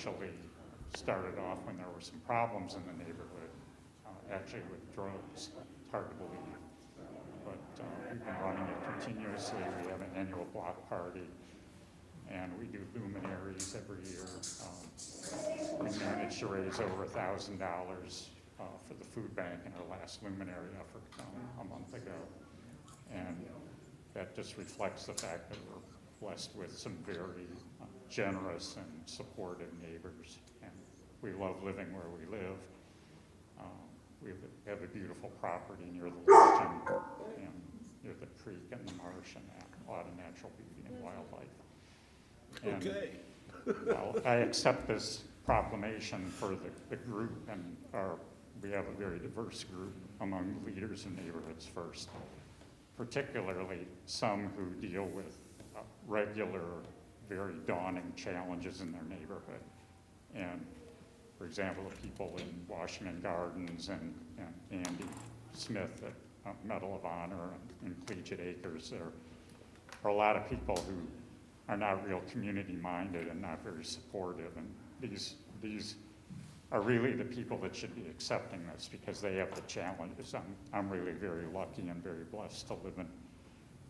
actually started off when there were some problems in the neighborhood, actually with drugs. It's hard to believe. But we've been running it continuously. We have an annual block party, and we do luminaries every year. We managed to raise over $1,000 for the food bank in our last luminary effort a month ago. And that just reflects the fact that we're blessed with some very generous and supportive neighbors. And we love living where we live. We have a beautiful property near the lake and near the creek and the marsh and a lot of natural beauty and wildlife. And, Okay. well, I accept this proclamation for the group, and we have a very diverse group among leaders in neighborhoods first, particularly some who deal with regular, very daunting challenges in their neighborhood. And for example, the people in Washington Gardens and Andy Smith at Medal of Honor and Collegiate Acres, there are a lot of people who are not real community minded and not very supportive. And these are really the people that should be accepting this because they have the challenges. I'm really very lucky and very blessed to live in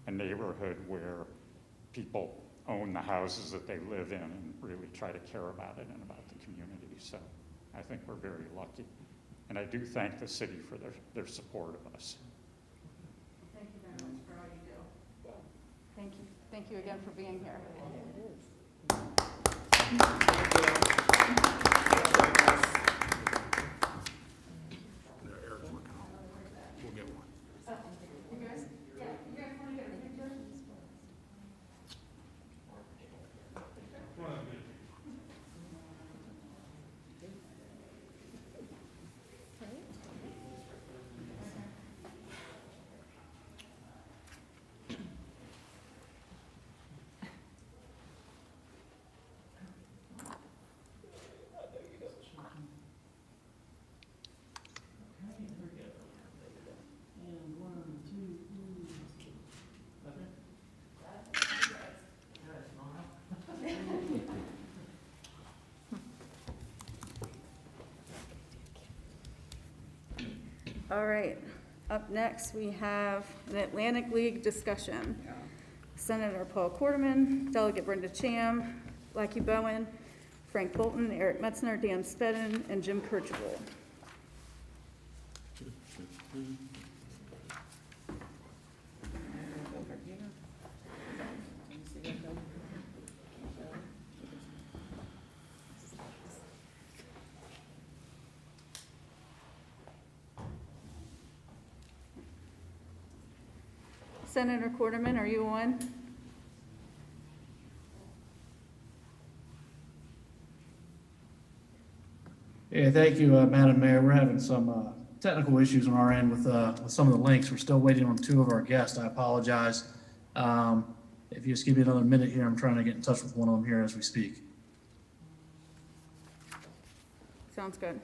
a neighborhood where people own the houses that they live in and really try to care about it and about the community. So I think we're very lucky. And I do thank the city for their support of us. Thank you very much for all you do. Thank you. Thank you again for being here. Eric's working on it. We'll get one. You guys want to get a picture? All right, up next we have an Atlantic League discussion. Senator Paul Quarterman, Delegate Brenda Cham, Lackey Bowen, Frank Bolton, Eric Metzner, Dan Spedden, and Jim Kirchable. Senator Quarterman, are you on? Yeah, thank you, Madam Mayor. We're having some technical issues on our end with some of the links. We're still waiting on two of our guests. I apologize. If you just give me another minute here, I'm trying to get in touch with one of them here as we speak. Sounds good.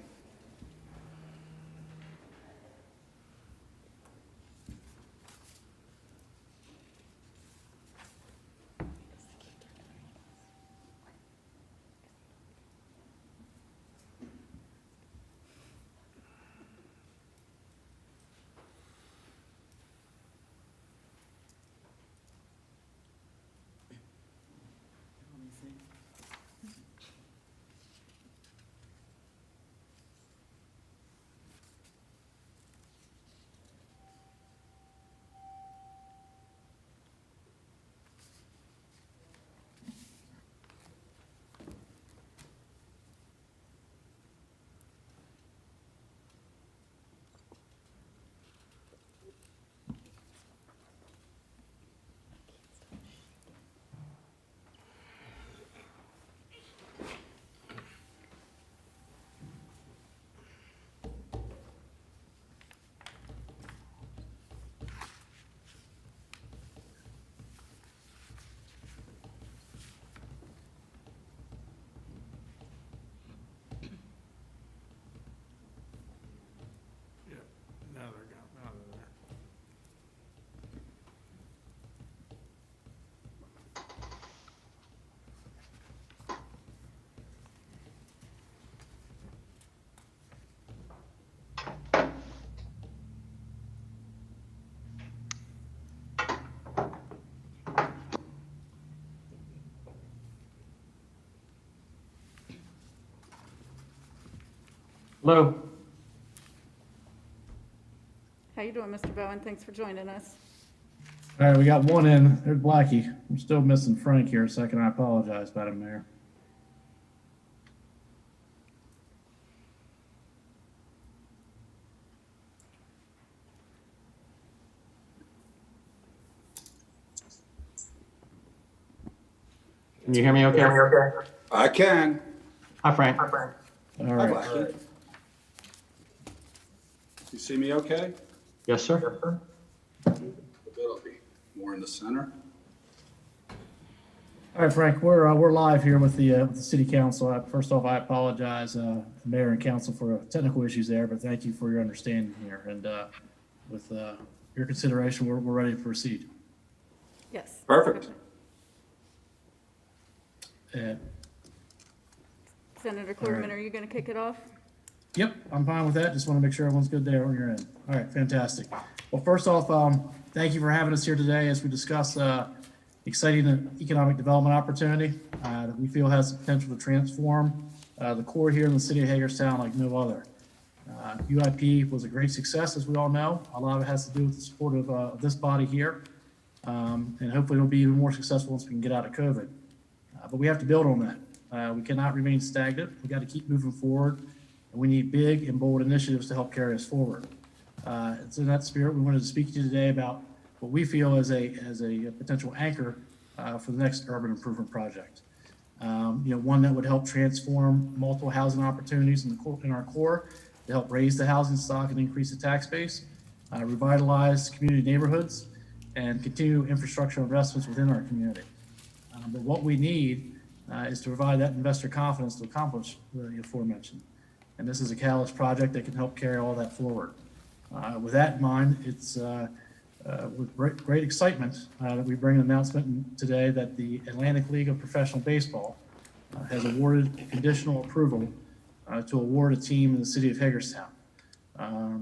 Hello. How you doing, Mr. Bowen? Thanks for joining us. All right, we got one in. There's Blackie. I'm still missing Frank here a second. I apologize, Madam Mayor. Can you hear me okay? I can. Hi, Frank. All Hi, right. Blackie. You see me okay? Yes, sir. A bit, I'll be more in the center. All right, Frank, we're live here with the city council. First off, I apologize, mayor and council, for technical issues there, but thank you for your understanding here. And with your consideration, we're ready to proceed. Yes. Perfect. Senator Quarterman, are you going to kick it off? Yep, I'm fine with that. Just want to make sure everyone's good there on your end. All right, fantastic. Well, first off, thank you for having us here today as we discuss exciting economic development opportunity that we feel has the potential to transform the core here in the city of Hagerstown like no other. UIP was a great success, as we all know. A lot of it has to do with the support of this body here. And hopefully it'll be even more successful once we can get out of COVID. But we have to build on that. We cannot remain stagnant. We got to keep moving forward. And we need big and bold initiatives to help carry us forward. It's in that spirit we wanted to speak to you today about what we feel as a potential anchor for the next urban improvement project. One that would help transform multiple housing opportunities in our core to help raise the housing stock and increase the tax base, revitalize community neighborhoods, and continue infrastructure investments within our community. But what we need is to provide that investor confidence to accomplish the aforementioned. And this is a catalyst project that can help carry all that forward. With that in mind, it's with great excitement that we bring an announcement today that the Atlantic League of Professional Baseball has awarded conditional approval to award a team in the city of Hagerstown.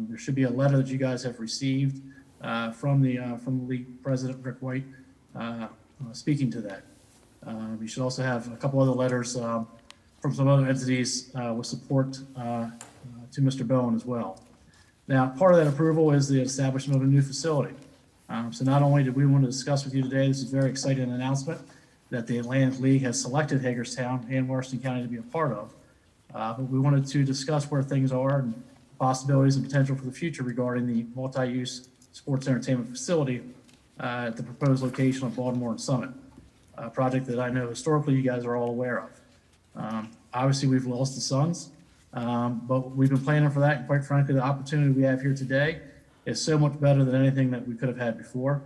There should be a letter that you guys have received from the league president, Rick White, speaking to that. You should also have a couple other letters from some other entities with support to Mr. Bowen as well. Now, part of that approval is the establishment of a new facility. So not only did we want to discuss with you today, this is a very exciting announcement that the Atlantic League has selected Hagerstown and Washington County to be a part of, but we wanted to discuss where things are and possibilities and potential for the future regarding the multi-use sports entertainment facility at the proposed location of Baltimore and Summit, a project that I know historically you guys are all aware of. Obviously, we've lost the Suns, but we've been planning for that. And quite frankly, the opportunity we have here today is so much better than anything that we could have had before.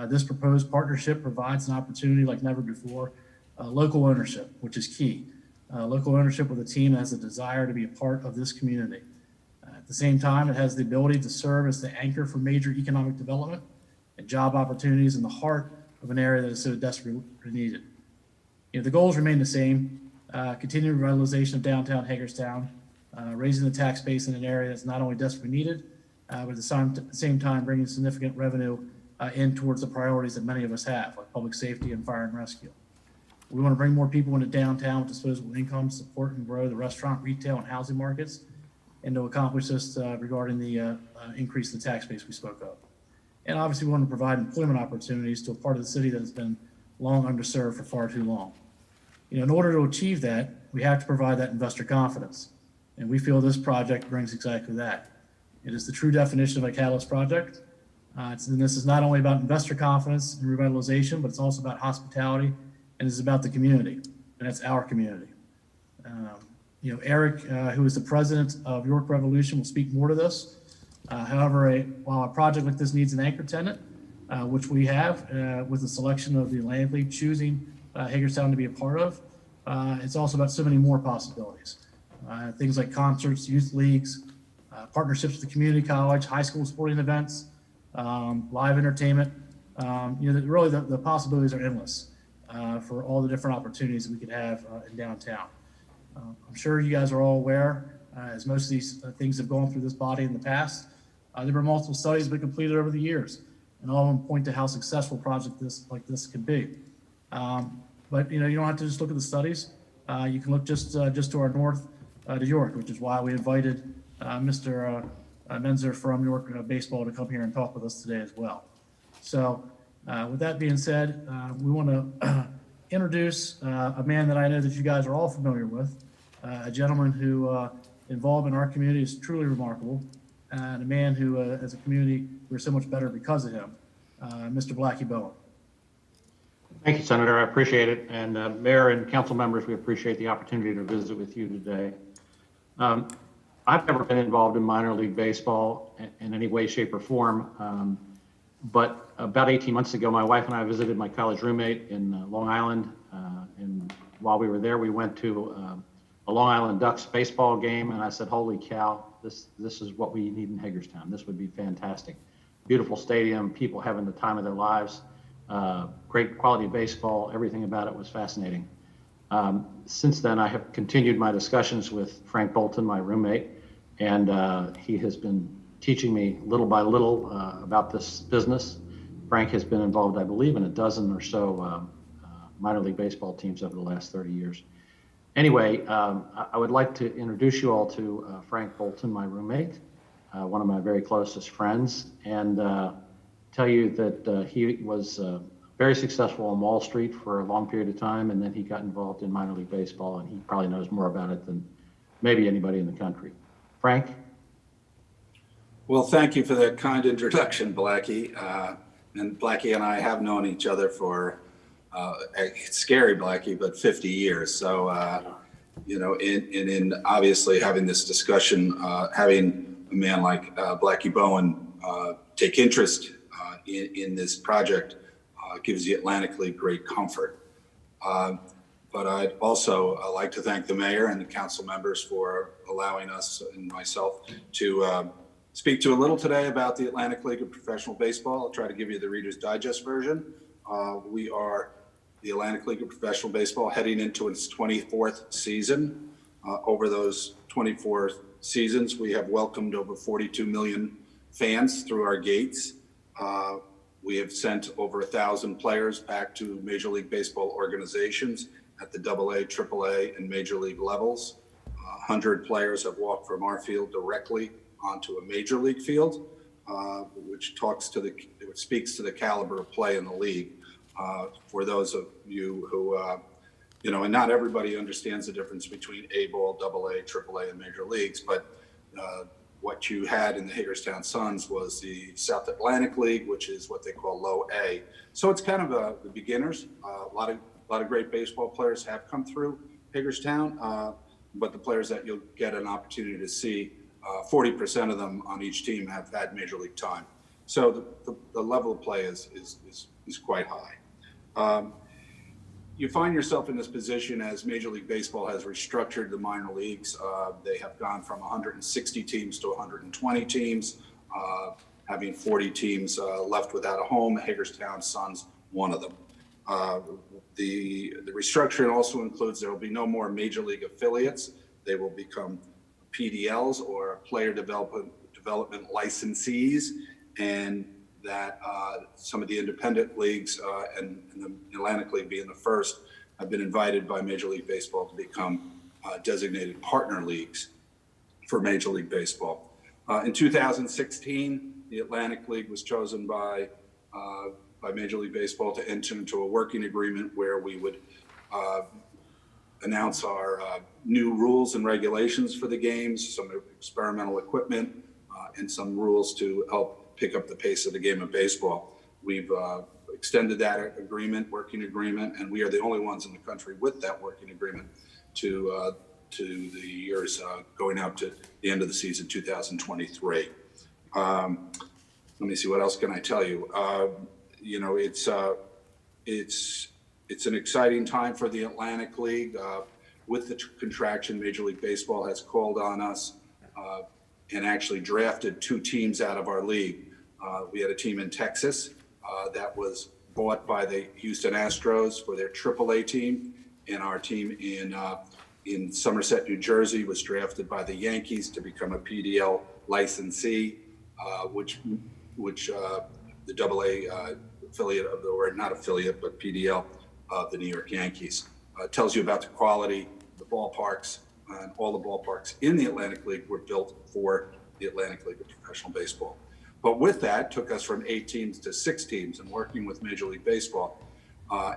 This proposed partnership provides an opportunity like never before. Local ownership, which is key. Local ownership with a team that has a desire to be a part of this community. At the same time, it has the ability to serve as the anchor for major economic development and job opportunities in the heart of an area that is so desperately needed. The goals remain the same. Continued revitalization of downtown Hagerstown, raising the tax base in an area that's not only desperately needed, but at the same time bringing significant revenue in towards the priorities that many of us have, like public safety and fire and rescue. We want to bring more people into downtown with disposable income, support and grow the restaurant, retail, and housing markets, and to accomplish this regarding the increase in the tax base we spoke of. And obviously, we want to provide employment opportunities to a part of the city that has been long underserved for far too long. In order to achieve that, we have to provide that investor confidence. And we feel this project brings exactly that. It is the true definition of a catalyst project. And this is not only about investor confidence and revitalization, but it's also about hospitality, and it's about the community, and that's our community. Eric, who is the president of York Revolution, will speak more to this. However, while a project like this needs an anchor tenant, which we have with the selection of the Atlantic League choosing Hagerstown to be a part of, it's also about so many more possibilities. Things like concerts, youth leagues, partnerships with the community college, high school sporting events, live entertainment. Really the possibilities are endless for all the different opportunities that we could have in downtown. I'm sure you guys are all aware, as most of these things have gone through this body in the past, there were multiple studies that have been completed over the years, and all of them point to how successful a project like this could be. But you don't have to just look at the studies. You can look just to our north to York, which is why we invited Mr. Menzer from York Baseball to come here and talk with us today as well. So with that being said, we want to introduce a man that I know that you guys are all familiar with, a gentleman who involved in our community is truly remarkable, and a man who, as a community, we're so much better because of him, Mr. Blackie Bowen. Thank you, Senator. I appreciate it. And Mayor and council members, we appreciate the opportunity to visit with you today. I've never been involved in minor league baseball in any way, shape, or form. But about 18 months ago, my wife and I visited my college roommate in Long Island. And while we were there, we went to a Long Island Ducks baseball game. And I said, holy cow, this is what we need in Hagerstown. This would be fantastic. Beautiful stadium, people having the time of their lives. Great quality baseball, everything about it was fascinating. Since then, I have continued my discussions with Frank Bolton, my roommate, and he has been teaching me little by little about this business. Frank has been involved, I believe, in a dozen or so minor league baseball teams over the last 30 years. Anyway, I would like to introduce you all to Frank Bolton, my roommate, one of my very closest friends, and tell you that he was very successful on Wall Street for a long period of time, and then he got involved in minor league baseball, and he probably knows more about it than maybe anybody in the country. Frank? Well, thank you for that kind introduction, Blackie. And Blackie and I have known each other for, it's scary, Blackie, but 50 years. So, you know, in obviously having this discussion, having a man like Blackie Bowen take interest in this project gives the Atlantic League great comfort. But I'd also like to thank the mayor and the council members for allowing us and myself to speak to a little today about the Atlantic League of Professional Baseball. I'll try to give you the Reader's Digest version. We are the Atlantic League of Professional Baseball heading into its 24th season. Over those 24 seasons, we have welcomed over 42 million fans through our gates. We have sent over 1,000 players back to Major League Baseball organizations at the AA, AAA, and Major League levels. 100 players have walked from our field directly onto a Major League field, which speaks to the caliber of play in the league. For those of you who, you know, and not everybody understands the difference between A ball, AA, AAA, and Major Leagues, but what you had in the Hagerstown Suns was the South Atlantic League, which is what they call low A. So it's kind of the beginners. A lot of great baseball players have come through Hagerstown, but the players that you'll get an opportunity to see, 40% of them on each team have had Major League time. So the level of play is quite high. You find yourself in this position as Major League Baseball has restructured the minor leagues. They have gone from 160 teams to 120 teams, having 40 teams left without a home. Hagerstown Suns, one of them. The restructuring also includes there will be no more Major League affiliates. They will become PDLs, or player development licensees, and that some of the independent leagues and the Atlantic League being the first have been invited by Major League Baseball to become designated partner leagues for Major League Baseball. In 2016, the Atlantic League was chosen by Major League Baseball to enter into a working agreement where we would announce our new rules and regulations for the games, some experimental equipment, and some rules to help pick up the pace of the game of baseball. We've extended that working agreement, and we are the only ones in the country with that working agreement to the years going out to the end of the season 2023. Let me see, what else can I tell you? You know, it's an exciting time for the Atlantic League. With the contraction, Major League Baseball has called on us and actually drafted 2 teams out of our league. We had a team in Texas that was bought by the Houston Astros for their AAA team, and our team in Somerset, New Jersey was drafted by the Yankees to become a PDL licensee, which the AA affiliate of the, or not affiliate, but PDL of the New York Yankees. Tells you about the quality, the ballparks, and all the ballparks in the Atlantic League were built for the Atlantic League of Professional Baseball. But with that, took us from 8 teams to 6 teams, and working with Major League Baseball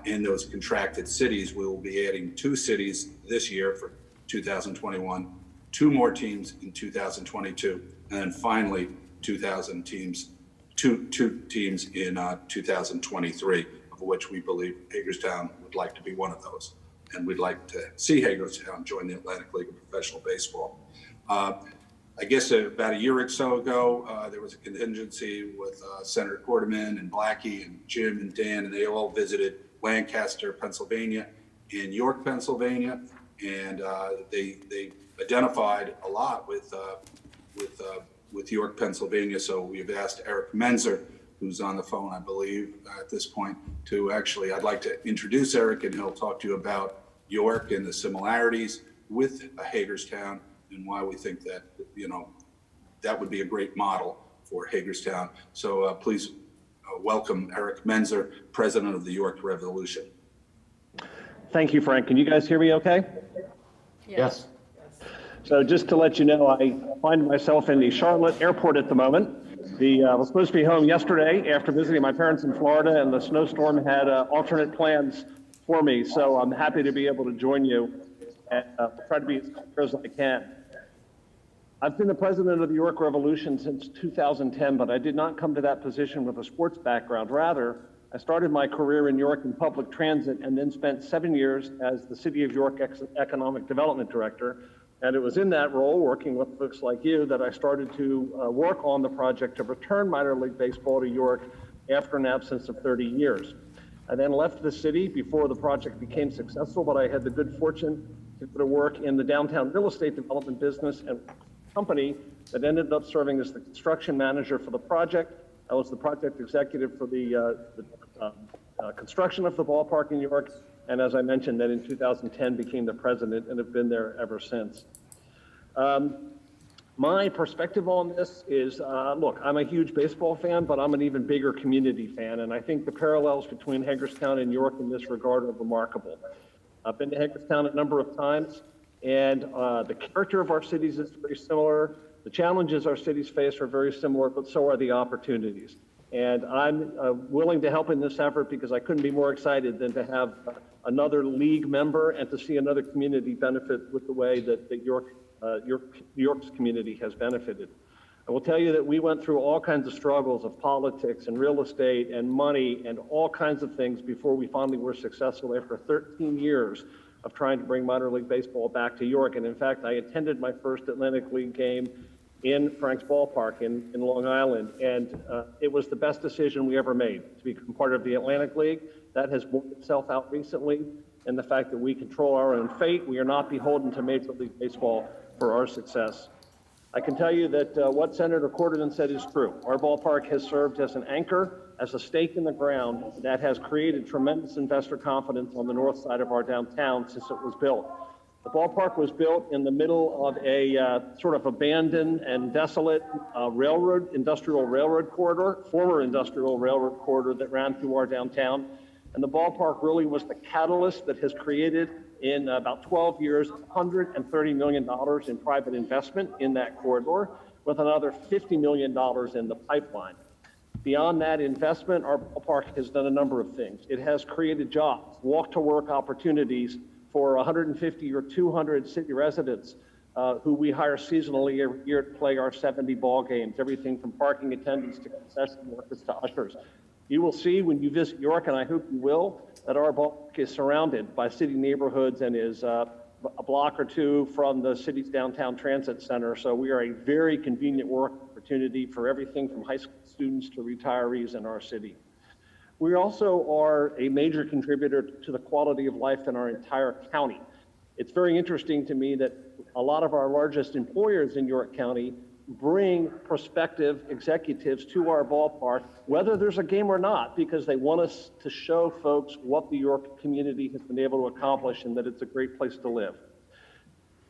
in those contracted cities, we will be adding 2 cities this year for 2021, 2 more teams in 2022, and then finally 2,000 teams, two teams in 2023, of which we believe Hagerstown would like to be one of those. And we'd like to see Hagerstown join the Atlantic League of Professional Baseball. I guess about a year or so ago, there was a contingency with Senator Quarterman and Blackie and Jim and Dan, and they all visited Lancaster, Pennsylvania, and York, Pennsylvania, and they identified a lot with York, Pennsylvania. So we've asked Eric Menzer, who's on the phone, I believe, at this point, to actually, I'd like to introduce Eric, and he'll talk to you about York and the similarities with Hagerstown and why we think that, that would be a great model for Hagerstown. So please welcome Eric Menzer, president of the York Revolution. Thank you, Frank. Can you guys hear me okay? Yes. So just to let you know, I find myself in the Charlotte airport at the moment. I was supposed to be home yesterday after visiting my parents in Florida, and the snowstorm had alternate plans for me. So I'm happy to be able to join you and try to be as clear as I can. I've been the president of the York Revolution since 2010, but I did not come to that position with a sports background. Rather, I started my career in York in public transit and then spent 7 years as the City of York Economic Development Director. And it was in that role, working with folks like you, that I started to work on the project to return minor league baseball to York after an absence of 30 years. I then left the city before the project became successful, but I had the good fortune to go to work in the downtown real estate development business and company that ended up serving as the construction manager for the project. I was the project executive for the construction of the ballpark in York, and as I mentioned, then in 2010 became the president and have been there ever since. My perspective on this is, look, I'm a huge baseball fan, but I'm an even bigger community fan, and I think the parallels between Hagerstown and York in this regard are remarkable. I've been to Hagerstown a number of times, and the character of our cities is very similar. The challenges our cities face are very similar, but so are the opportunities. And I'm willing to help in this effort because I couldn't be more excited than to have another league member and to see another community benefit with the way that York's community has benefited. I will tell you that we went through all kinds of struggles of politics and real estate and money and all kinds of things before we finally were successful after 13 years of trying to bring minor league baseball back to York. And in fact, I attended my first Atlantic League game in Frank's Ballpark in Long Island, and it was the best decision we ever made to become part of the Atlantic League. That has worked itself out recently, and the fact that we control our own fate, we are not beholden to Major League Baseball for our success. I can tell you that what Senator Quarterman said is true. Our ballpark has served as an anchor, as a stake in the ground that has created tremendous investor confidence on the north side of our downtown since it was built. The ballpark was built in the middle of a sort of abandoned and desolate industrial railroad corridor, former industrial railroad corridor that ran through our downtown. And the ballpark really was the catalyst that has created in about 12 years, $130 million in private investment in that corridor, with another $50 million in the pipeline. Beyond that investment, our ballpark has done a number of things. It has created jobs, walk-to-work opportunities for 150 or 200 city residents who we hire seasonally every year to play our 70 ball games, everything from parking attendants to concession workers to ushers. You will see when you visit York, and I hope you will, that our ballpark is surrounded by city neighborhoods and is a block or two from the city's downtown transit center. So we are a very convenient work opportunity for everything from high school students to retirees in our city. We also are a major contributor to the quality of life in our entire county. It's very interesting to me that a lot of our largest employers in York County bring prospective executives to our ballpark, whether there's a game or not, because they want us to show folks what the York community has been able to accomplish and that it's a great place to live.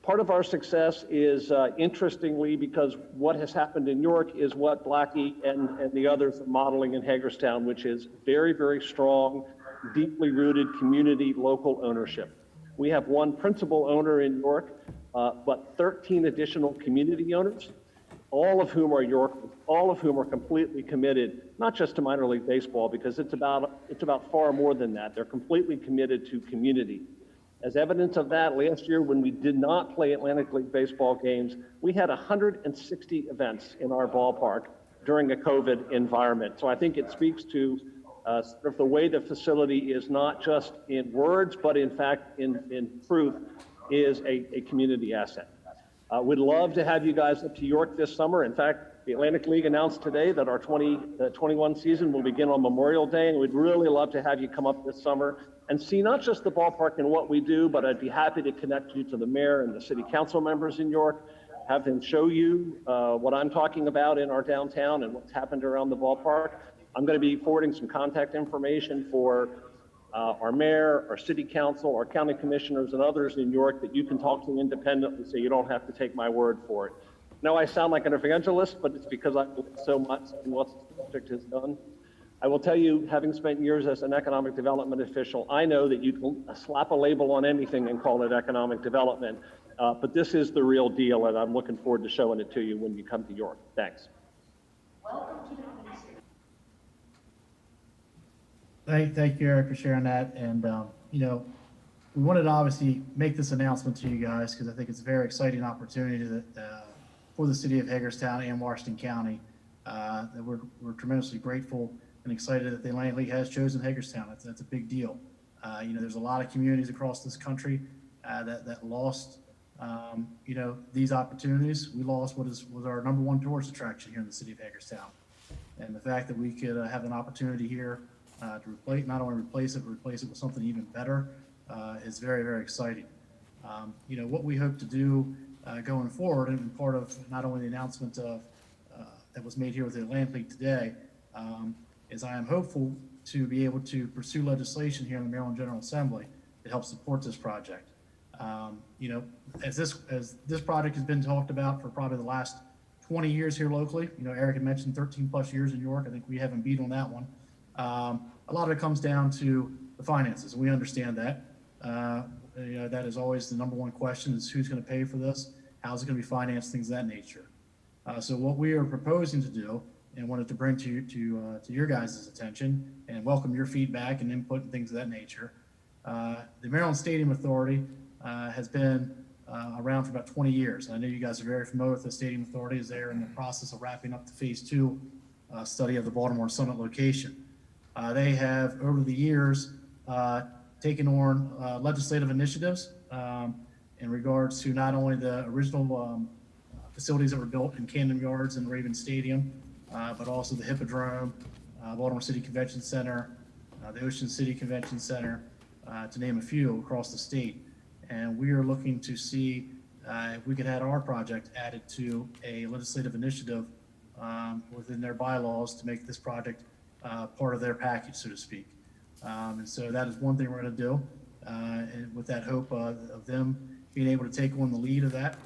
Part of our success is, interestingly, because what has happened in York is what Blackie and the others are modeling in Hagerstown, which is very, very strong, deeply rooted community local ownership. We have one principal owner in York but 13 additional community owners, all of whom are Yorkers, all of whom are completely committed, not just to minor league baseball, because it's about far more than that. They're completely committed to community. As evidence of that, last year when we did not play Atlantic League baseball games, we had 160 events in our ballpark during a COVID environment. So I think it speaks to sort of the way the facility is not just in words, but in fact, in truth, is a community asset. We'd love to have you guys up to York this summer. In fact, the Atlantic League announced today that our 2021 season will begin on Memorial Day, and we'd really love to have you come up this summer and see not just the ballpark and what we do, but I'd be happy to connect you to the mayor and the city council members in York, have them show you what I'm talking about in our downtown and what's happened around the ballpark. I'm going to be forwarding some contact information for our mayor, our city council, our county commissioners, and others in York that you can talk to independently, so you don't have to take my word for it. Now, I sound like an evangelist, but it's because I believe so much in what the project has done. I will tell you, having spent years as an economic development official, I know that you can slap a label on anything and call it economic development, but this is the real deal, and I'm looking forward to showing it to you when you come to York. Thanks. Thank you, Eric, for sharing that. And, you know, we wanted to obviously make this announcement to you guys because I think it's a very exciting opportunity that, for the city of Hagerstown and Washington County. That we're tremendously grateful and excited that the Atlantic League has chosen Hagerstown. That's a big deal. You know, there's a lot of communities across this country that lost, you know, these opportunities. We lost what was our #1 tourist attraction here in the city of Hagerstown. And the fact that we could have an opportunity here to not only replace it, but replace it with something even better is very, very exciting. You know, what we hope to do going forward, and part of not only the announcement of that was made here with the Atlantic League today, is I am hopeful to be able to pursue legislation here in the Maryland General Assembly to help support this project. You know, as this project has been talked about for probably the last 20 years here locally. You know, Eric had mentioned 13 plus years in York. I think we haven't beat on that one. A lot of it comes down to the finances. We understand that. You know, that is always the #1 question: is who's going to pay for this? How's it going to be financed? Things of that nature. So what we are proposing to do, and wanted to bring to your guys' attention, and welcome your feedback and input and things of that nature. The Maryland Stadium Authority has been around for about 20 years. I know you guys are very familiar with the Stadium Authority, as they're in the process of wrapping up the Phase 2 study of the Baltimore Summit location. They have, over the years, taken on legislative initiatives in regards to not only the original facilities that were built in Camden Yards and Raven Stadium, but also the Hippodrome, Baltimore City Convention Center, the Ocean City Convention Center, to name a few across the state. And we are looking to see if we could add our project added to a legislative initiative within their bylaws to make this project part of their package, so to speak. And so that is one thing we're going to do, and with that hope of them being able to take on the lead of that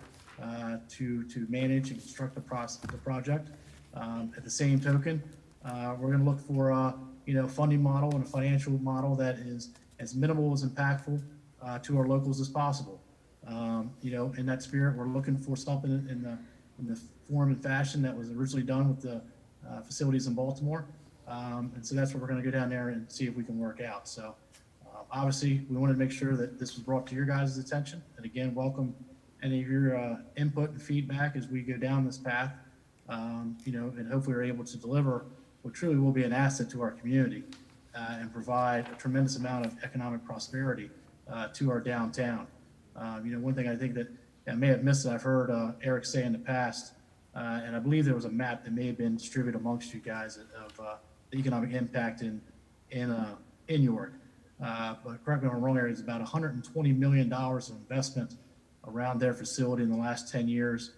to manage and construct the project. At the same token, we're going to look for you know, funding model and a financial model that is as minimal as impactful to our locals as possible. You know, in that spirit, we're looking for something in the form and fashion that was originally done with the facilities in Baltimore. And so that's what we're going to go down there and see if we can work out. So obviously, we wanted to make sure that this was brought to your guys' attention. And again, welcome any of your input and feedback as we go down this path. You know, and hopefully we're able to deliver what truly will be an asset to our community and provide a tremendous amount of economic prosperity to our downtown. You know, one thing I think that I may have missed that I've heard Eric say in the past, and I believe there was a map that may have been distributed amongst you guys of the economic impact in York. But correct me if I'm wrong, Eric, it's about $120 million of investment around their facility in the last 10 years,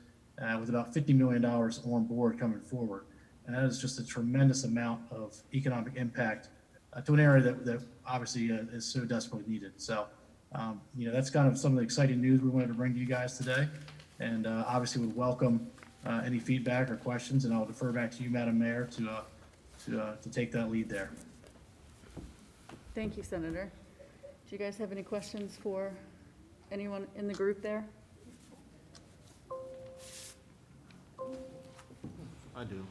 with about $50 million on board coming forward. And that is just a tremendous amount of economic impact to an area that obviously is so desperately needed. So, you know, that's kind of some of the exciting news we wanted to bring to you guys today. And obviously would welcome any feedback or questions, and I'll defer back to you, Madam Mayor, to take that lead there. Thank you, Senator. Do you guys have any questions for anyone in the group there? I do.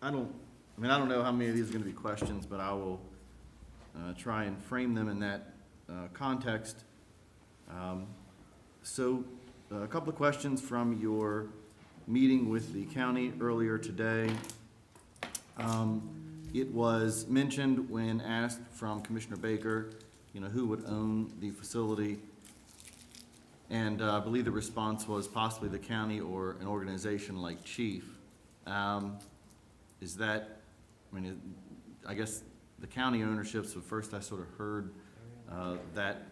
I don't know how many of these are gonna be questions, but I will try and frame them in that context. So, a couple of questions from your meeting with the county earlier today. It was mentioned when asked from Commissioner Baker, who would own the facility. And I believe the response was possibly the county or an organization like Chief. Is that, I guess the county ownership, so first I sort of heard that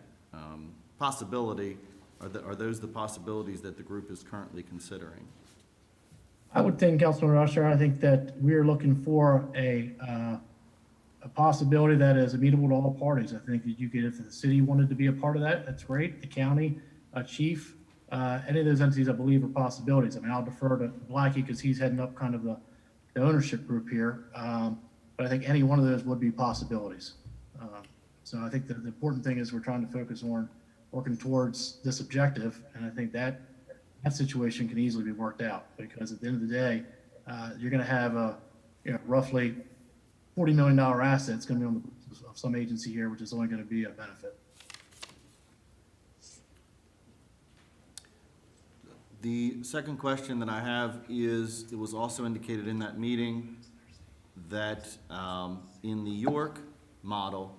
possibility. Are those the possibilities that the group is currently considering? I would think, Councilman Usher, I think that we're looking for a possibility that is amenable to all parties. I think that you could, if the city wanted to be a part of that, that's great. The county, Chief, any of those entities, I believe, are possibilities. I'll defer to Blackie because he's heading up kind of the ownership group here. But I think any one of those would be possibilities. So I think the important thing is we're trying to focus on working towards this objective. And I think that situation can easily be worked out because at the end of the day, you're going to have a roughly $40 million asset. It's going to be on the books of some agency here, which is only going to be a benefit. The second question that I have is, it was also indicated in that meeting that in the York model,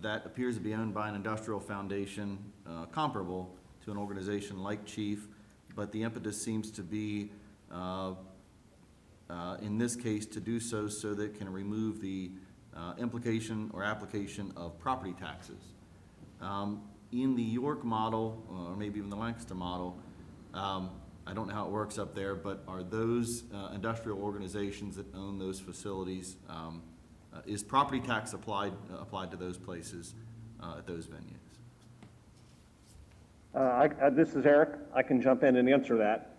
that appears to be owned by an industrial foundation comparable to an organization like Chief, but the impetus seems to be, in this case, to do so that it can remove the implication or application of property taxes. In the York model, or maybe even the Lancaster model, I don't know how it works up there, but are those industrial organizations that own those facilities, is property tax applied to those places at those venues? This is Eric. I can jump in and answer that.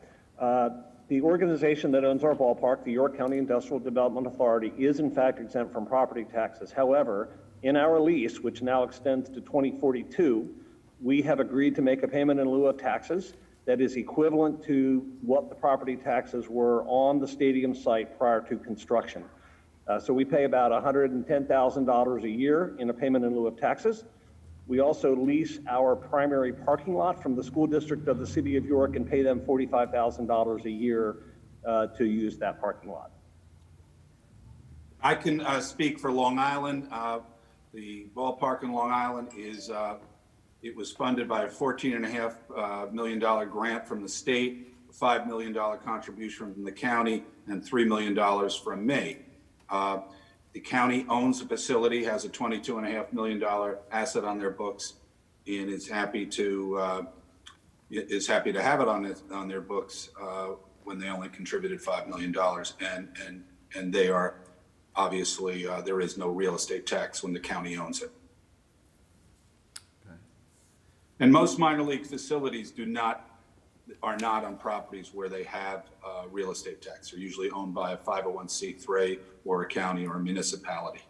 The organization that owns our ballpark, the York County Industrial Development Authority, is in fact exempt from property taxes. However, in our lease, which now extends to 2042, we have agreed to make a payment in lieu of taxes that is equivalent to what the property taxes were on the stadium site prior to construction. So we pay about $110,000 a year in a payment in lieu of taxes. We also lease our primary parking lot from the school district of the city of York and pay them $45,000 a year to use that parking lot. I can speak for Long Island. The ballpark in Long Island is, it was funded by a $14.5 million grant from the state, a $5 million contribution from the county, and $3 million from me. The county owns the facility, has a $22.5 million asset on their books, and is happy to have it on their books when they only contributed $5 million. And they are obviously there is no real estate tax when the county owns it. Okay. And most minor league facilities are not on properties where they have real estate tax. They're usually owned by a 501c3 or a county or a municipality.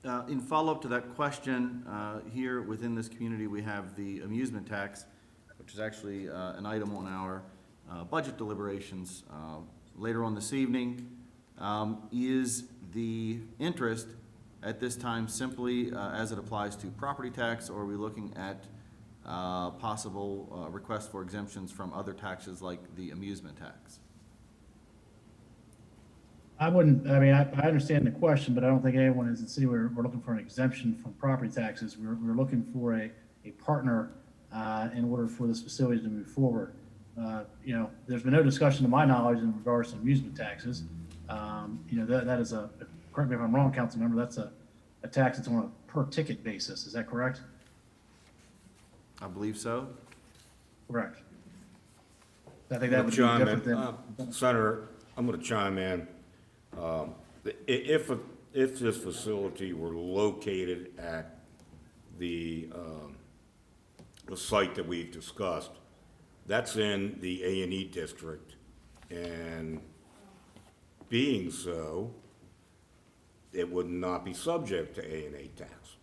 In follow-up to that question, here within this community, we have the amusement tax, which is actually an item on our budget deliberations later on this evening. Is the interest at this time simply as it applies to property tax, or are we looking at possible requests for exemptions from other taxes like the amusement tax? I understand the question, but I don't think anyone in the city, we're looking for an exemption from property taxes. We're looking for a partner in order for this facility to move forward. There's been no discussion to my knowledge in regards to amusement taxes. That is correct me if I'm wrong, council member, that's a tax that's on a per ticket basis. Is that correct? I believe so. Correct. I think that would be different than. Senator, I'm going to chime in. If this facility were located at the site that we've discussed, that's in the A&E district, and being so, it would not be subject to A&E tax.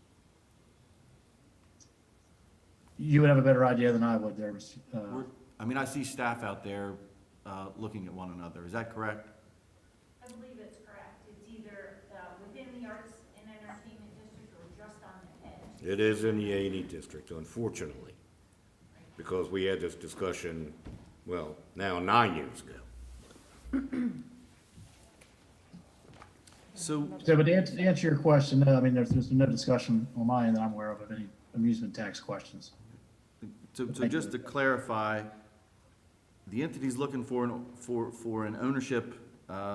you would have a better idea than I would there, I mean, I see staff out there looking at one another. Is that correct? I believe it's correct. It's either within the arts and entertainment district or just on the edge. It is in the A&E district, unfortunately, because we had this discussion, well, now 9 years ago. So, So, but to answer your question, no, I mean, there's no discussion on my end that I'm aware of any amusement tax questions. so just to clarify, the entity's looking for an ownership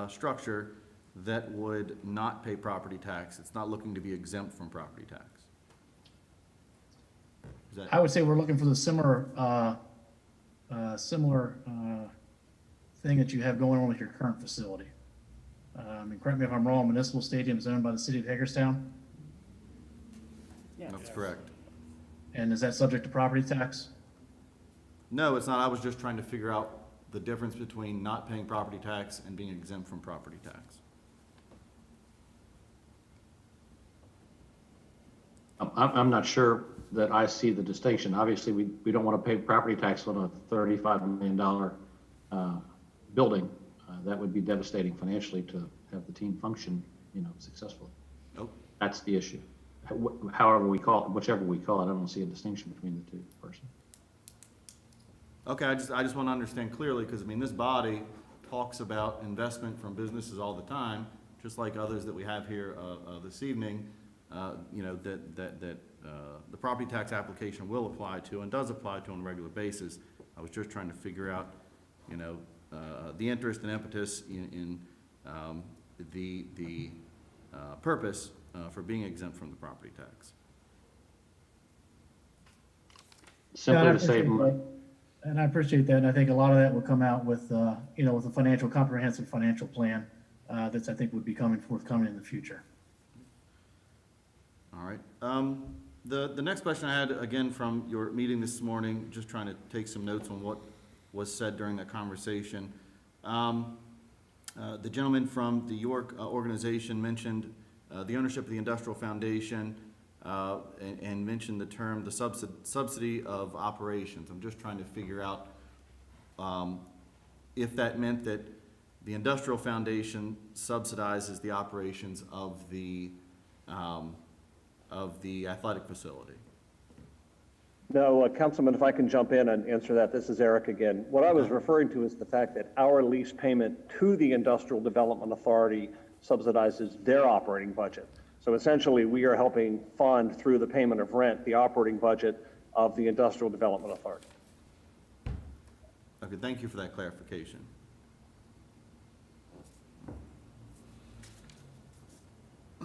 structure that would not pay property tax. It's not looking to be exempt from property tax. Is that? I would say we're looking for the similar thing that you have going on with your current facility. And correct me if I'm wrong, municipal stadium is owned by the city of Hagerstown, That's correct. and is that subject to property tax? No, it's not. I was just trying to figure out the difference between not paying property tax and being exempt from property tax. I'm not sure that I see the distinction. Obviously, we don't want to pay property tax on a $35 million building. That would be devastating financially to have the team function, successfully. Oh, That's the issue. However we call it, whichever we call it, I don't see a distinction between the two personally. okay, I just want to understand clearly, because, I mean, this body talks about investment from businesses all the time, just like others that we have here this evening, that the property tax application will apply to and does apply to on a regular basis. I was just trying to figure out, the interest and impetus in the purpose for being exempt from the property tax. Simply to save money. And I appreciate that, and I think a lot of that will come out with, with a comprehensive financial plan that's, I think, would be forthcoming in the future. All right. The next question I had, again, from your meeting this morning, just trying to take some notes on what was said during that conversation. The gentleman from the York organization mentioned the ownership of the Industrial Foundation and mentioned the term, the subsidy of operations. I'm just trying to figure out if that meant that the Industrial Foundation subsidizes the operations of the athletic facility. No, Councilman, if I can jump in and answer that, this is Eric again. What I was referring to is the fact that our lease payment to the Industrial Development Authority subsidizes their operating budget. So essentially, we are helping fund through the payment of rent, the operating budget of the Industrial Development Authority. Okay, thank you for that clarification.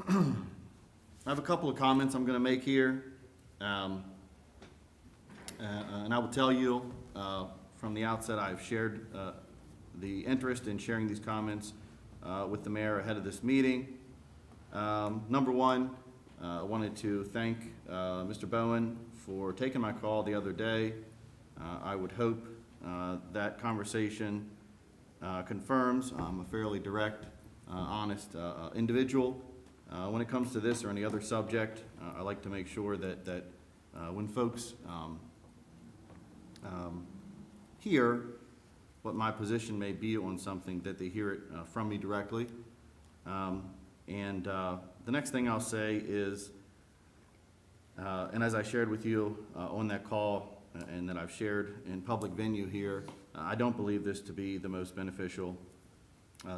I have a couple of comments I'm going to make here. And I will tell you from the outset, I've shared the interest in sharing these comments with the mayor ahead of this meeting. Number one, I wanted to thank Mr. Bowen for taking my call the other day. I would hope that conversation confirms I'm a fairly direct, honest individual. When it comes to this or any other subject, I like to make sure that when folks hear what my position may be on something, that they hear it from me directly. And the next thing I'll say is, and as I shared with you on that call and that I've shared in public venue here, I don't believe this to be the most beneficial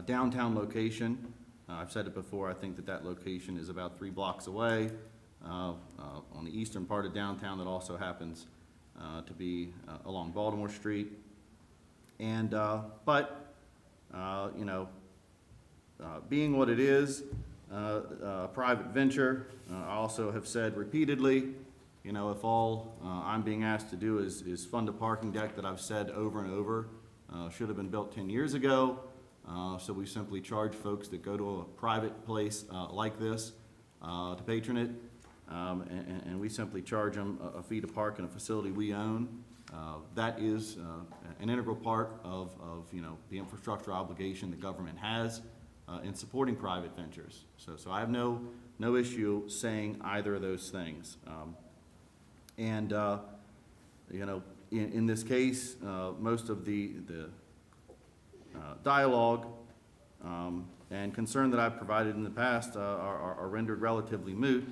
downtown location. I've said it before, I think that location is about 3 blocks away on the eastern part of downtown that also happens to be along Baltimore Street. And, being what it is, a private venture, I also have said repeatedly, if all I'm being asked to do is fund a parking deck that I've said over and over should have been built 10 years ago. So we simply charge folks that go to a private place like this to patron it, and we simply charge them a fee to park in a facility we own. That is an integral part of the infrastructure obligation the government has in supporting private ventures. So I have no issue saying either of those things. You know, in this case, most of the dialogue and concern that I've provided in the past are rendered relatively moot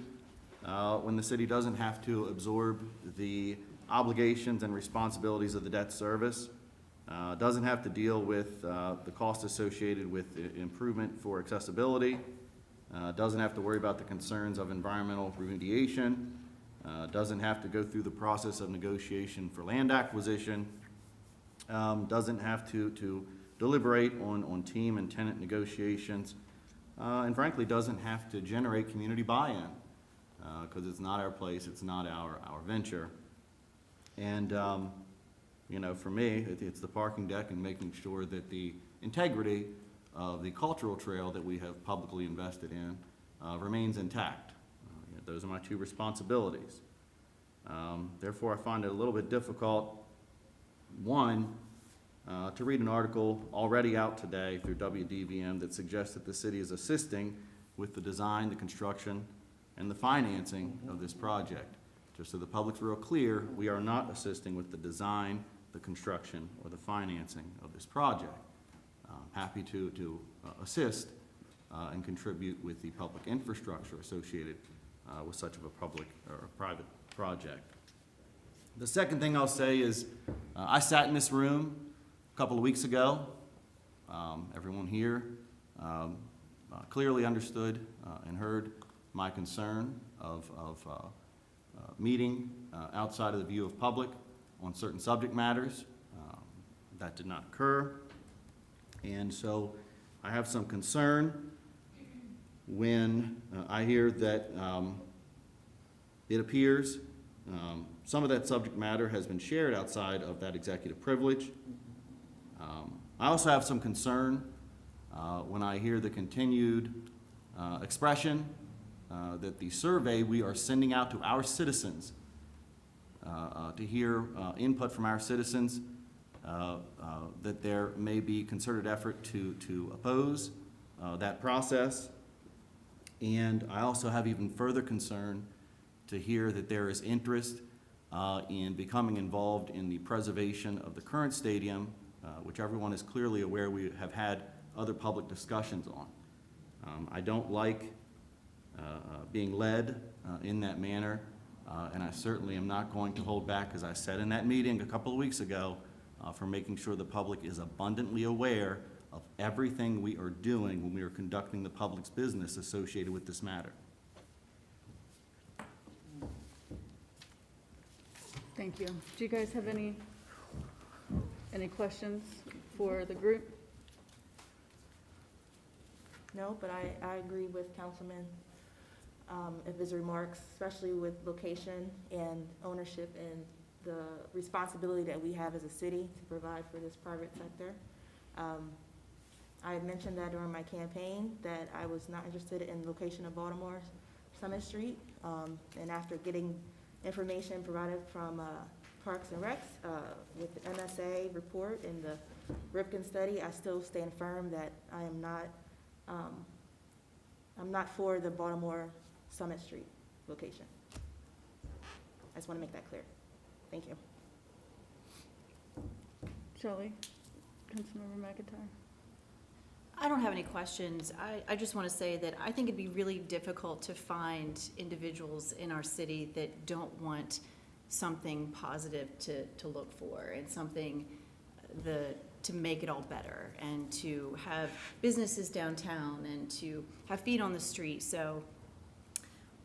when the city doesn't have to absorb the obligations and responsibilities of the debt service, doesn't have to deal with the cost associated with improvement for accessibility, doesn't have to worry about the concerns of environmental remediation, doesn't have to go through the process of negotiation for land acquisition, doesn't have to deliberate on team and tenant negotiations, and frankly, doesn't have to generate community buy-in, because it's not our place, it's not our venture. And, you know, for me, it's the parking deck and making sure that the integrity of the cultural trail that we have publicly invested in remains intact. Those are my two responsibilities. Therefore, I find it a little bit difficult, one, to read an article already out today through WDVM that suggests that the city is assisting with the design, the construction, and the financing of this project. Just so the public's real clear, we are not assisting with the design, the construction, or the financing of this project. Happy to assist and contribute with the public infrastructure associated with such of a public or a private project. The second thing I'll say is I sat in this room a couple of weeks ago. Everyone here clearly understood and heard my concern of meeting outside of the view of public on certain subject matters. That did not occur. And so I have some concern when I hear that it appears some of that subject matter has been shared outside of that executive privilege. I also have some concern when I hear the continued expression that the survey we are sending out to our citizens to hear input from our citizens, that there may be concerted effort to oppose that process. And I also have even further concern to hear that there is interest in becoming involved in the preservation of the current stadium, which everyone is clearly aware we have had other public discussions on. I don't like being led in that manner, and I certainly am not going to hold back, as I said in that meeting a couple of weeks ago, for making sure the public is abundantly aware of everything we are doing when we are conducting the public's business associated with this matter. Thank you. Do you guys have any questions for the group? No, but I agree with Councilman of his remarks, especially with location and ownership and the responsibility that we have as a city to provide for this private sector. I had mentioned that during my campaign that I was not interested in the location of Baltimore Summit Street. And after getting information provided from Parks and Recs with the MSA report and the Ripken study, I still stand firm that I am not for the Baltimore Summit Street location. I just want to make that clear. Thank you. Shelley, Councilmember McIntyre. I don't have any questions. I just want to say that I think it'd be really difficult to find individuals in our city that don't want something positive to look for and something to make it all better and to have businesses downtown and to have feet on the street. So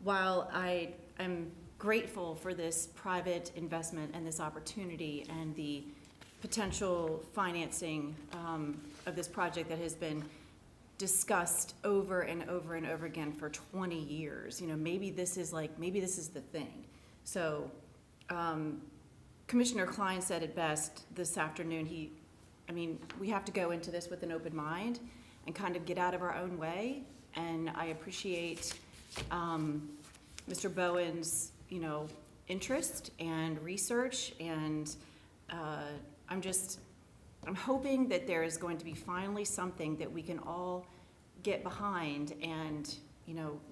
while I'm grateful for this private investment and this opportunity and the potential financing of this project that has been discussed over and over and over again for 20 years. You know, maybe this is the thing. So Commissioner Klein said it best this afternoon. We have to go into this with an open mind and kind of get out of our own way. And I appreciate Mr. Bowen's, interest and research, and I'm hoping that there is going to be finally something that we can all get behind and,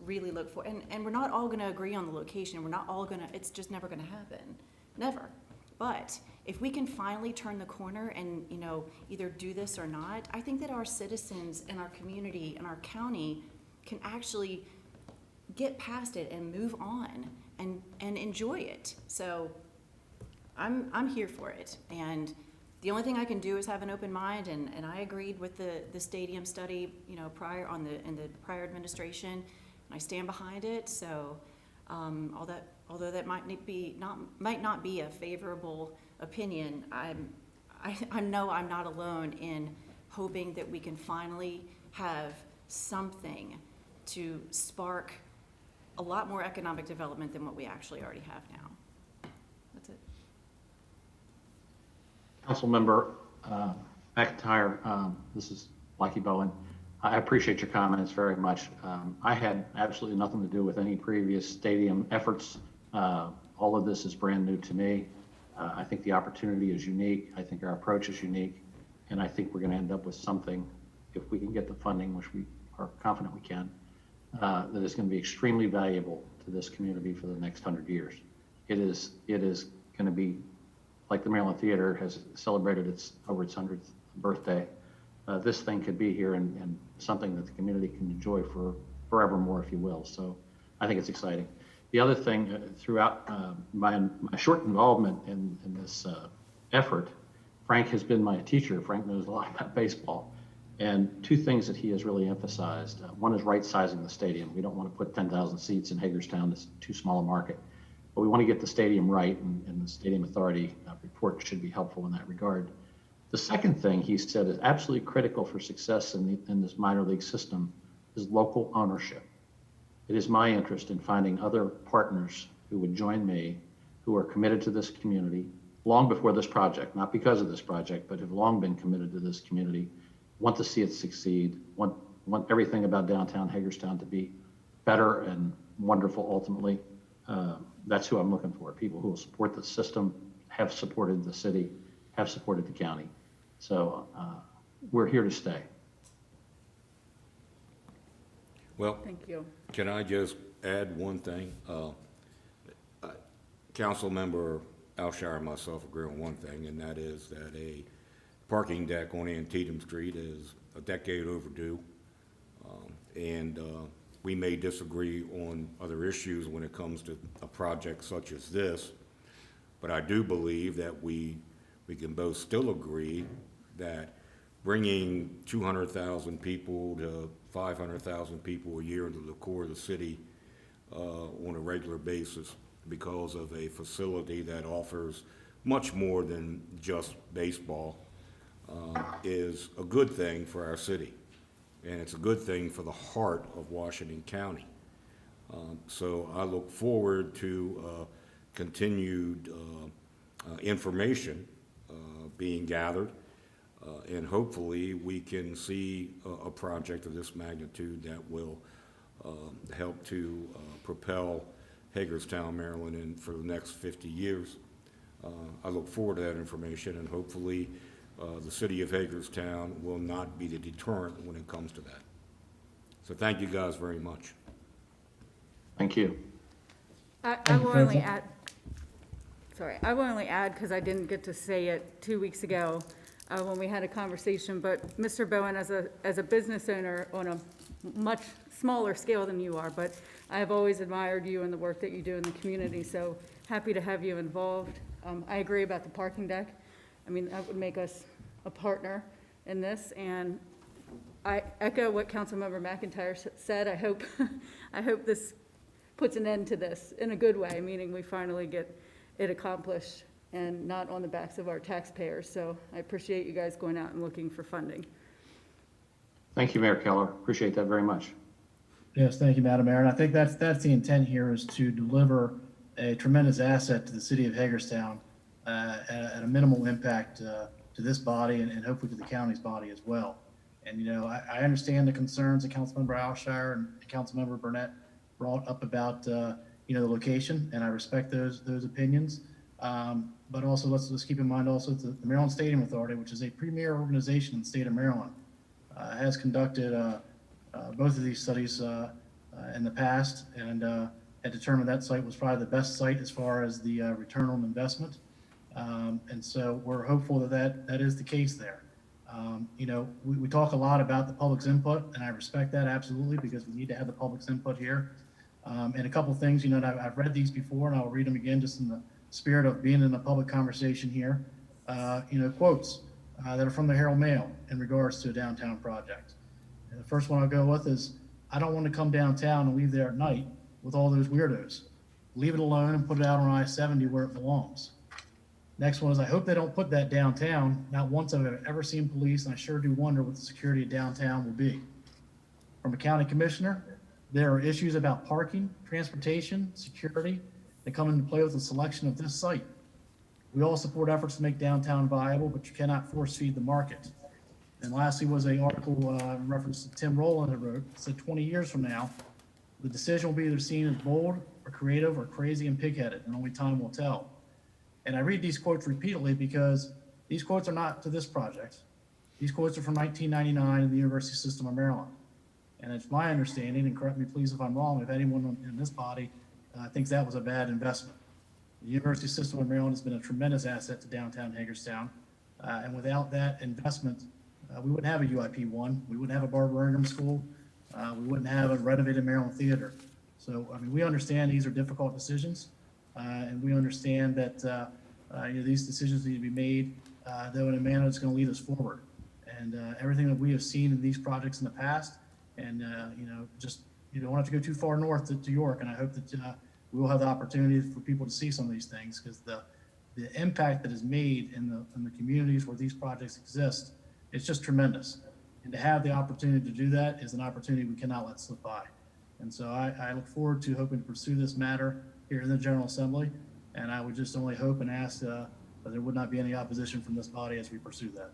really look for. And we're not all going to agree on the location. We're not all going to, it's just never going to happen. Never. But if we can finally turn the corner and, you know, either do this or not, I think that our citizens and our community and our county can actually get past it and move on and enjoy it. So I'm here for it. And the only thing I can do is have an open mind, and I agreed with the stadium study, you know, in the prior administration, and I stand behind it. So although that might not be a favorable opinion, I know I'm not alone in hoping that we can finally have something to spark a lot more economic development than what we actually already have now. That's it. Councilmember McIntyre, this is Blackie Bowen. I appreciate your comments very much. I had absolutely nothing to do with any previous stadium efforts. All of this is brand new to me. I think the opportunity is unique. I think our approach is unique. And I think we're going to end up with something, if we can get the funding, which we are confident we can, that is going to be extremely valuable to this community for the next 100 years. It is going to be like the Maryland Theater has celebrated its 100th birthday. This thing could be here and something that the community can enjoy for forevermore, if you will. So I think it's exciting. The other thing, throughout my short involvement in this effort, Frank has been my teacher. Frank knows a lot about baseball. And two things that he has really emphasized. One is right-sizing the stadium. We don't want to put 10,000 seats in Hagerstown. It's too small a market. But we want to get the stadium right, and the Stadium Authority report should be helpful in that regard. The second thing he said is absolutely critical for success in this minor league system is local ownership. It is my interest in finding other partners who would join me, who are committed to this community long before this project, not because of this project, but have long been committed to this community, want to see it succeed, want everything about downtown Hagerstown to be better and wonderful ultimately. That's who I'm looking for, people who will support the system, have supported the city, have supported the county. So we're here to stay. Well, Thank you. can I just add one thing? Councilmember Alshire and myself agree on one thing, and that is that a parking deck on Antietam Street is a decade overdue. We may disagree on other issues when it comes to a project such as this, but I do believe that we can both still agree that bringing 200,000 people to 500,000 people a year into the core of the city on a regular basis because of a facility that offers much more than just baseball is a good thing for our city. And it's a good thing for the heart of Washington County. So I look forward to continued information being gathered, and hopefully we can see a project of this magnitude that will help to propel Hagerstown, Maryland, for the next 50 years. I look forward to that information, and hopefully the city of Hagerstown will not be the deterrent when it comes to that. So thank you guys very much. Thank you. I will only add, I will only add, because I didn't get to say it 2 weeks ago when we had a conversation, but Mr. Bowen, as a business owner on a much smaller scale than you are, but I have always admired you and the work that you do in the community, so happy to have you involved. I agree about the parking deck. I mean, that would make us a partner in this, and I echo what Councilmember McIntyre said. I hope this puts an end to this in a good way, meaning we finally get it accomplished and not on the backs of our taxpayers. So I appreciate you guys going out and looking for funding. Thank you, Mayor Keller. Appreciate that very much. Yes, thank you, Madam Mayor. And I think that's the intent here, is to deliver a tremendous asset to the city of Hagerstown at a minimal impact to this body and hopefully to the county's body as well. And, you know, I understand the concerns that Councilmember Alshire and Councilmember Burnett brought up about, you know, the location, and I respect those opinions. But also, let's keep in mind also the Maryland Stadium Authority, which is a premier organization in the state of Maryland, has conducted both of these studies in the past, and had determined that site was probably the best site as far as the return on investment. And so we're hopeful that is the case there. We talk a lot about the public's input, and I respect that absolutely, because we need to have the public's input here. And a couple things, and I've read these before, and I'll read them again just in the spirit of being in a public conversation here. Quotes that are from the Herald Mail in regards to a downtown project. And the first one I'll go with is, I don't want to come downtown and leave there at night with all those weirdos. Leave it alone and put it out on I-70 where it belongs. Next one is, I hope they don't put that downtown. Not once have I ever seen police, and I sure do wonder what the security of downtown will be. From a county commissioner, there are issues about parking, transportation, security that come into play with the selection of this site. We all support efforts to make downtown viable, but you cannot force feed the market. And lastly was an article in reference to Tim Rowland that wrote, said 20 years from now, the decision will be either seen as bold or creative or crazy and pigheaded, and only time will tell. And I read these quotes repeatedly because these quotes are not to this project. These quotes are from 1999 in the University System of Maryland. And it's my understanding, and correct me please if I'm wrong, if anyone in this body thinks that was a bad investment. The University System of Maryland has been a tremendous asset to downtown Hagerstown. And without that investment, we wouldn't have a UIP1, we wouldn't have a Barbara Ingram School, we wouldn't have a renovated Maryland Theater. So, we understand these are difficult decisions, and we understand that these decisions need to be made, though in a manner that's going to lead us forward. And everything that we have seen in these projects in the past, and you don't have to go too far north to York, and I hope that we will have the opportunity for people to see some of these things, because the impact that is made in the communities where these projects exist, it's just tremendous. And to have the opportunity to do that is an opportunity we cannot let slip by. And so I look forward to hoping to pursue this matter here in the General Assembly, and I would just only hope and ask that there would not be any opposition from this body as we pursue that.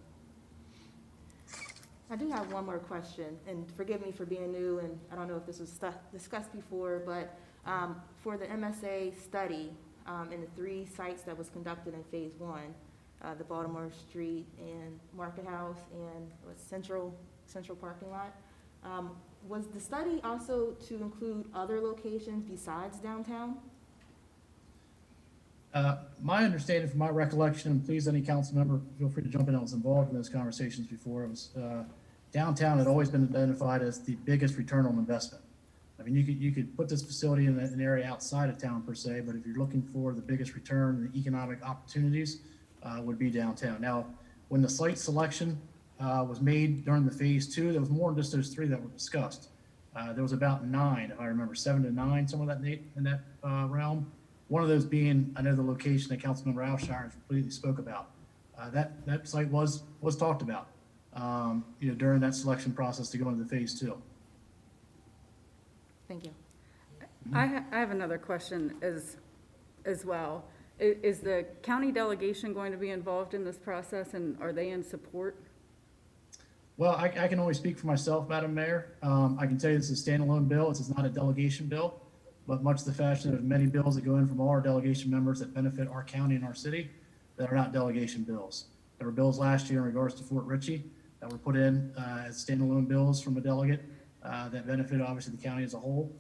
I do have one more question, and forgive me for being new, and I don't know if this was discussed before, but for the MSA study in the 3 sites that was conducted in phase 1, the Baltimore Street and Market House and Central parking lot, was the study also to include other locations besides downtown? My understanding from my recollection, and please any council member feel free to jump in, I was involved in those conversations before, it was downtown had always been identified as the biggest return on investment. You could put this facility in an area outside of town per se, but if you're looking for the biggest return and the economic opportunities, would be downtown. Now, when the site selection was made during the phase 2, there was more than just those 3 that were discussed. There was about 9, if I remember, 7 to 9, some of that in that realm. One of those being, I know the location that Councilmember Alshire completely spoke about. That site was talked about, during that selection process to go into phase 2. Thank you. I have another question as well. Is the county delegation going to be involved in this process, and are they in support? Well, I can only speak for myself, Madam Mayor. I can tell you this is a standalone bill. This is not a delegation bill, but much the fashion of many bills that go in from all our delegation members that benefit our county and our city that are not delegation bills. There were bills last year in regards to Fort Ritchie that were put in as standalone bills from a delegate that benefit obviously the county as a whole.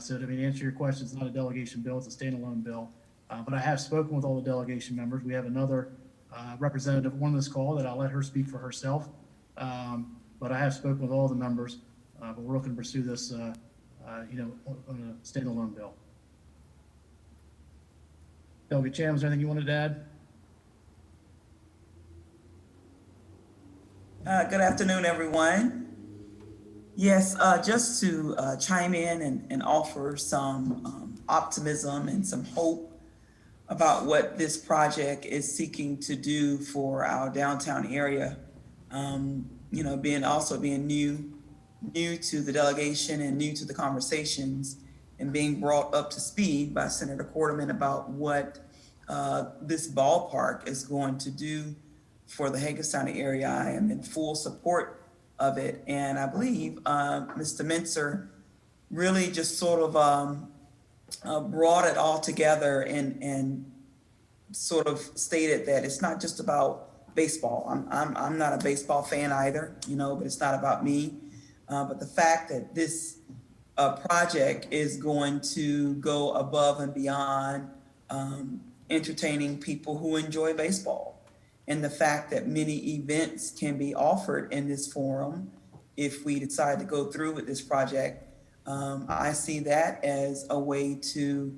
So to answer your question, it's not a delegation bill, it's a standalone bill. But I have spoken with all the delegation members. We have another representative on this call that I'll let her speak for herself. But I have spoken with all the members, but we're looking to pursue this, on a standalone bill. Delegate Cham, is there anything you wanted to add? Good afternoon, everyone. Yes, just to chime in and offer some optimism and some hope about what this project is seeking to do for our downtown area. Being new to the delegation and new to the conversations, and being brought up to speed by Senator Quarterman about what this ballpark is going to do for the Hagerstown area. I am in full support of it. And I believe Mr. Menzer really just sort of brought it all together and sort of stated that it's not just about baseball. I'm not a baseball fan either, but it's not about me. But the fact that this project is going to go above and beyond entertaining people who enjoy baseball. And the fact that many events can be offered in this forum, if we decide to go through with this project, I see that as a way to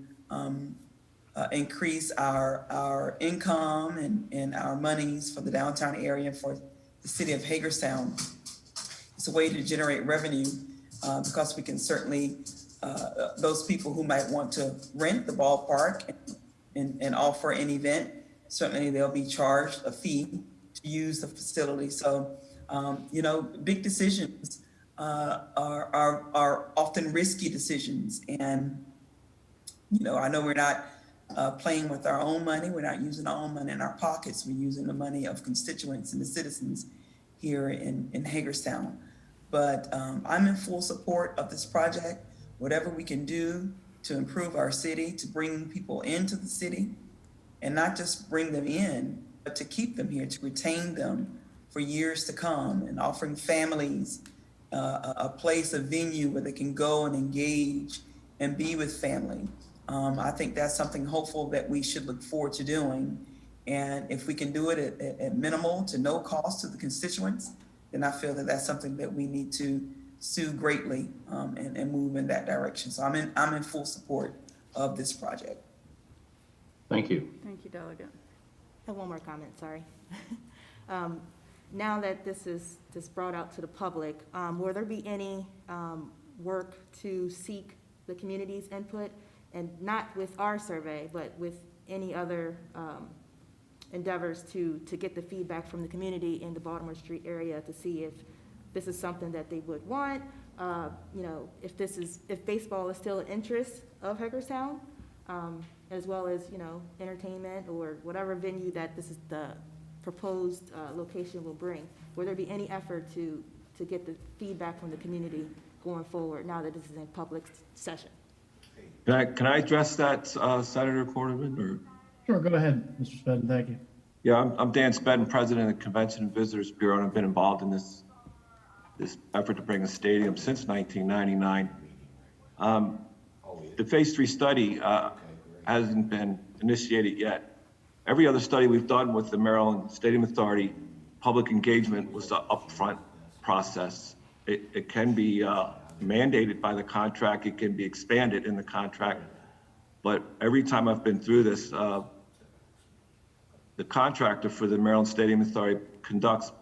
increase our income and our monies for the downtown area and for the city of Hagerstown. It's a way to generate revenue because we can certainly, those people who might want to rent the ballpark and offer an event, certainly they'll be charged a fee to use the facility. So, big decisions are often risky decisions. And, I know we're not playing with our own money. We're not using our own money in our pockets. We're using the money of constituents and the citizens here in Hagerstown. But I'm in full support of this project. Whatever we can do to improve our city, to bring people into the city, and not just bring them in, but to keep them here, to retain them for years to come, and offering families a place, a venue where they can go and engage and be with family. I think that's something hopeful that we should look forward to doing. And if we can do it at minimal to no cost to the constituents, then I feel that that's something that we need to sue greatly and move in that direction. So I'm in full support of this project. Thank you. Thank you, Delegate. I have one more comment, sorry. Now that this is brought out to the public, will there be any work to seek the community's input, and not with our survey, but with any other endeavors to get the feedback from the community in the Baltimore Street area to see if this is something that they would want, if baseball is still an interest of Hagerstown, as well as, entertainment or whatever venue that this is the proposed location will bring. Will there be any effort to get the feedback from the community going forward now that this is in public session? Can I address that, Senator Corderman, or? Sure, go ahead, Mr. Spedden, thank you. Yeah, I'm Dan Spedden, President of the Convention and Visitors Bureau, and I've been involved in this effort to bring a stadium since 1999. The Phase 3 study hasn't been initiated yet. Every other study we've done with the Maryland Stadium Authority, public engagement was the upfront process. It can be mandated by the contract, it can be expanded in the contract, but every time I've been through this, the contractor for the Maryland Stadium Authority conducts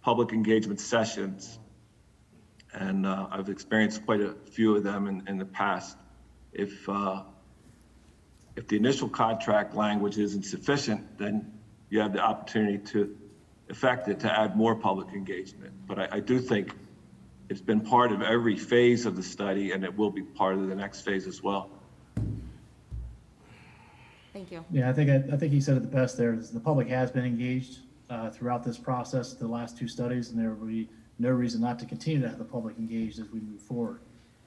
public engagement sessions, and I've experienced quite a few of them in the past. If the initial contract language isn't sufficient, then you have the opportunity to affect it to add more public engagement. But I do think it's been part of every phase of the study, and it will be part of the next phase as well. Thank you. Yeah, I think he said it the best there, is the public has been engaged throughout this process, the last two studies, and there will be no reason not to continue to have the public engaged as we move forward.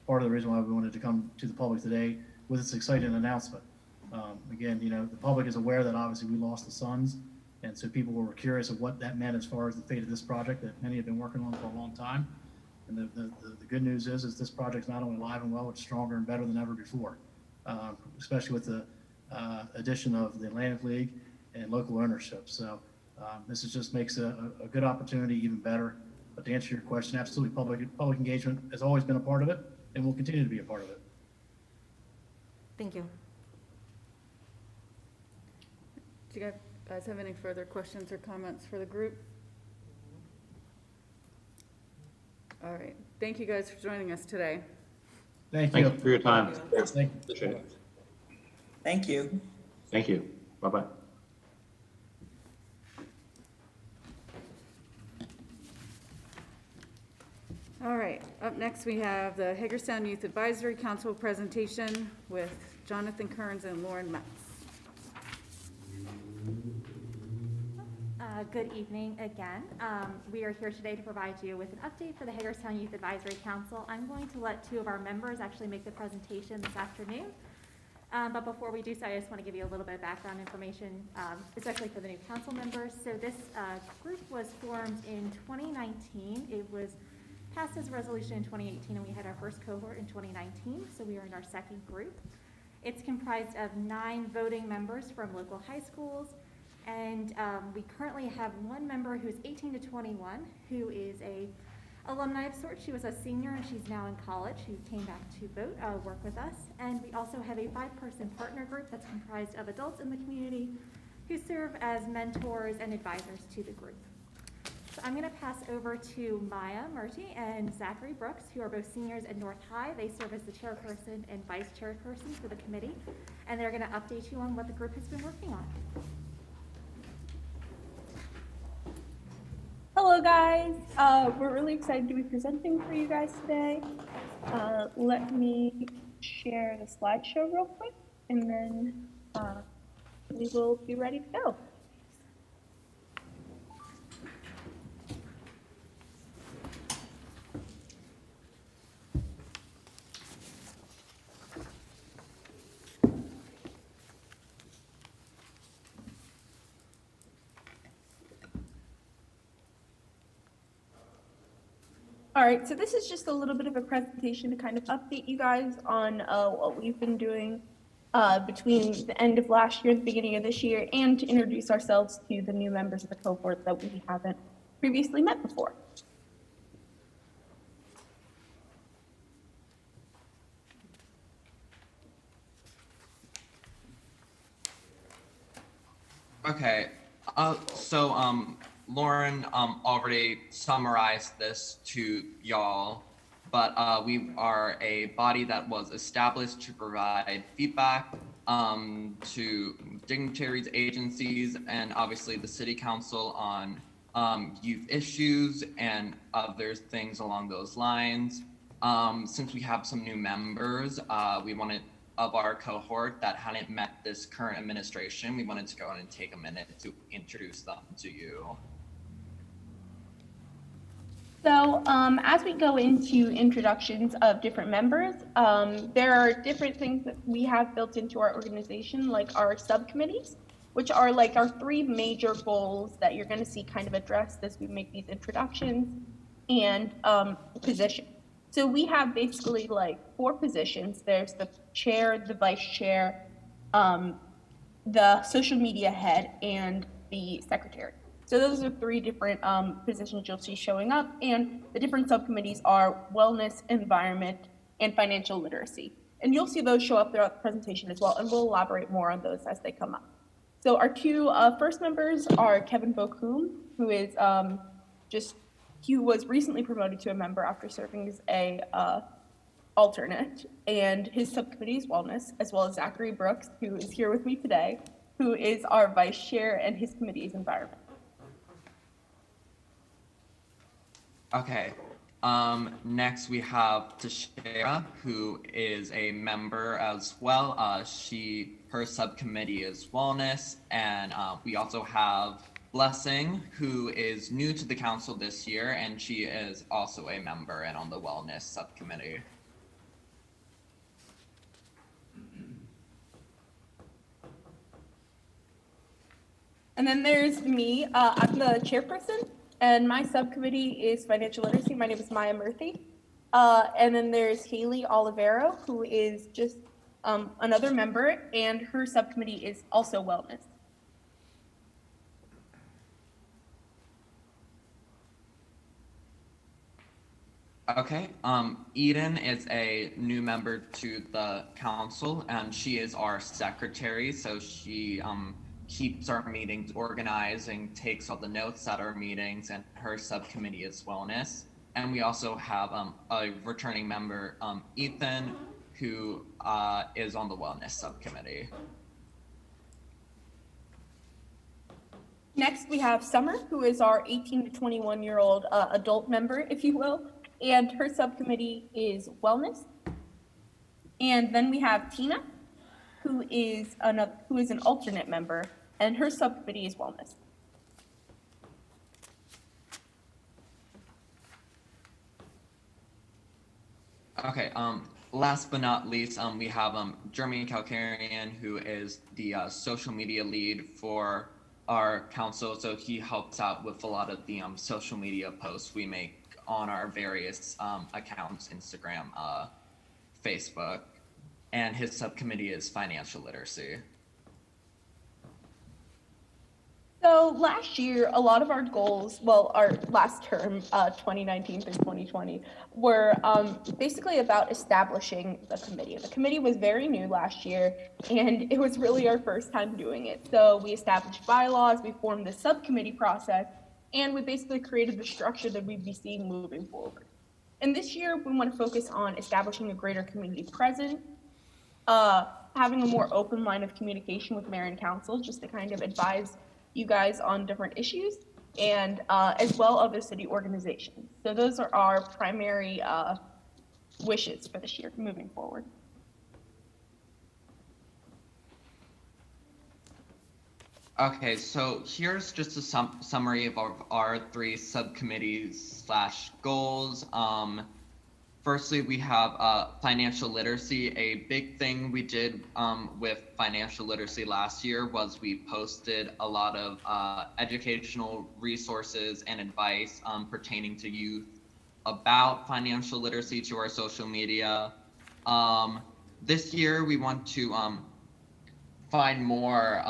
Part of the reason why we wanted to come to the public today with this exciting announcement. Again, the public is aware that obviously we lost the Suns, and so people were curious of what that meant as far as the fate of this project that many have been working on for a long time. And the good news is this project's not only alive and well, it's stronger and better than ever before, especially with the addition of the Atlantic League and local ownership. So this just makes a good opportunity even better. But to answer your question, absolutely, public engagement has always been a part of it and will continue to be a part of it. Thank you. Do you guys have any further questions or comments for the group? All right. Thank you guys for joining us today. Thank Thank you. you for your time. Thank you. Appreciate it. Thank you. Thank you. Bye-bye. All right. Up next, we have the Hagerstown Youth Advisory Council presentation with Jonathan Kearns and Lauren Metz. Good evening again. We are here today to provide you with an update for the Hagerstown Youth Advisory Council. I'm going to let two of our members actually make the presentation this afternoon. But before we do so, I just want to give you a little bit of background information, especially for the new council members. So this group was formed in 2019. It was passed as a resolution in 2018, and we had our first cohort in 2019. So we are in our second group. It's comprised of 9 voting members from local high schools, and we currently have one member who's 18 to 21, who is a alumni of sorts. She was a senior and she's now in college, who came back to work with us. And we also have a 5-person partner group that's comprised of adults in the community who serve as mentors and advisors to the group. So I'm going to pass over to Maya Murty and Zachary Brooks, who are both seniors at North High. They serve as the chairperson and vice chairperson for the committee, and they're going to update you on what the group has been working on. Hello guys, we're really excited to be presenting for you guys today. Let me share the slideshow real quick and then we will be ready to go. All right, so this is just a little bit of a presentation to kind of update you guys on what we've been doing between the end of last year and the beginning of this year, and to introduce ourselves to the new members of the cohort that we haven't previously met before. Okay, Lauren already summarized this to y'all, but we are a body that was established to provide feedback to dignitaries, agencies, and obviously the city council on youth issues and other things along those lines. Since we have some new members, we wanted of our cohort that hadn't met this current administration, we wanted to go in and take a minute to introduce them to you. So as we go into introductions of different members, there are different things that we have built into our organization, like our subcommittees, which are like our 3 major goals that you're going to see kind of addressed as we make these introductions, and position. So we have basically like 4 positions. There's the chair, the vice chair, the social media head, and the secretary. So those are 3 different positions you'll see showing up, and the different subcommittees are wellness, environment, and financial literacy. And you'll see those show up throughout the presentation as well, and we'll elaborate more on those as they come up. So our 2 first members are Kevin Bocoum, who is he was recently promoted to a member after serving as a alternate, and his subcommittee is wellness, as well as Zachary Brooks, who is here with me today, who is our vice chair, and his committee is environment. Okay, next we have Tashera, who is a member as well. Her subcommittee is wellness, and we also have Blessing, who is new to the council this year, and she is also a member and on the wellness subcommittee. And then there's me. I'm the chairperson, and my subcommittee is financial literacy. My name is Maya Murthy. And then there's Haley Olivero, who is just another member, and her subcommittee is also wellness. Okay, Eden is a new member to the council, and she is our secretary, so she keeps our meetings organized and takes all the notes at our meetings, and her subcommittee is wellness. And we also have a returning member, Ethan, who is on the wellness subcommittee. Next, we have Summer, who is our 18 to 21-year-old adult member, if you will, and her subcommittee is wellness. And then we have Tina, who is an alternate member, and her subcommittee is wellness. Okay, last but not least, we have Jeremy Calcarian, who is the social media lead for our council. So he helps out with a lot of the social media posts we make on our various accounts, Instagram, Facebook. and his subcommittee is financial literacy. So last year, a lot of our goals, well, our last term, 2019 through 2020, were basically about establishing the committee. The committee was very new last year, and it was really our first time doing it. So we established bylaws, we formed the subcommittee process, and we basically created the structure that we'd be seeing moving forward. And this year, we want to focus on establishing a greater community presence, having a more open line of communication with mayor and council, just to kind of advise you guys on different issues, and as well other city organizations. So those are our primary wishes for this year moving forward. Okay, so here's just a summary of our 3 subcommittees / goals. Firstly, we have financial literacy. A big thing we did with financial literacy last year was we posted a lot of educational resources and advice pertaining to youth about financial literacy to our social media. This year, we want to find more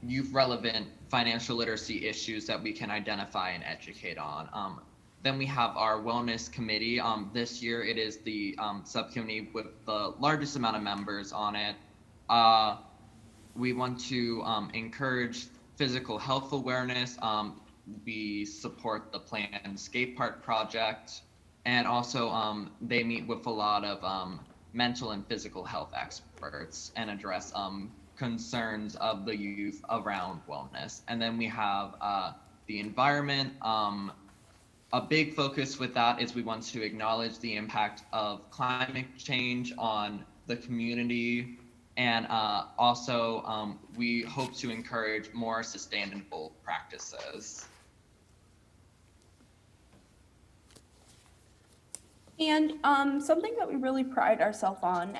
youth relevant financial literacy issues that we can identify and educate on. Then we have our wellness committee. This year it is the subcommittee with the largest amount of members on it. We want to encourage physical health awareness. We support the planned Skatepark Project, and also they meet with a lot of mental and physical health experts and address concerns of the youth around wellness. And then we have the environment. A big focus with that is we want to acknowledge the impact of climate change on the community, and also we hope to encourage more sustainable practices. And something that we really pride ourselves on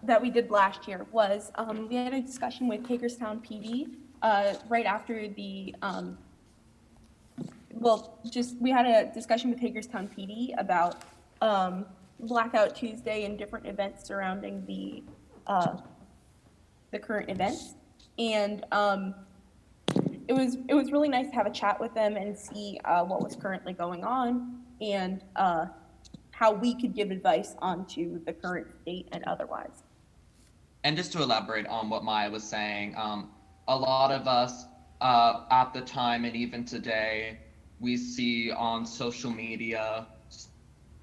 that we did last year was we had a discussion with Hagerstown PD right after the we had a discussion with Hagerstown PD about Blackout Tuesday and different events surrounding the current events, and it was really nice to have a chat with them and see what was currently going on, and how we could give advice onto the current state and otherwise. And just to elaborate on what Maya was saying, a lot of us at the time and even today, we see on social media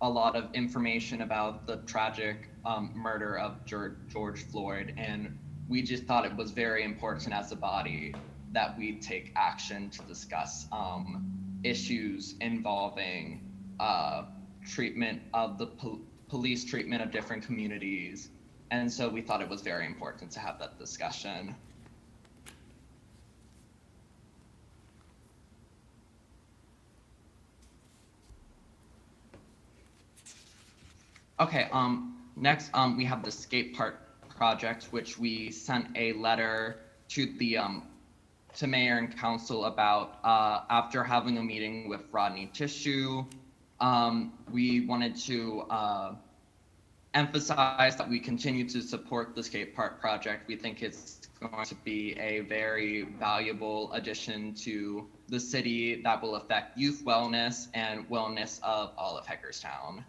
a lot of information about the tragic murder of George Floyd, and we just thought it was very important as a body that we take action to discuss issues involving treatment of the police treatment of different communities. And so we thought it was very important to have that discussion. Okay, next we have the Skatepark Project, which we sent a letter to the to mayor and council about after having a meeting with Rodney Tissue. We wanted to emphasize that we continue to support the Skatepark Project. We think it's going to be a very valuable addition to the city that will affect youth wellness and wellness of all of Hagerstown.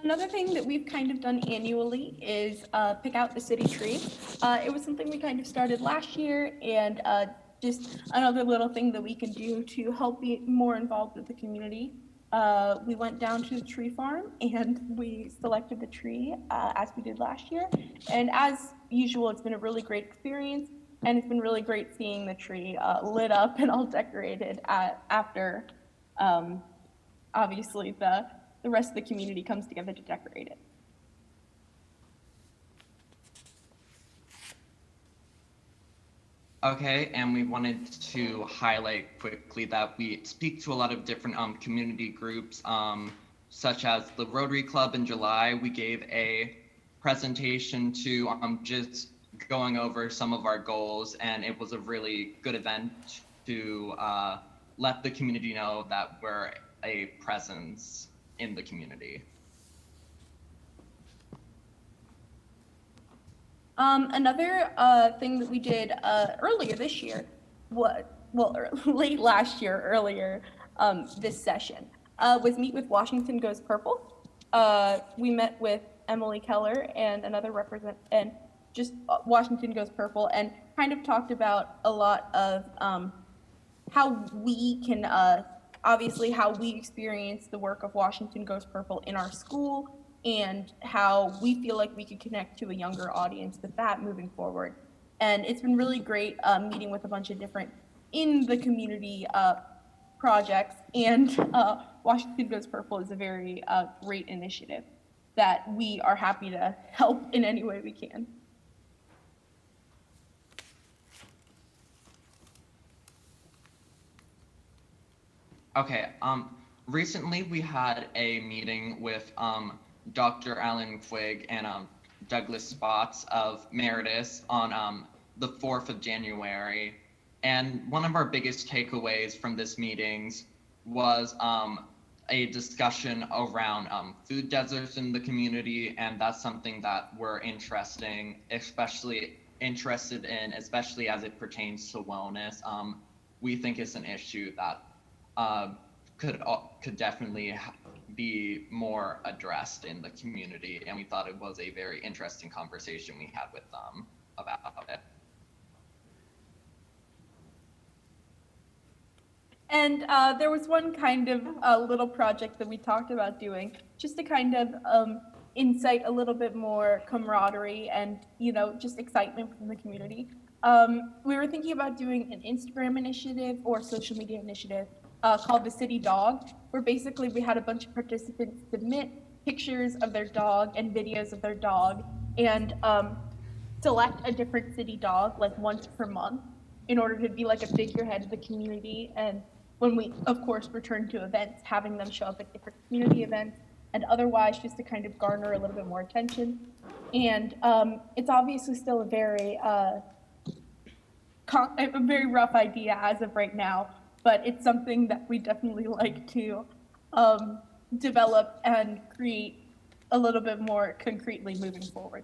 Another thing that we've kind of done annually is pick out the city tree. It was something we kind of started last year, and just another little thing that we can do to help be more involved with the community. We went down to the tree farm and we selected the tree as we did last year. And as usual, it's been a really great experience, and it's been really great seeing the tree lit up and all decorated after obviously the rest of the community comes together to decorate it. Okay, and we wanted to highlight quickly that we speak to a lot of different community groups, such as the Rotary Club in July. We gave a presentation to just going over some of our goals, and it was a really good event to let the community know that we're a presence in the community. Another thing that we did earlier this year, late last year, earlier this session, was meet with Washington Goes Purple. We met with Emily Keller and another and just Washington Goes Purple, and kind of talked about a lot of how we can, obviously how we experience the work of Washington Goes Purple in our school, and how we feel like we could connect to a younger audience with that moving forward. And it's been really great meeting with a bunch of different in the community projects, and Washington Goes Purple is a very great initiative that we are happy to help in any way we can. Okay, recently we had a meeting with Dr. Alan Quigg and Douglas Spots of Meredith on the 4th of January. And one of our biggest takeaways from this meetings was a discussion around food deserts in the community, and that's something that we're especially interested in, especially as it pertains to wellness. We think it's an issue that could definitely be more addressed in the community, and we thought it was a very interesting conversation we had with them about it. And there was one kind of little project that we talked about doing, just to kind of incite a little bit more camaraderie and, just excitement from the community. We were thinking about doing an Instagram initiative or social media initiative called the City Dog, where basically we had a bunch of participants submit pictures of their dog and videos of their dog, and select a different city dog like once per month in order to be like a figurehead of the community. And when we, of course, return to events, having them show up at different community events and otherwise, just to kind of garner a little bit more attention. And it's obviously still a very rough idea as of right now, but it's something that we definitely like to develop and create a little bit more concretely moving forward.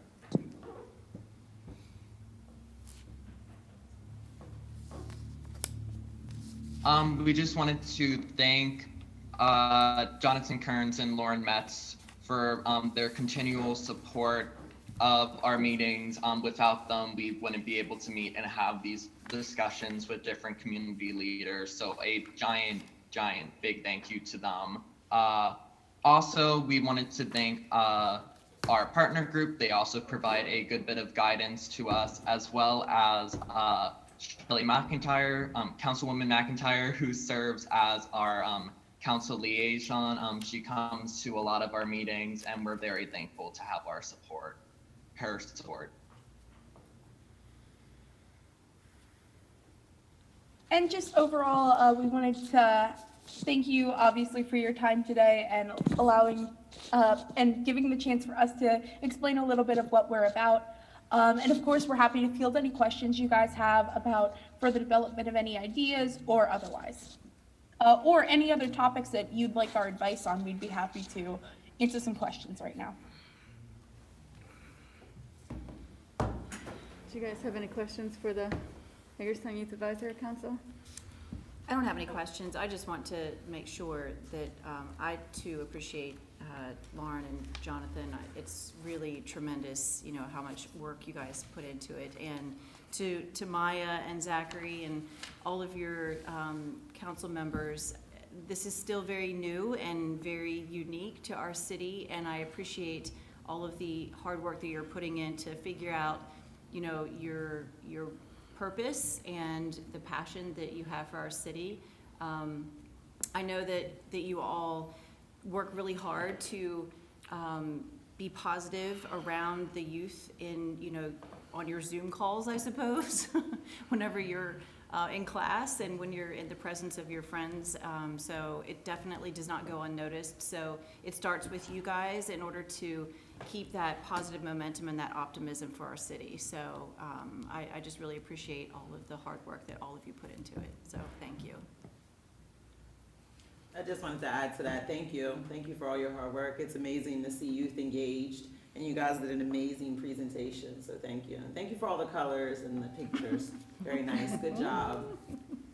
We just wanted to thank Jonathan Kearns and Lauren Metz for their continual support of our meetings. Without them, we wouldn't be able to meet and have these discussions with different community leaders. So a giant big thank you to them. Also, we wanted to thank our partner group. They also provide a good bit of guidance to us, as well as Shelley McIntyre, Councilwoman McIntyre, who serves as our council liaison. She comes to a lot of our meetings, and we're very thankful to have her support. And just overall, we wanted to thank you, obviously, for your time today and allowing and giving the chance for us to explain a little bit of what we're about. And of course, we're happy to field any questions you guys have about further development of any ideas or otherwise. Or any other topics that you'd like our advice on, we'd be happy to answer some questions right now. Do you guys have any questions for the Hagerstown Youth Advisory Council? I don't have any questions. I just want to make sure that I too appreciate Lauren and Jonathan. It's really tremendous, how much work you guys put into it. And to Maya and Zachary and all of your council members, this is still very new and very unique to our city, and I appreciate all of the hard work that you're putting in to figure out, your purpose and the passion that you have for our city. I know that you all work really hard to be positive around the youth in, on your Zoom calls, I suppose, whenever you're in class and when you're in the presence of your friends. So it definitely does not go unnoticed. So it starts with you guys in order to keep that positive momentum and that optimism for our city. So I just really appreciate all of the hard work that all of you put into it. So thank you. I just wanted to add to that. Thank you. Thank you for all your hard work. It's amazing to see youth engaged And you guys did an amazing presentation, so thank you. And thank you for all the colors and the pictures. Very nice, good job.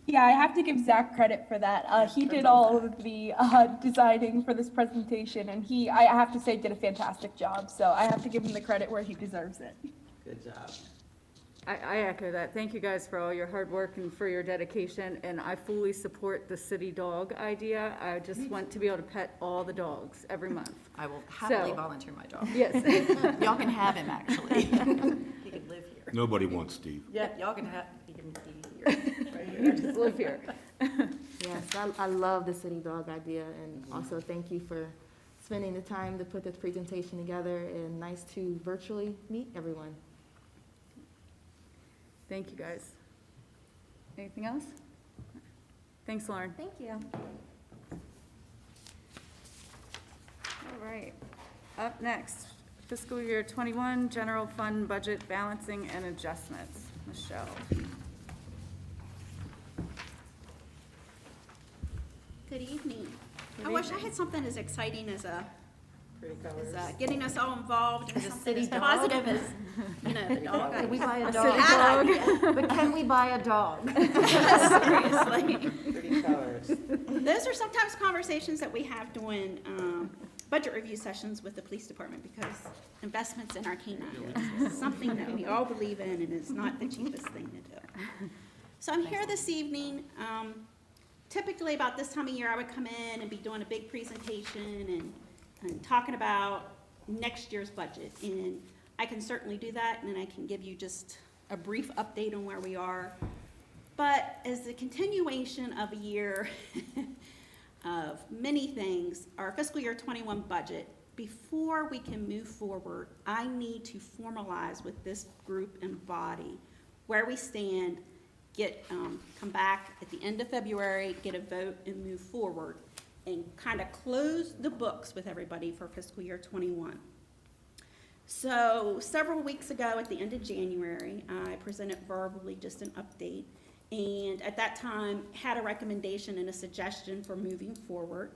Yeah, I have to give Zach credit for that. He did all of the designing for this presentation, and I have to say, did a fantastic job. So I have to give him the credit where he deserves it. Good job. I echo that. Thank you guys for all your hard work and for your dedication, and I fully support the city dog idea. I just want to be able to pet all the dogs every month. I will happily volunteer my dog. Yes. Y'all can have him, actually. He can live here. Nobody wants Steve. Yeah, y'all can have, he can be here. Right You here. just live here. Yes, I love the city dog idea, and also thank you for spending the time to put this presentation together, and nice to virtually meet everyone. Thank you, guys. Anything else? Thanks, Lauren. Thank you. All right. Up next, fiscal year 21, general fund budget balancing and adjustments. Michelle. Good evening. I wish I had something as exciting as getting us all involved in something as positive as, the dog. Can we buy a That's dog? bad idea. But can we buy a dog? Seriously. Pretty colors. Those are sometimes conversations that we have during budget review sessions with the police department, because investments in our canines is something that we all believe in, and it's not the cheapest thing to do. So I'm here this evening. Typically about this time of year, I would come in and be doing a big presentation and talking about next year's budget. And I can certainly do that, and then I can give you just a brief update on where we are. But as a continuation of a year of many things, our fiscal year 21 budget, before we can move forward, I need to formalize with this group and body where we stand, come back at the end of February, get a vote and move forward, and kind of close the books with everybody for fiscal year 21. So several weeks ago at the end of January, I presented verbally just an update, and at that time had a recommendation and a suggestion for moving forward,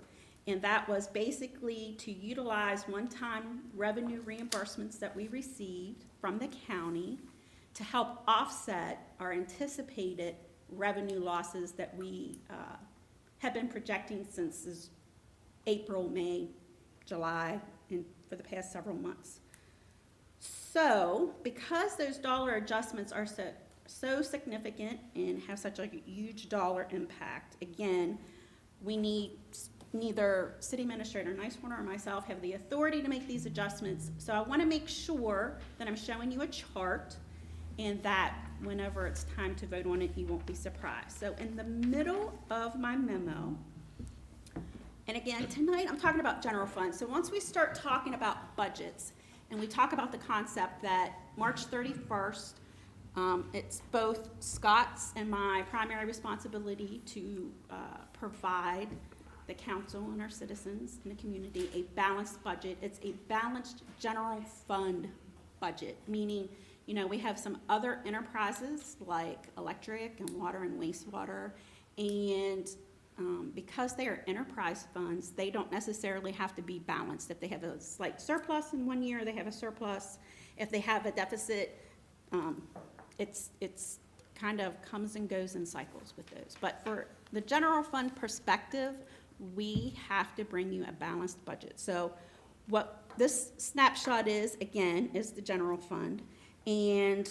and that was basically to utilize one-time revenue reimbursements that we received from the county to help offset our anticipated revenue losses that we have been projecting since April, May, July, and for the past several months. So, because those dollar adjustments are so significant and have such a huge dollar impact, again, we need neither City Administrator Nicewarner or myself have the authority to make these adjustments. So I want to make sure that I'm showing you a chart, and that whenever it's time to vote on it, you won't be surprised. So in the middle of my memo, and again, tonight I'm talking about general fund. So once we start talking about budgets, and we talk about the concept that March 31st, it's both Scott's and my primary responsibility to provide the council and our citizens in the community a balanced budget. It's a balanced general fund budget, meaning we have some other enterprises like electric and water and wastewater, and because they are enterprise funds, they don't necessarily have to be balanced. If they have a slight surplus in one year, they have a surplus. If they have a deficit, it's kind of comes and goes in cycles with those. But for the general fund perspective, we have to bring you a balanced budget. So what this snapshot is, again, is the general fund. And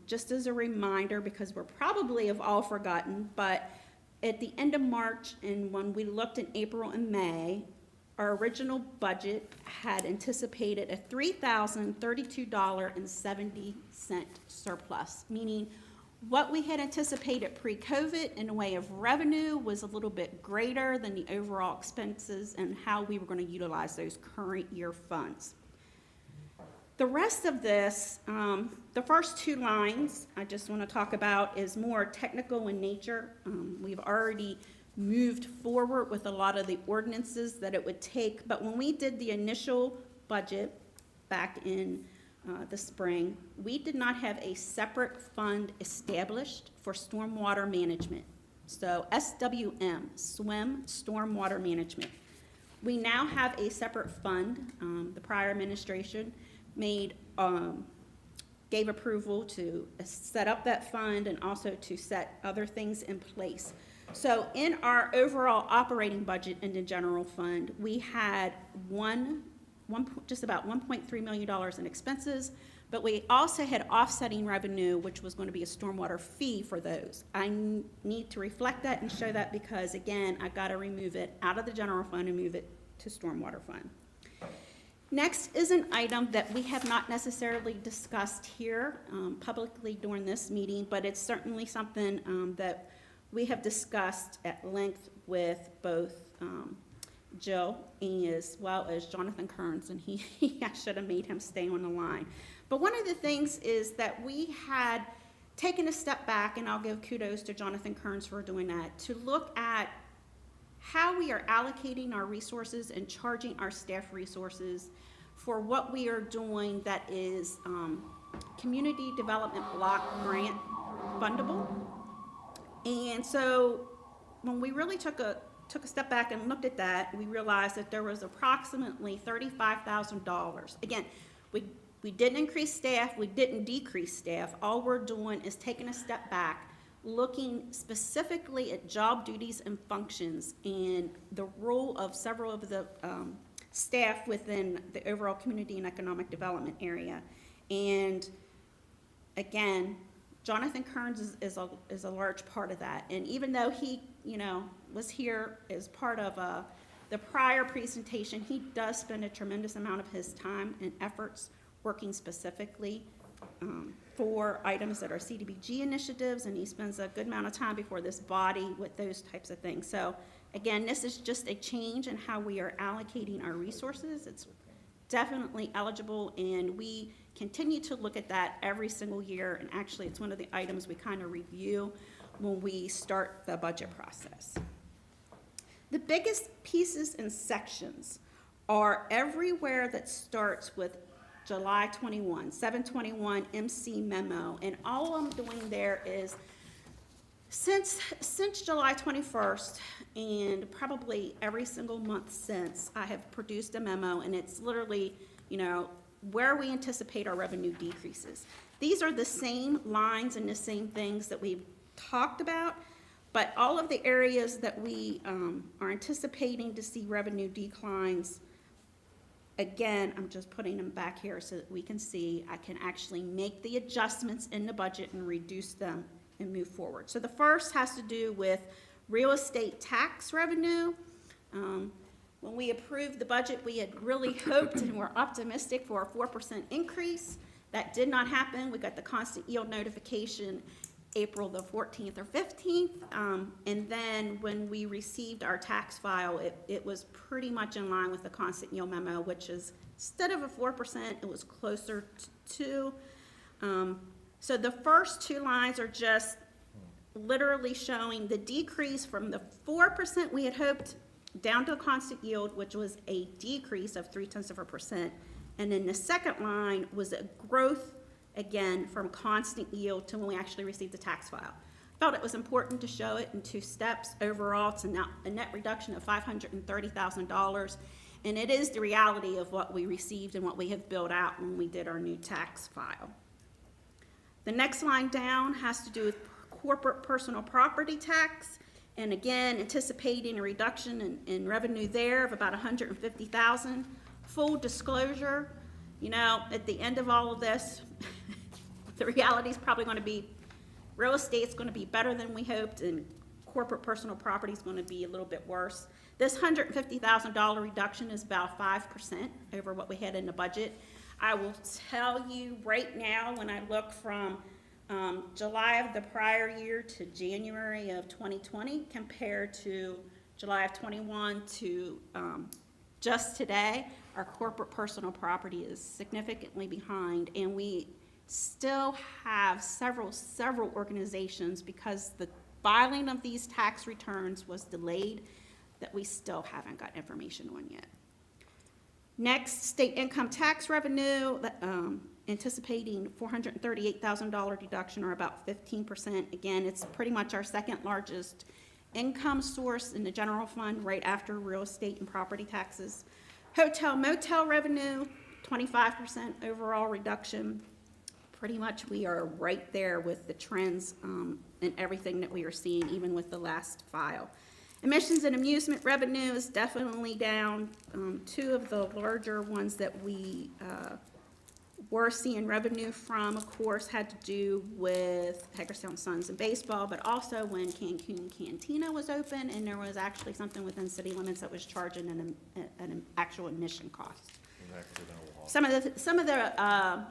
just as a reminder, because we're probably have all forgotten, but at the end of March and when we looked in April and May, our original budget had anticipated a $3,032.70 surplus, meaning what we had anticipated pre-COVID in the way of revenue was a little bit greater than the overall expenses and how we were going to utilize those current year funds. The rest of this, the first two lines I just want to talk about is more technical in nature. We've already moved forward with a lot of the ordinances that it would take, but when we did the initial budget back in the spring, we did not have a separate fund established for stormwater management. So SWM, SWIM, Stormwater Management. We now have a separate fund. The prior administration gave approval to set up that fund and also to set other things in place. So in our overall operating budget in the general fund, we had just about $1.3 million in expenses, but we also had offsetting revenue, which was going to be a stormwater fee for those. I need to reflect that and show that because, again, I got to remove it out of the general fund and move it to stormwater fund. Next is an item that we have not necessarily discussed here publicly during this meeting, but it's certainly something that we have discussed at length with both Jill as well as Jonathan Kearns, and I should have made him stay on the line. But one of the things is that we had taken a step back, and I'll give kudos to Jonathan Kearns for doing that, to look at how we are allocating our resources and charging our staff resources for what we are doing that is community development block grant fundable. And so when we really took a step back and looked at that, we realized that there was approximately $35,000. Again, we didn't increase staff, we didn't decrease staff. All we're doing is taking a step back, looking specifically at job duties and functions and the role of several of the staff within the overall community and economic development area. And again, Jonathan Kearns is a large part of that. And even though he, was here as part of the prior presentation, he does spend a tremendous amount of his time and efforts working specifically for items that are CDBG initiatives, and he spends a good amount of time before this body with those types of things. So again, this is just a change in how we are allocating our resources. It's definitely eligible, and we continue to look at that every single year, and actually it's one of the items we kind of review when we start the budget process. The biggest pieces and sections are everywhere that starts with July 21, 721 MC memo, and all I'm doing there is since July 21st, and probably every single month since, I have produced a memo, and it's literally, where we anticipate our revenue decreases. These are the same lines and the same things that we've talked about, but all of the areas that we are anticipating to see revenue declines, again, I'm just putting them back here so that we can see I can actually make the adjustments in the budget and reduce them and move forward. So the first has to do with real estate tax revenue. When we approved the budget, we had really hoped and were optimistic for a 4% increase. That did not happen. We got the constant yield notification April the 14th or 15th. And then when we received our tax file, it was pretty much in line with the constant yield memo, which is instead of a 4%, it was closer to 2. So the first two lines are just literally showing the decrease from the 4% we had hoped down to the constant yield, which was a decrease of 0.3%. And then the second line was a growth, again, from constant yield to when we actually received the tax file. Felt it was important to show it in 2 steps. Overall, it's a net reduction of $530,000. And it is the reality of what we received and what we have built out when we did our new tax file. The next line down has to do with corporate personal property tax. And again, anticipating a reduction in revenue there of about $150,000. Full disclosure, at the end of all of this, the reality is probably going to be real estate's going to be better than we hoped, and corporate personal property is going to be a little bit worse. This $150,000 reduction is about 5% over what we had in the budget. I will tell you right now, when I look from July of the prior year to January of 2020 compared to July of 21 to just today, our corporate personal property is significantly behind, and we still have several organizations, because the filing of these tax returns was delayed, that we still haven't got information on yet. Next, state income tax revenue, anticipating $438,000 deduction, or about 15%. Again, it's pretty much our second largest income source in the general fund right after real estate and property taxes. Hotel motel revenue, 25% overall reduction. Pretty much we are right there with the trends and everything that we are seeing, even with the last file. Emissions and amusement revenue is definitely down. Two of the larger ones that we were seeing revenue from, of course, had to do with Hagerstown Suns and baseball, but also when Cancun Cantina was open and there was actually something within city limits that was charging an actual admission cost. Some of the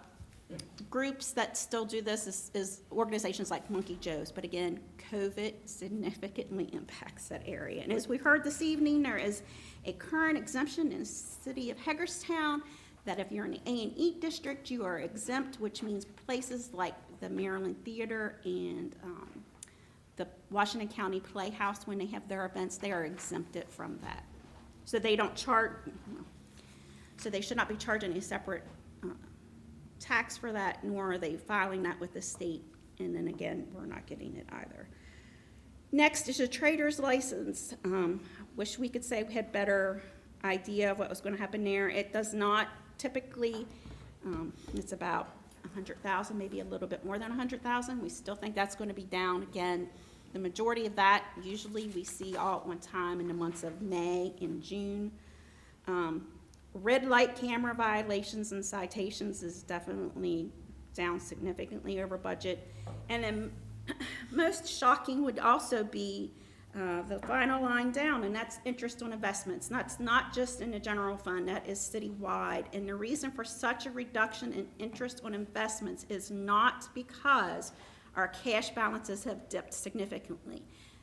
groups that still do this is organizations like Monkey Joe's, but again, COVID significantly impacts that area. And as we heard this evening, there is a current exemption in the city of Hagerstown that if you're in the A&E district, you are exempt, which means places like the Maryland Theater and the Washington County Playhouse, when they have their events, they are exempted from that. So they don't charge, so they should not be charging a separate tax for that, nor are they filing that with the state. And then again, we're not getting it either. Next is a trader's license. Wish we could say we had better idea of what was going to happen there. It does not typically. It's about 100,000, maybe a little bit more than 100,000. We still think that's going to be down. Again, the majority of that usually we see all at one time in the months of May and June. Red light camera violations and citations is definitely down significantly over budget. And then most shocking would also be the final line down, and that's interest on investments. That's not just in the general fund, that is citywide. And the reason for such a reduction in interest on investments is not because our cash balances have dipped significantly.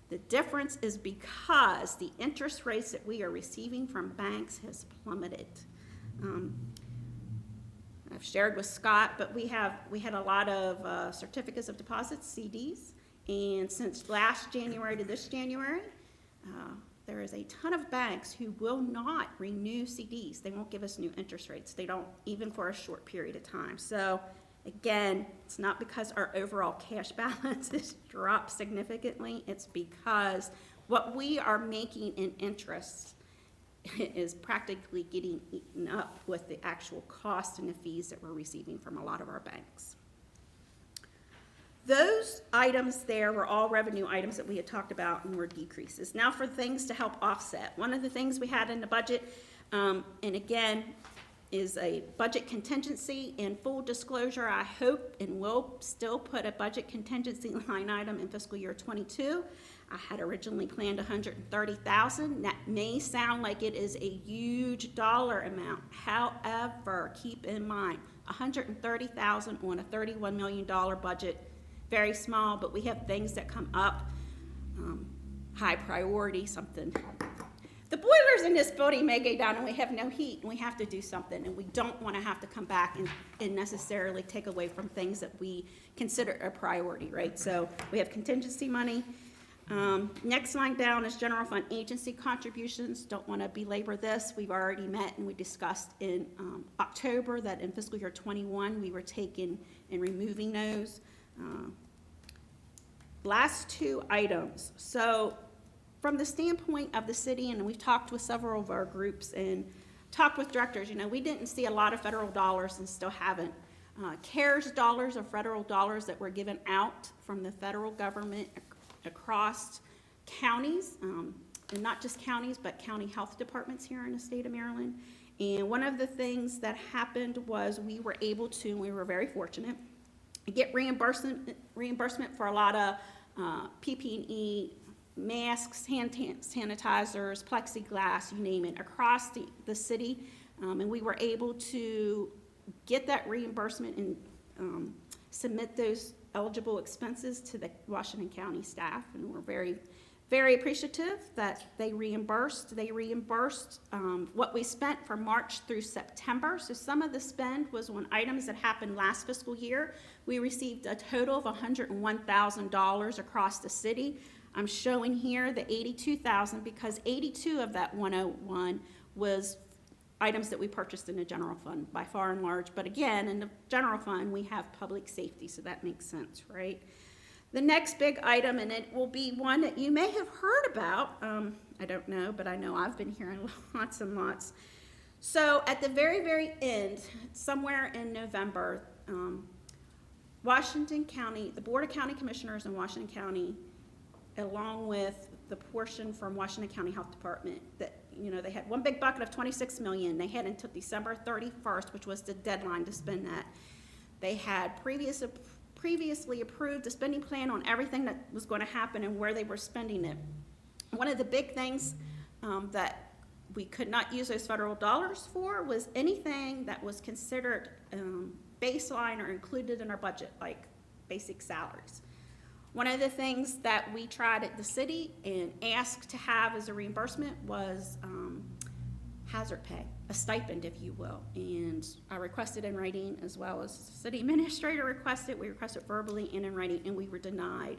The difference is because the interest rates that we are receiving from banks has plummeted. I've shared with Scott, but we had a lot of certificates of deposits, CDs, and since last January to this January, there is a ton of banks who will not renew CDs. They won't give us new interest rates. They don't, even for a short period of time. So again, it's not because our overall cash balance has dropped significantly. It's because what we are making in interest is practically getting eaten up with the actual cost and the fees that we're receiving from a lot of our banks. Those items there were all revenue items that we had talked about and were decreases. Now for things to help offset. One of the things we had in the budget, and again, is a budget contingency. In full disclosure, I hope and will still put a budget contingency line item in fiscal year 22. I had originally planned $130,000. That may sound like it is a huge dollar amount. However, keep in mind, $130,000 on a $31 million budget, very small, but we have things that come up, high priority, something. The boilers in this building may go down and we have no heat and we have to do something, and we don't want to have to come back and necessarily take away from things that we consider a priority, right? So we have contingency money. Next line down is general fund agency contributions. Don't want to belabor this. We've already met and we discussed in October that in fiscal year 21 we were taking and removing those. Last two items. So from the standpoint of the city, and we've talked with several of our groups and talked with directors, you know, we didn't see a lot of federal dollars and still haven't. CARES dollars are federal dollars that were given out from the federal government across counties, and not just counties, but county health departments here in the state of Maryland. And one of the things that happened was we were able to, and we were very fortunate, get reimbursement for a lot of PPE, masks, hand sanitizers, plexiglass, you name it, across the city. And we were able to get that reimbursement and submit those eligible expenses to the Washington County staff, and we're very, very appreciative that they reimbursed. They reimbursed what we spent from March through September. So some of the spend was on items that happened last fiscal year. We received a total of $101,000 across the city. I'm showing here the $82,000 because 82 of that 101 was items that we purchased in the general fund by far and large. But again, in the general fund, we have public safety, so that makes sense, right? The next big item, and it will be one that you may have heard about, I don't know, but I know I've been hearing lots and lots. So at the very, very end, somewhere in November, Washington County, the Board of County Commissioners in Washington County, along with the portion from Washington County Health Department, that, you know, they had one big bucket of 26 million. They had until December 31st, which was the deadline to spend that. They had previously approved a spending plan on everything that was going to happen and where they were spending it. One of the big things that we could not use those federal dollars for was anything that was considered baseline or included in our budget, like basic salaries. One of the things that we tried at the city and asked to have as a reimbursement was hazard pay, a stipend, if you will. And I requested in writing, as well as the city administrator requested. We requested verbally and in writing, and we were denied.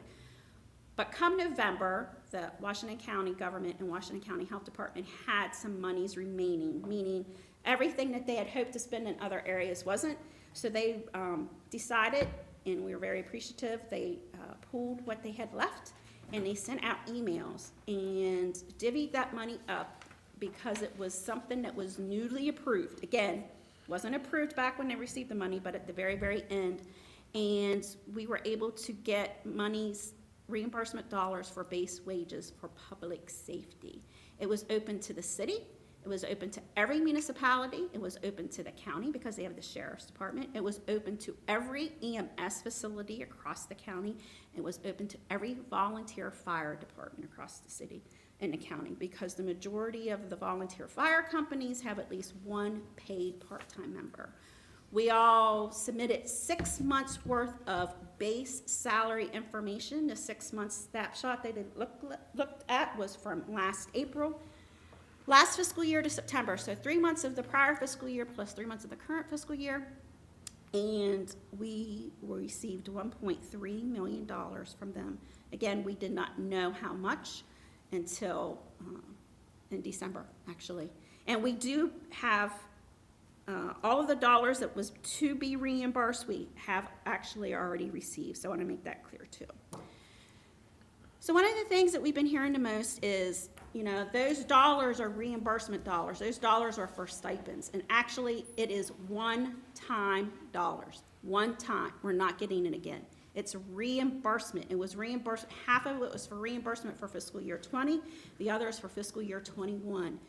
But come November, the Washington County government and Washington County Health Department had some monies remaining, meaning everything that they had hoped to spend in other areas wasn't. So they decided, and we were very appreciative, they pulled what they had left, and they sent out emails and divvied that money up because it was something that was newly approved. Again, wasn't approved back when they received the money, but at the very, very end. And we were able to get monies, reimbursement dollars for base wages for public safety. It was open to the city. It was open to every municipality. It was open to the county because they have the sheriff's department. It was open to every EMS facility across the county. It was open to every volunteer fire department across the city and the county, because the majority of the volunteer fire companies have at least one paid part-time member. We all submitted 6 months worth of base salary information. The 6 month snapshot they looked at was from last April, last fiscal year to September. So 3 months of the prior fiscal year plus 3 months of the current fiscal year. And we received $1.3 million from them. Again, we did not know how much until in December, actually. And we do have all of the dollars that was to be reimbursed, we have actually already received. So I want to make that clear too. So one of the things that we've been hearing the most is, you know, those dollars are reimbursement dollars. Those dollars are for stipends. And actually it is one-time dollars. One time. We're not getting it again. It's reimbursement. It was reimbursed. Half of it was for reimbursement for fiscal year 20. The other is for fiscal year 21.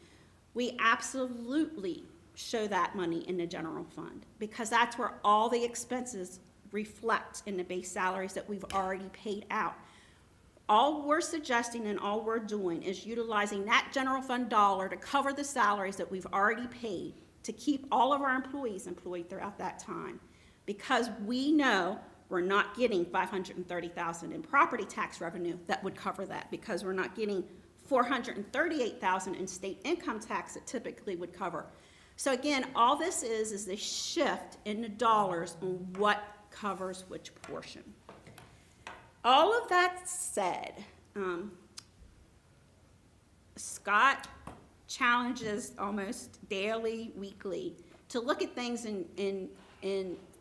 We absolutely show that money in the general fund because that's where all the expenses reflect in the base salaries that we've already paid out. All we're suggesting and all we're doing is utilizing that general fund dollar to cover the salaries that we've already paid to keep all of our employees employed throughout that time, because we know we're not getting $530,000 in property tax revenue that would cover that, because we're not getting $438,000 in state income tax that typically would cover. So again, all this is the shift in the dollars on what covers which portion. All of that said, Scott challenges almost daily, weekly, to look at things and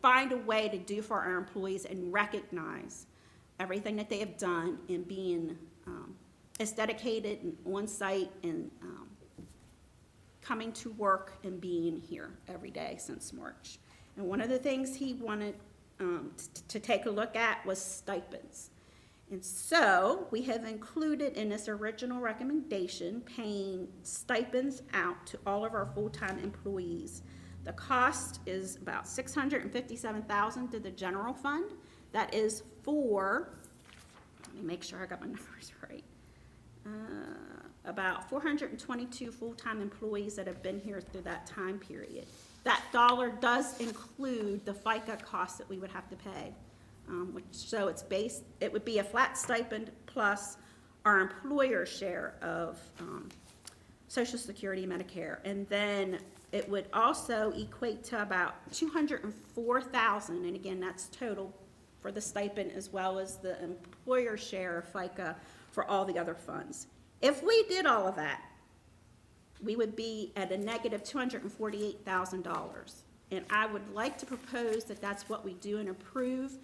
find a way to do for our employees and recognize everything that they have done in being as dedicated and on site and coming to work and being here every day since March. And one of the things he wanted to take a look at was stipends. And so we have included in this original recommendation paying stipends out to all of our full-time employees. The cost is about $657,000 to the general fund. That is for, let me make sure I got my numbers right, about 422 full-time employees that have been here through that time period. That dollar does include the FICA costs that we would have to pay. So it's based, it would be a flat stipend plus our employer share of Social Security, Medicare, and then it would also equate to about $204,000, and again, that's total for the stipend as well as the employer share of FICA for all the other funds. If we did all of that, we would be at a negative $248,000, and I would like to propose that that's what we do and approve.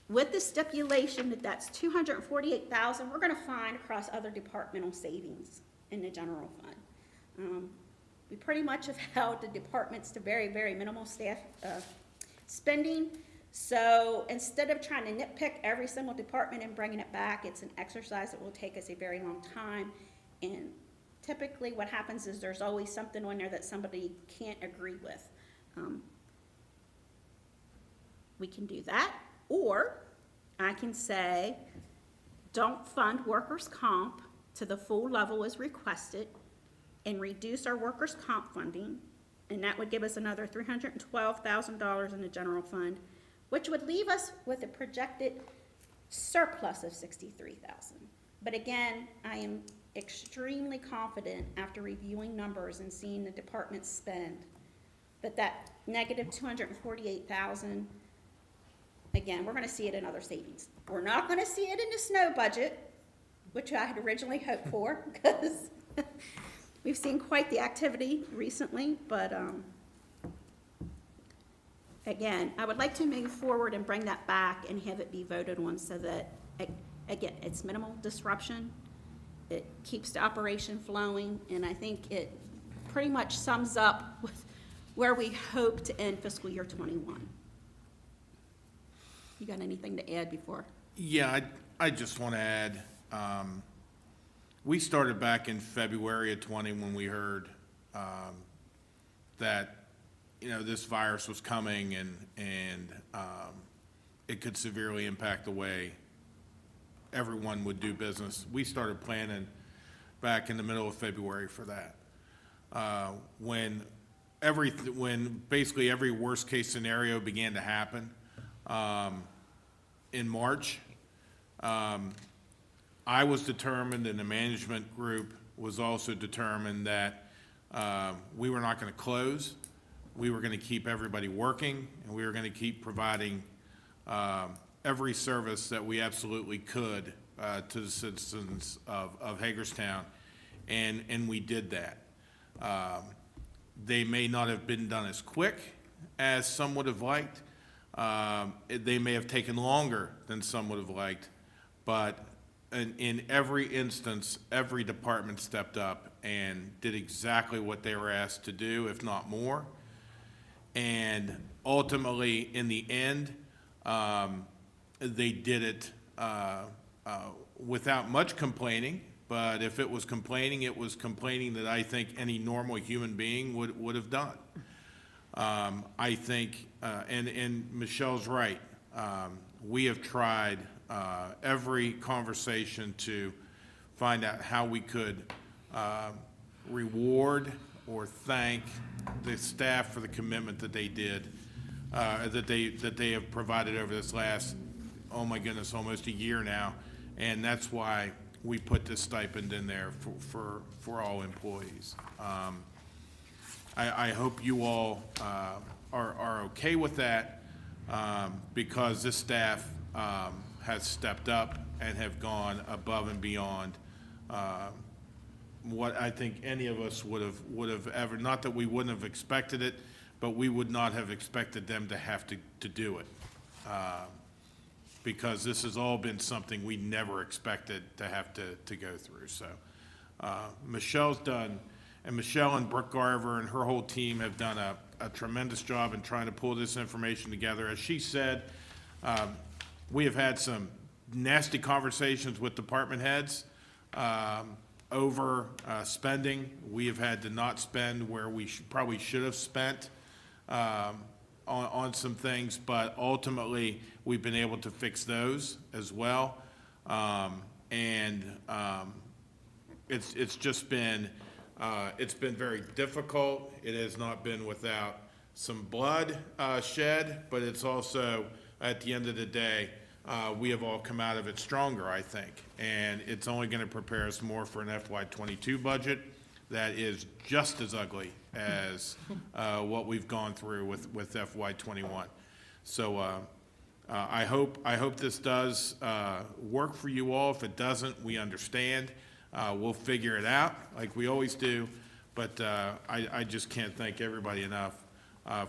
with the stipulation that that's 248,000, we're gonna find across other departmental savings in the general fund. We pretty much have held the departments to very, very minimal staff, spending. So instead of trying to nitpick every single department and bringing it back, it's an exercise that will take us a very long time. And typically what happens is there's always something on there that somebody can't agree with. We can do that, or I can say, don't fund workers' comp to the full level as requested and reduce our workers' comp funding, and that would give us another $312,000 in the general fund, which would leave us with a projected surplus of $63,000. But again, I am extremely confident after reviewing numbers and seeing the department spend that negative $248,000, again, we're gonna see it in other savings. We're not gonna see it in the snow budget, which I had originally hoped for, because we've seen quite the activity recently, but again, I would like to move forward and bring that back and have it be voted on so that, again, it's minimal disruption. It keeps the operation flowing, and I think it pretty much sums up with where we hope to end fiscal year 21. You got anything to add before? Yeah, I just want to add, we started back in February of 20 when we heard that, you know, this virus was coming and it could severely impact the way everyone would do business. We started planning back in the middle of February for that. When basically every worst case scenario began to happen in March, I was determined, and the management group was also determined, that we were not going to close. We were going to keep everybody working, and we were going to keep providing every service that we absolutely could to the citizens of Hagerstown, and we did that. They may not have been done as quick as some would have liked. They may have taken longer than some would have liked, but in every instance, every department stepped up and did exactly what they were asked to do, if not more. And ultimately, in the end, they did it without much complaining. But if it was complaining, it was complaining that I think any normal human being would have done. I think, and Michelle's right, we have tried every conversation to find out how we could reward or thank the staff for the commitment that they did, that they have provided over this last, oh my goodness, almost a year now. And that's why we put this stipend in there for all employees. I hope you all are okay with that, because this staff has stepped up and have gone above and beyond what I think any of us would have ever, not that we wouldn't have expected it, but we would not have expected them to have to do it. Because this has all been something we never expected to have to go through. So Michelle's done, and Michelle and Brooke Garver and her whole team have done a tremendous job in trying to pull this information together. As she said, we have had some nasty conversations with department heads over spending. We have had to not spend where we probably should have spent on some things, but ultimately we've been able to fix those as well. It's just been it's been very difficult. It has not been without some blood shed, but it's also, at the end of the day, we have all come out of it stronger, I think, and it's only going to prepare us more for an FY22 budget that is just as ugly as what we've gone through with FY21. So I hope this does work for you all. If it doesn't, we understand. We'll figure it out like we always do. But I just can't thank everybody enough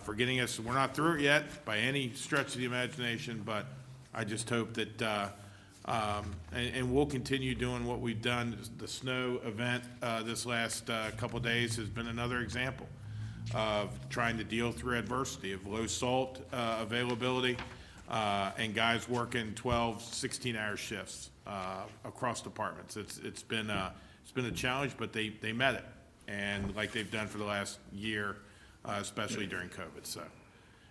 for getting us. We're not through it yet by any stretch of the imagination, but I just hope that, and we'll continue doing what we've done. The snow event this last couple days has been another example of trying to deal through adversity, of low salt availability, and guys working 12, 16-hour shifts across departments. It's been a challenge, but they met it, and like they've done for the last year, especially during COVID. So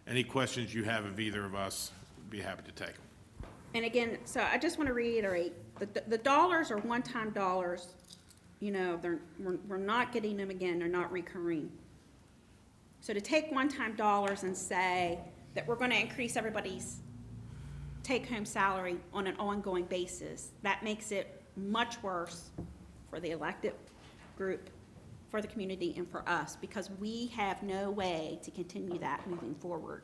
any questions you have of either of us, be happy to take them. And again, so I just want to reiterate, the dollars are one-time dollars. You know, we're not getting them again, they're not recurring. So to take one-time dollars and say that we're going to increase everybody's take-home salary on an ongoing basis, that makes it much worse for the elected group, for the community, and for us, because we have no way to continue that moving forward,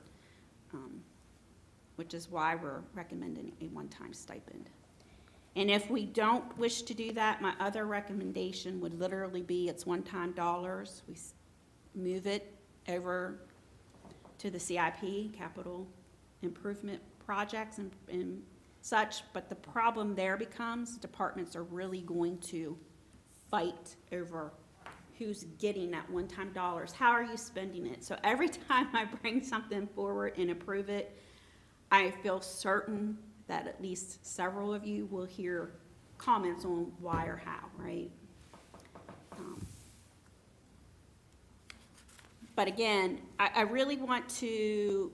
which is why we're recommending a one-time stipend. And if we don't wish to do that, my other recommendation would literally be it's one-time dollars. We move it over to the CIP, capital improvement projects and such, but the problem there becomes departments are really going to fight over who's getting that one-time dollars. How are you spending it? So every time I bring something forward and approve it, I feel certain that at least several of you will hear comments on why or how, right? But again, I really want to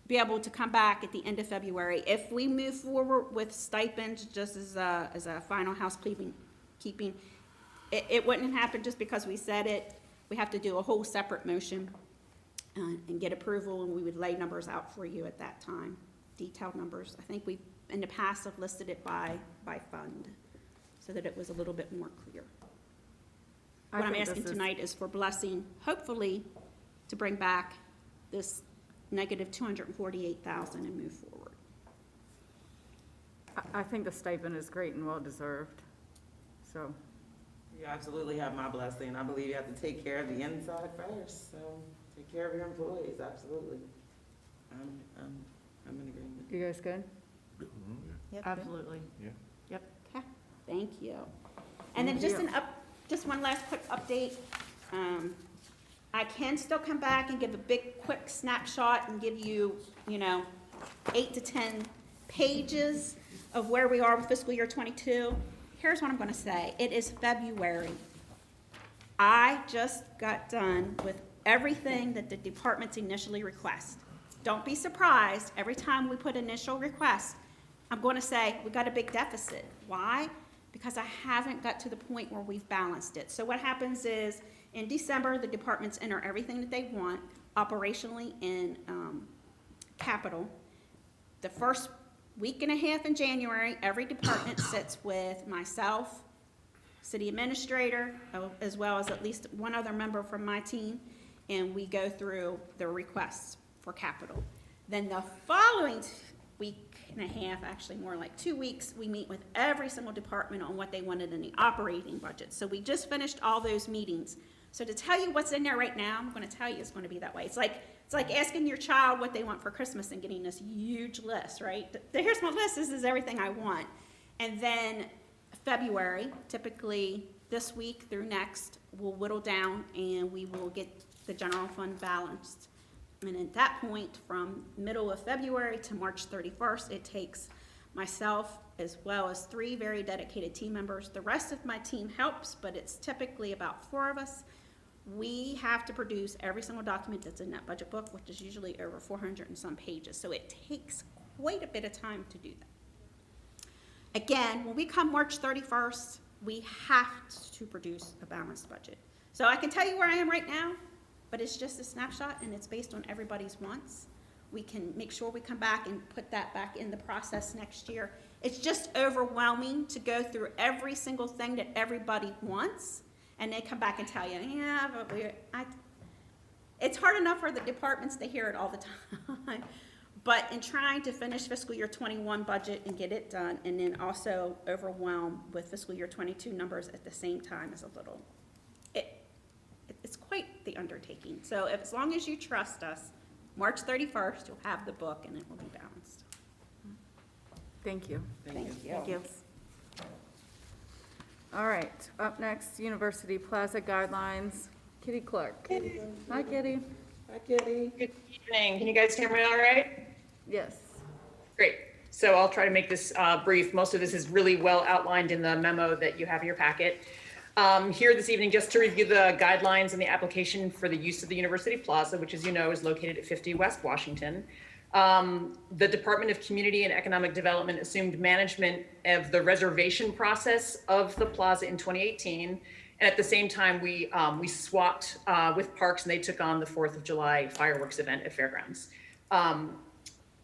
be able to come back at the end of February. If we move forward with stipends just as a final housekeeping, it wouldn't happen just because we said it. We have to do a whole separate motion and get approval, and we would lay numbers out for you at that time, detailed numbers. I think we, in the past, have listed it by fund so that it was a little bit more clear. What I'm asking tonight is for blessing, hopefully, to bring back this negative $248,000 and move forward. I think the stipend is great and well-deserved, so. You absolutely have my blessing. I believe you have to take care of the inside first, so take care of your employees, absolutely. I'm in agreement. You guys good? Yep. Absolutely. Yeah. Yep. Okay, thank you. And then just one last quick update. I can still come back and give a big, quick snapshot and give you, 8 to 10 pages of where we are with fiscal year 22. Here's what I'm gonna say. It is February. I just got done with everything that the departments initially request. Don't be surprised, every time we put initial requests, I'm gonna say, we got a big deficit. Why? Because I haven't got to the point where we've balanced it. So what happens is, in December, the departments enter everything that they want operationally in capital. The first week and a half in January, every department sits with myself, city administrator, as well as at least one other member from my team, and we go through the requests for capital. Then the following week and a half, actually more like 2 weeks, we meet with every single department on what they wanted in the operating budget. So we just finished all those meetings. So to tell you what's in there right now, I'm going to tell you it's going to be that way. It's like asking your child what they want for Christmas and getting this huge list, right? Here's my list. This is everything I want. And then February, typically this week through next, we'll whittle down and we will get the general fund balanced. And at that point, from middle of February to March 31st, it takes myself as well as 3 very dedicated team members. The rest of my team helps, but it's typically about 4 of us. We have to produce every single document that's in that budget book, which is usually over 400 and some pages. So it takes quite a bit of time to do that. Again, when we come March 31st, we have to produce a balanced budget. So I can tell you where I am right now, but it's just a snapshot and it's based on everybody's wants. We can make sure we come back and put that back in the process next year. It's just overwhelming to go through every single thing that everybody wants and they come back and tell you, yeah, but it's hard enough for the departments to hear it all the time. But in trying to finish fiscal year 21 budget and get it done, and then also overwhelm with fiscal year 22 numbers at the same time is a little, it's quite the undertaking. So as long as you trust us, March 31st, you'll have the book and it will be balanced. Thank you. Thank you. Thank you. All right, up next, University Plaza Guidelines. Kitty Clark. Hi, Kitty. Hi, Kitty. Good evening. Can you guys hear me all right? Yes. Great. So I'll try to make this brief. Most of this is really well outlined in the memo that you have in your packet. Here this evening, just to review the guidelines and the application for the use of the University Plaza, which, as you know, is located at 50 West Washington. The Department of Community and Economic Development assumed management of the reservation process of the plaza in 2018. And at the same time, we swapped with Parks, and they took on the 4th of July fireworks event at Fairgrounds.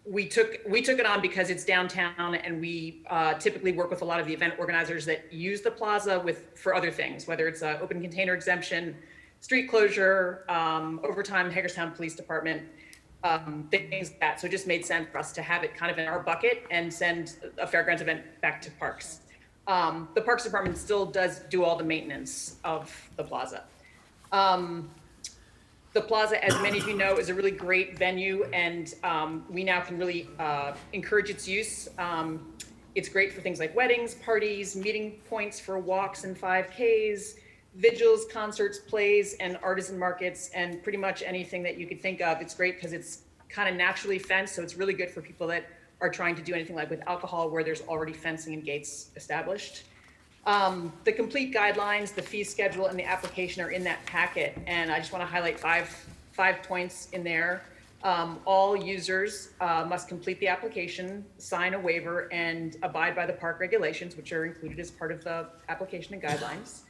We took it on because it's downtown, and we typically work with a lot of the event organizers that use the plaza for other things, whether it's an open container exemption, street closure, overtime, Hagerstown Police Department, things like that. So it just made sense for us to have it kind of in our bucket and send a Fairgrounds event back to Parks. The Parks Department still does do all the maintenance of the plaza. The plaza, as many of you know, is a really great venue, and we now can really encourage its use. It's great for things like weddings, parties, meeting points for walks and 5Ks, vigils, concerts, plays, and artisan markets, and pretty much anything that you could think of. It's great because it's kind of naturally fenced, so it's really good for people that are trying to do anything like with alcohol where there's already fencing and gates established. The complete guidelines, the fee schedule, and the application are in that packet, and I just want to highlight five points in there. All users must complete the application, sign a waiver, and abide by the park regulations, which are included as part of the application and guidelines.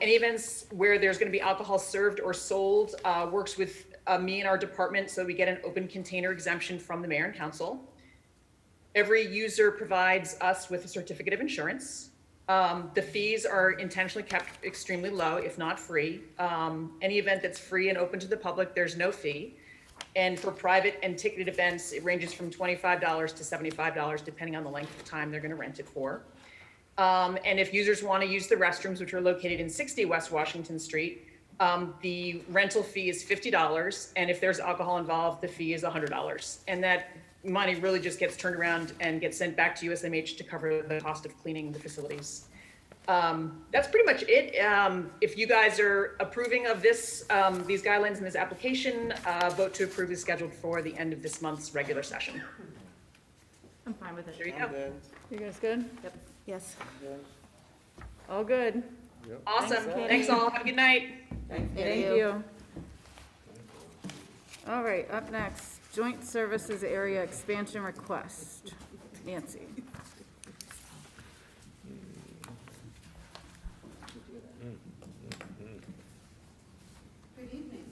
Any events where there's going to be alcohol served or sold works with me and our department, so we get an open container exemption from the mayor and council. Every user provides us with a certificate of insurance. The fees are intentionally kept extremely low, if not free. Any event that's free and open to the public, there's no fee. And for private and ticketed events, it ranges from $25 to $75, depending on the length of time they're going to rent it for. And if users want to use the restrooms, which are located in 60 West Washington Street, the rental fee is $50. And if there's alcohol involved, the fee is $100. And that money really just gets turned around and gets sent back to USMH to cover the cost of cleaning the facilities. That's pretty much it. If you guys are approving of this, these guidelines in this application, vote to approve is scheduled for the end of this month's regular session. I'm fine with it. There you go. You guys good? Yep. Yes. All good? Awesome. Thanks all. Have a good night. Thank you. All right, up next, Joint Services Area Expansion Request. Nancy. Good evening.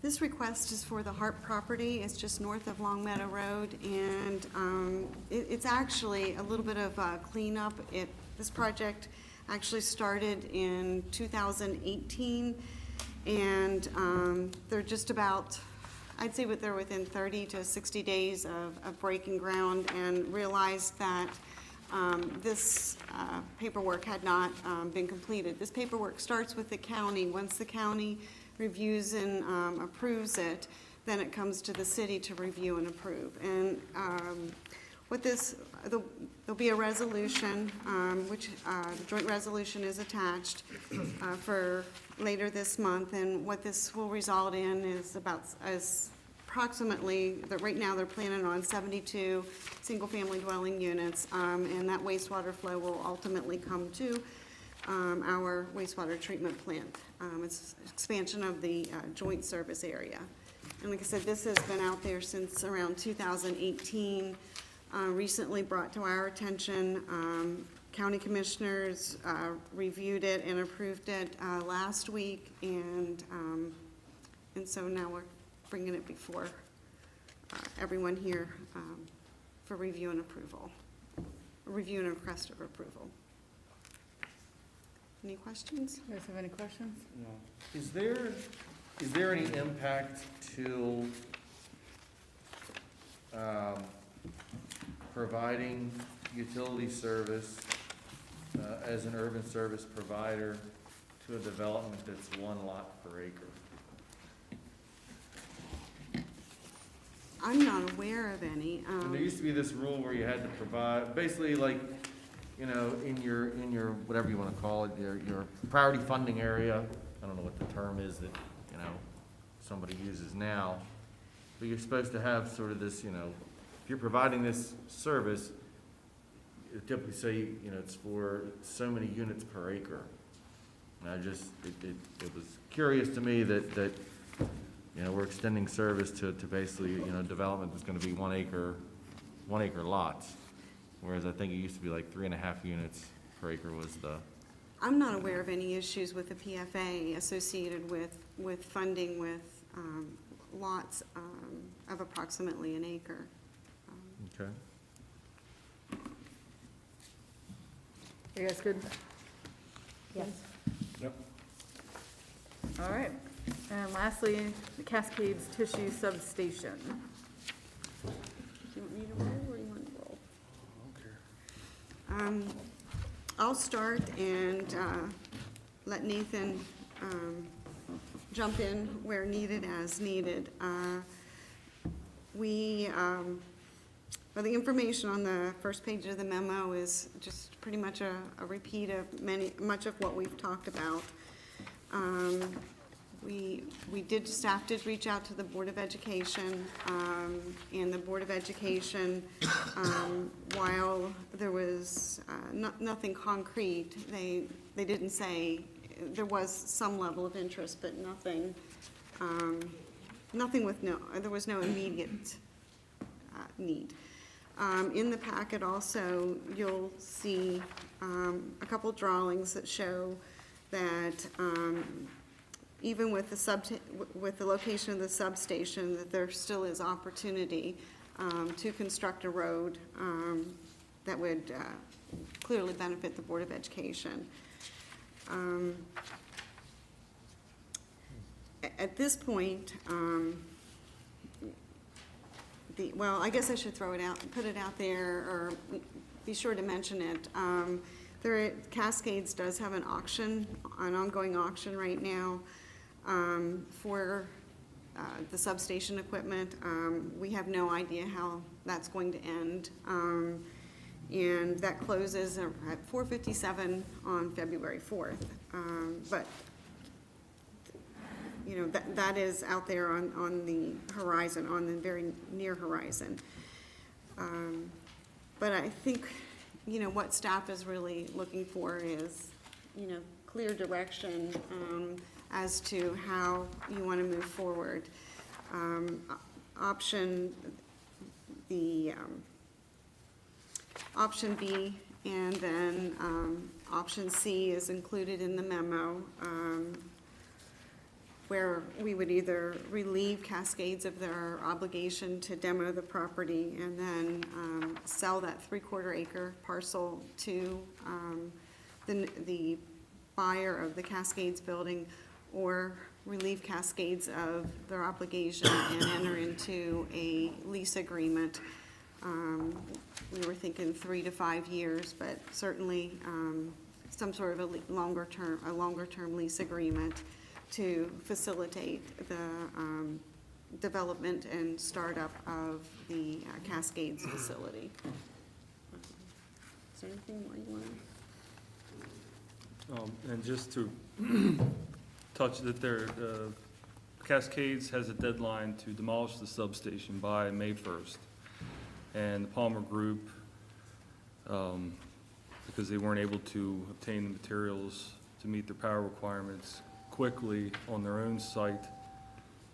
This request is for the Hart property. It's just north of Long Meadow Road, and it's actually a little bit of cleanup. This project actually started in 2018, and they're just about, I'd say they're within 30 to 60 days of breaking ground, and realized that this paperwork had not been completed. This paperwork starts with the county. Once the county reviews and approves it, then it comes to the city to review and approve. And there'll be a resolution, which the joint resolution is attached for later this month. And what this will result in is approximately, right now they're planning on 72 single-family dwelling units, and that wastewater flow will ultimately come to our wastewater treatment plant. It's expansion of the joint service area. And like I said, this has been out there since around 2018, recently brought to our attention. County commissioners reviewed it and approved it last week, and so now we're bringing it before everyone here for review and approval, review and request of approval. Any questions? You guys have any questions? No. Is there any impact to providing utility service as an urban service provider to a development that's one lot per acre? I'm not aware of any. And there used to be this rule where you had to provide, basically like, you know, in your, whatever you wanna call it, your priority funding area, I don't know what the term is that, you know, somebody uses now, but you're supposed to have sort of this, you know, if you're providing this service, you typically say, you know, it's for so many units per acre. And I just, it was curious to me that, you know, we're extending service to basically, you know, development that's gonna be 1 acre lots. Whereas I think it used to be like 3.5 units per acre was the. I'm not aware of any issues with the PFA associated with funding with lots of approximately an acre. Okay. You guys good? Yes. Yep. All right. And lastly, the Cascades Tissue Substation. Do you want me to roll or you want to roll? I'll start and let Nathan jump in where needed as needed. Well, the information on the first page of the memo is just pretty much a repeat of much of what we've talked about. Staff did reach out to the Board of Education, and the Board of Education, while there was nothing concrete, they didn't say, there was some level of interest, but nothing there was no immediate need. In the packet also, you'll see a couple drawings that show that even with the location of the substation, that there still is opportunity to construct a road that would clearly benefit the Board of Education. At this point, well, I guess I should throw it out, put it out there, or be sure to mention it. Cascades does have an ongoing auction right now for the substation equipment. We have no idea how that's going to end. And that closes at 4:57 on February 4th. But you know, that is out there on the horizon, on the very near horizon. But I think, you know, what staff is really looking for is, you know, clear direction as to how you want to move forward. Option B and then option C is included in the memo, where we would either relieve Cascades of their obligation to demo the property and then sell that 3/4 acre parcel to the buyer of the Cascades building, or relieve Cascades of their obligation and enter into a lease agreement. We were thinking 3 to 5 years, but certainly some sort of a longer term lease agreement to facilitate the development and startup of the Cascades facility. Is there anything more you want to? And just to touch that Cascades has a deadline to demolish the substation by May 1st. And the Palmer Group, because they weren't able to obtain the materials to meet their power requirements quickly on their own site,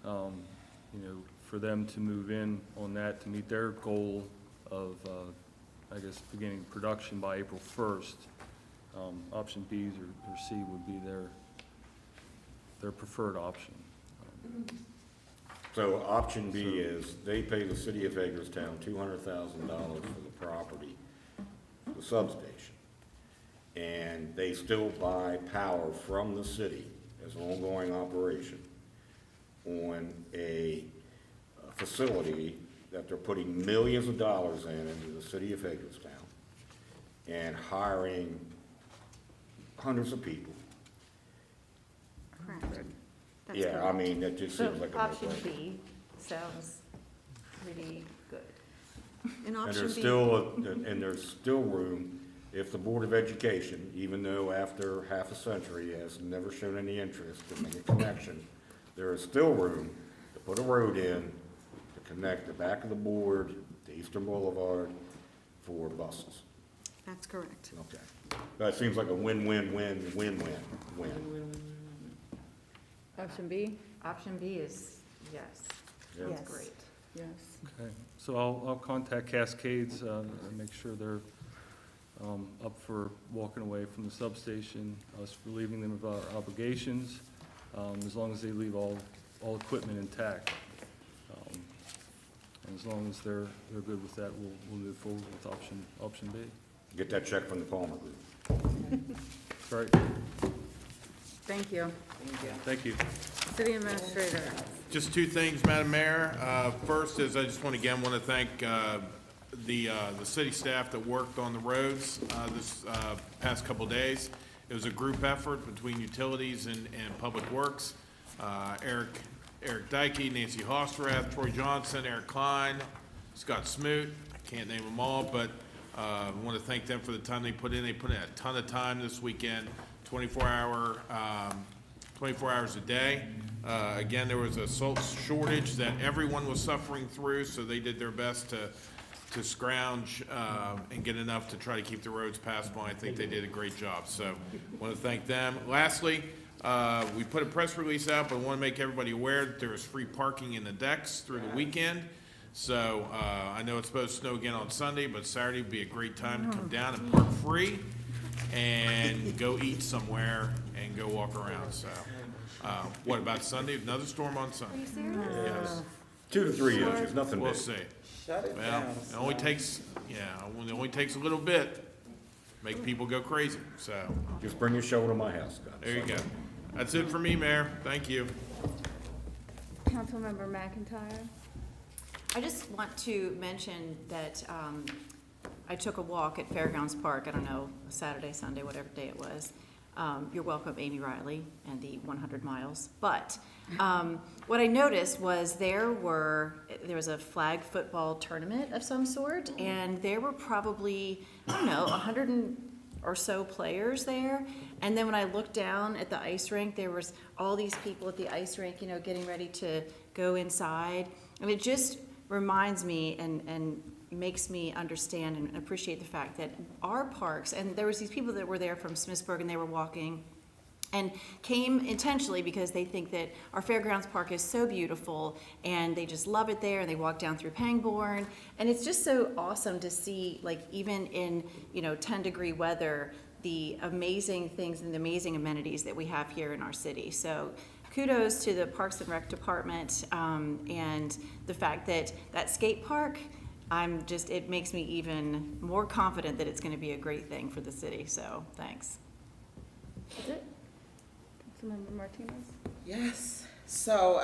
you know, for them to move in on that to meet their goal of, I guess, beginning production by April 1st, option B or C would be their preferred option. So option B is they pay the city of Hagerstown $200,000 for the property, the substation, and they still buy power from the city as an ongoing operation on a facility that they're putting millions of dollars into the city of Hagerstown and hiring hundreds of people. Correct. That's Yeah, correct. I mean, that just seems like a Option no-brainer. B sounds pretty good. And And option there's B. still room, if the Board of Education, even though after half a century has never shown any interest in making a connection, there is still room to put a road in to connect the back of the board to Eastern Boulevard for buses. That's correct. Okay. That seems like a win-win-win-win-win. Option B? Option B is yes. Yeah. That's Yes. great. Yes. Okay, so I'll contact Cascades, and make sure they're, up for walking away from the substation, us relieving them of our obligations, as long as they leave all equipment intact. And as long as they're good with that, we'll move forward with option B. Get that check from the Palmer Group. Right, Thank you. thank you. City Administrator. Just two things, Madam Mayor. First is I just want to thank the city staff that worked on the roads this past couple days. It was a group effort between utilities and public works. Eric Dykey, Nancy Hosterath, Troy Johnson, Eric Klein, Scott Smoot. I can't name them all, but I want to thank them for the time they put in. They put in a ton of time this weekend, 24 hours a day. Again, there was a salt shortage that everyone was suffering through, so they did their best to scrounge and get enough to try to keep the roads passable. I think they did a great job, so I want to thank them. Lastly, we put a press release out, but I want to make everybody aware that there is free parking in the decks through the weekend. So I know it's supposed to snow again on Sunday, but Saturday would be a great time to come down and park free and go eat somewhere and go walk around. So what about Sunday? Another storm on Sunday? Are you serious? Yes. 2 to 3 inches, nothing We'll big. see. Shut it Well, down. it only takes, it only takes a little bit, make people go crazy, so, Just bring your shovel to my house, guys. there you go. That's it for me, Mayor, thank you. Councilmember McIntyre? I just want to mention that I took a walk at Fairgrounds Park, I don't know, Saturday, Sunday, whatever day it was. You're welcome, Amy Riley, and the 100 miles. But what I noticed was there was a flag football tournament of some sort, and there were probably, I don't know, 100 or so players there. And then when I looked down at the ice rink, there was all these people at the ice rink, getting ready to go inside. And it just reminds me and makes me understand and appreciate the fact that our parks, and there was these people that were there from Smithsburg, and they were walking and came intentionally because they think that our Fairgrounds Park is so beautiful and they just love it there, and they walk down through Pangbourne, and it's just so awesome to see, like, even in 10-degree weather, the amazing things and the amazing amenities that we have here in our city. So kudos to the Parks and Rec Department, and the fact that skate park, it makes me even more confident that it's going to be a great thing for the city, so thanks. Is it? Councilmember Martinez? Yes. So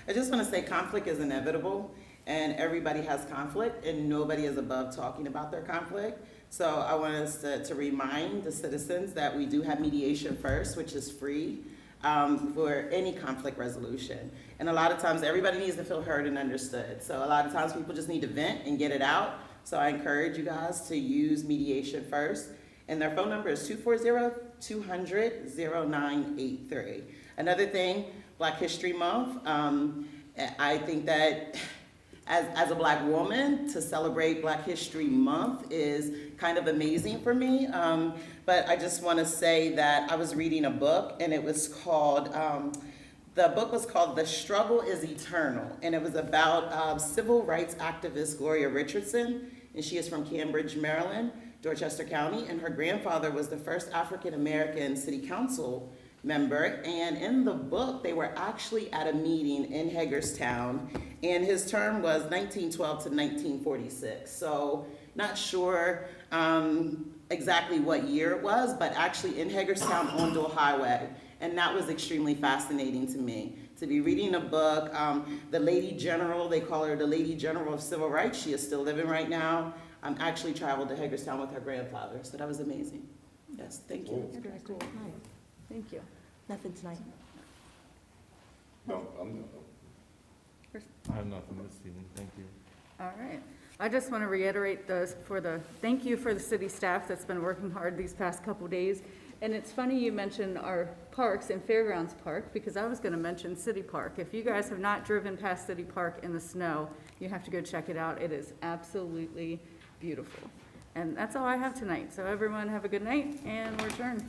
I just want to say conflict is inevitable, and everybody has conflict, and nobody is above talking about their conflict. So I want us to remind the citizens that we do have mediation first, which is free for any conflict resolution. And a lot of times everybody needs to feel heard and understood. So a lot of times people just need to vent and get it out. So I encourage you guys to use mediation first. And their phone number is 240-200-0983. Another thing, Black History Month, I think that as a Black woman, to celebrate Black History Month is kind of amazing for me. But I just want to say that I was reading a book, and it was called, the book was called The Struggle is Eternal, and it was about civil rights activist Gloria Richardson, and she is from Cambridge, Maryland, Dorchester County, and her grandfather was the first African-American city council member. And in the book, they were actually at a meeting in Hagerstown, and his term was 1912 to 1946. So not sure exactly what year it was, but actually in Hagerstown on Dual Highway. And that was extremely fascinating to me, to be reading a book. The Lady General, they call her the Lady General of Civil Rights. She is still living right now. Actually traveled to Hagerstown with her grandfather, so that was amazing. Yes, thank you. Very cool. Thank you. Nothing tonight. No, I'm I have nothing this evening, thank you. All right. I just want to reiterate thank you for the city staff that's been working hard these past couple days. And it's funny you mentioned our parks and Fairgrounds Park, because I was going to mention City Park. If you guys have not driven past City Park in the snow, you have to go check it out. It is absolutely beautiful. And that's all I have tonight. So everyone have a good night, and we're adjourned.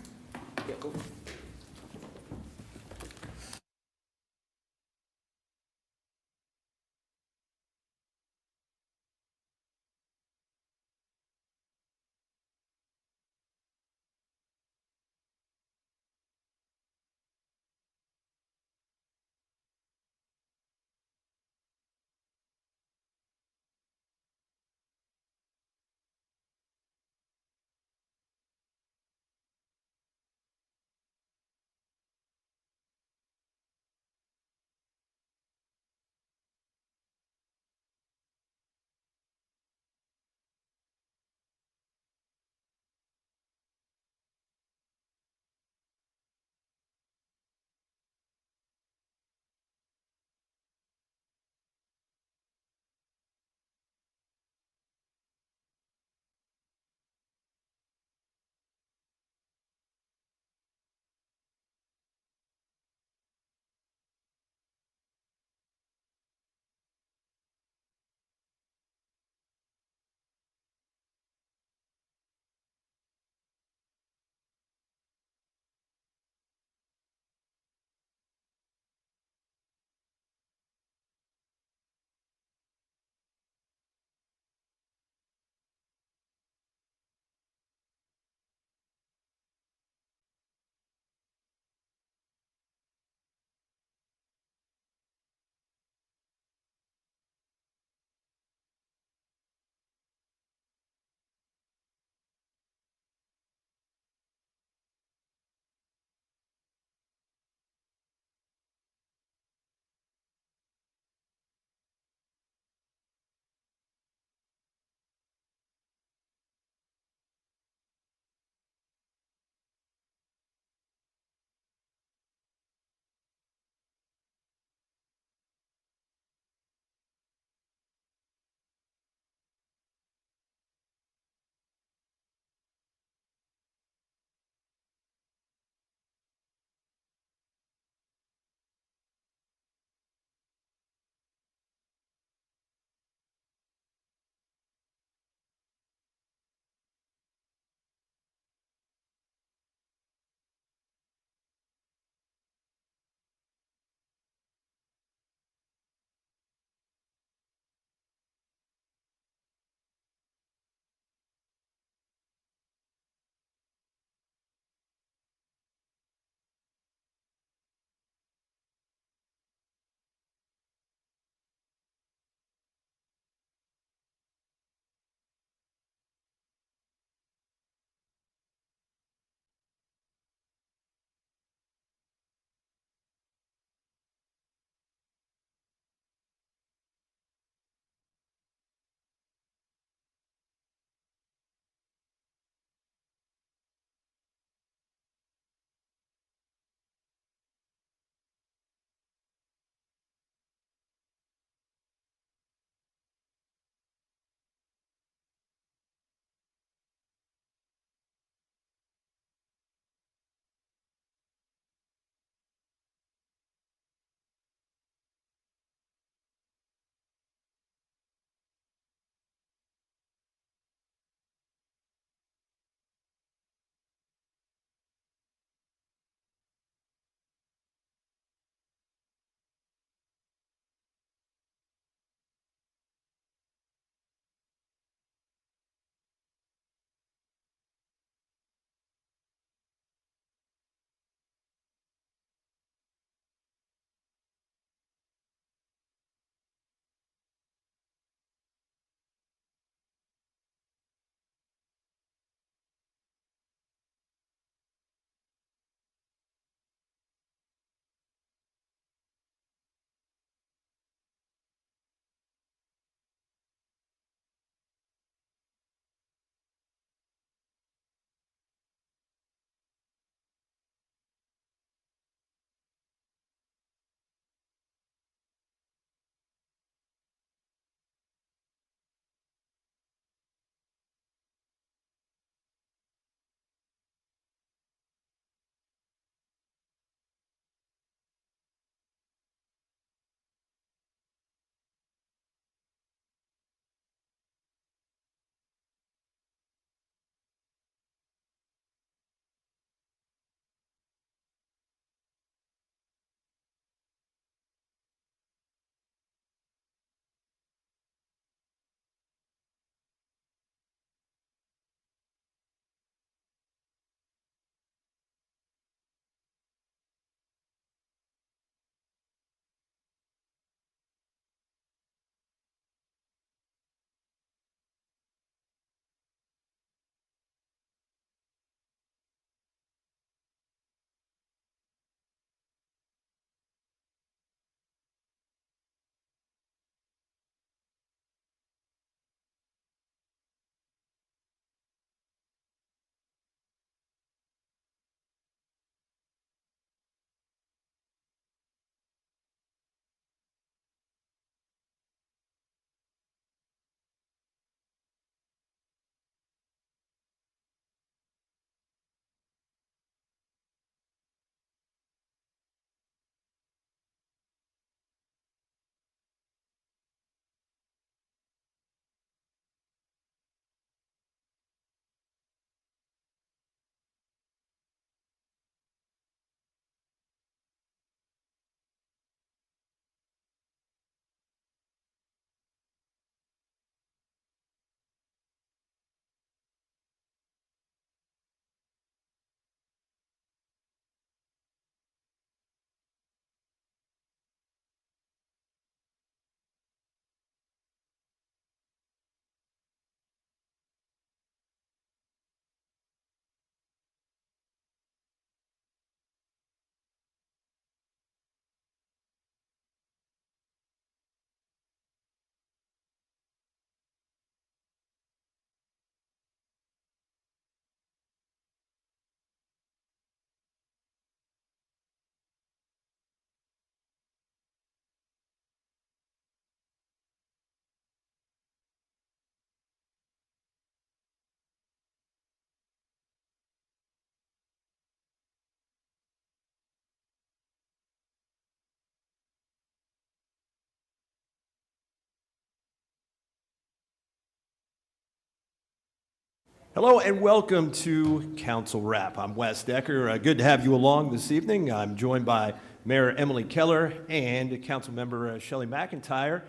Hello and welcome to Council Wrap. I'm Wes Decker. Good to have you along this evening. I'm joined by Mayor Emily Keller and Councilmember Shelley McIntyre.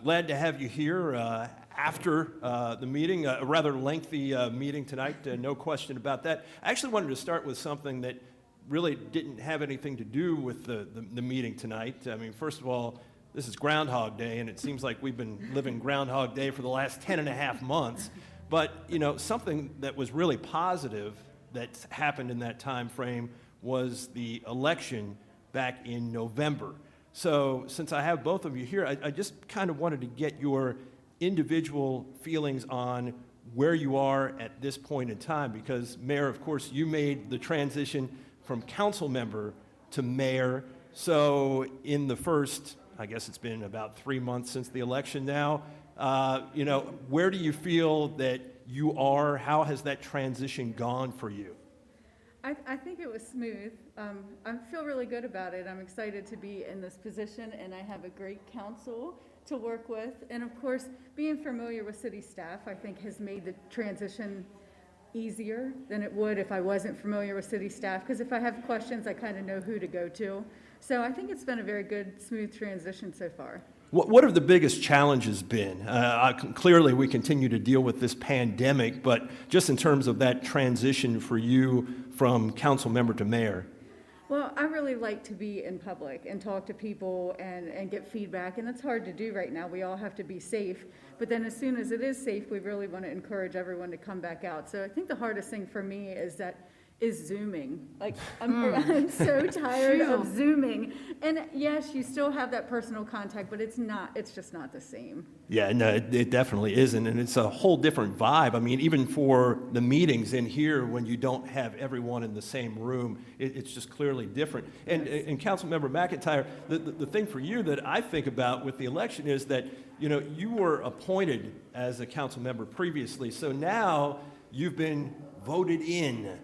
Glad to have you here after the meeting, a rather lengthy meeting tonight, no question about that. I actually wanted to start with something that really didn't have anything to do with the meeting tonight. I mean, first of all, this is Groundhog Day, and it seems like we've been living Groundhog Day for the last 10 and a half months. But, you know, something that was really positive that happened in that time frame was the election back in November. So since I have both of you here, I just kind of wanted to get your individual feelings on where you are at this point in time, because Mayor, of course, you made the transition from council member to mayor. So in the first, I guess it's been about 3 months since the election now, you know, where do you feel that you are? How has that transition gone for you? I think it was smooth. I feel really good about it. I'm excited to be in this position, and I have a great council to work with. And of course, being familiar with city staff, I think has made the transition easier than it would if I wasn't familiar with city staff, because if I have questions, I kind of know who to go to. So I think it's been a very good, smooth transition so far. What have the biggest challenges been? Clearly, we continue to deal with this pandemic, but just in terms of that transition for you from council member to mayor. Well, I really like to be in public and talk to people and get feedback, and it's hard to do right now. We all have to be safe, but then as soon as it is safe, we really want to encourage everyone to come back out. So I think the hardest thing for me is Zooming. Like, I'm so tired of Zooming. And yes, you still have that personal contact, but it's just not the same. Yeah, no, it definitely isn't, and it's a whole different vibe. I mean, even for the meetings in here, when you don't have everyone in the same room, it's just clearly different. And Councilmember McIntyre, the thing for you that I think about with the election is that, you know, you were appointed as a council member previously, so now you've been voted in.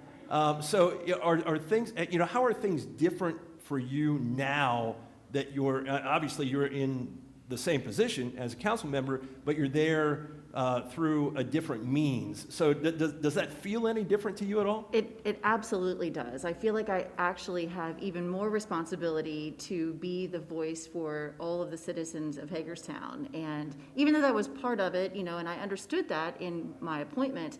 So are things, you know, how are things different for you now that you're, obviously you're in the same position as a council member, but you're there through a different means. So does that feel any different to you at all? It absolutely does. I feel like I actually have even more responsibility to be the voice for all of the citizens of Hagerstown. And even though that was part of it, you know, and I understood that in my appointment,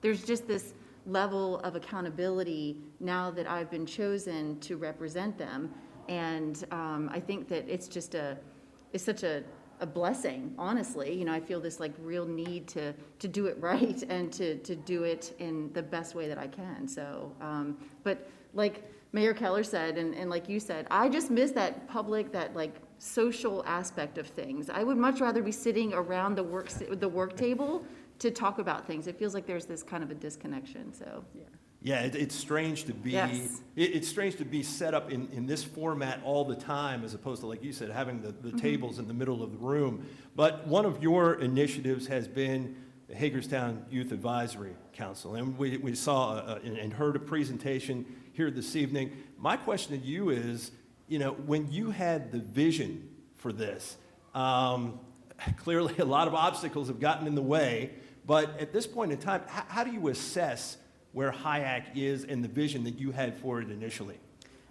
there's just this level of accountability now that I've been chosen to represent them. And I think that it's such a blessing, honestly. You know, I feel this like real need to do it right and to do it in the best way that I can. So, but like Mayor Keller said, and like you said, I just miss that public, that like social aspect of things. I would much rather be sitting around the work table to talk about things. It feels like there's this kind of a disconnection, so. Yeah, it's strange to be, Yes. It's strange to be set up in this format all the time, as opposed to, like you said, having the tables in the middle of the room. But one of your initiatives has been the Hagerstown Youth Advisory Council, and we saw and heard a presentation here this evening. My question to you is, you know, when you had the vision for this, clearly a lot of obstacles have gotten in the way, but at this point in time, how do you assess where HIAC is and the vision that you had for it initially?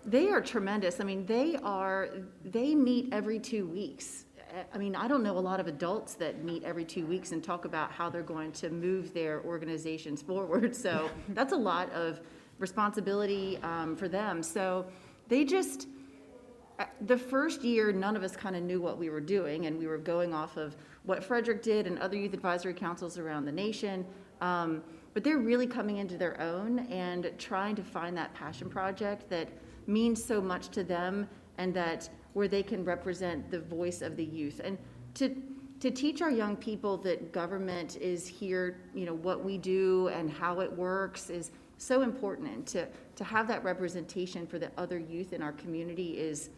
They are tremendous. I mean, they meet every 2 weeks. I mean, I don't know a lot of adults that meet every 2 weeks and talk about how they're going to move their organizations forward. So that's a lot of responsibility for them. So they just, the first year, none of us kind of knew what we were doing, and we were going off of what Frederick did and other youth advisory councils around the nation. But they're really coming into their own and trying to find that passion project that means so much to them, and that where they can represent the voice of the youth. And to teach our young people that government is here, you know, what we do and how it works is so important. And to have that representation for the other youth in our community is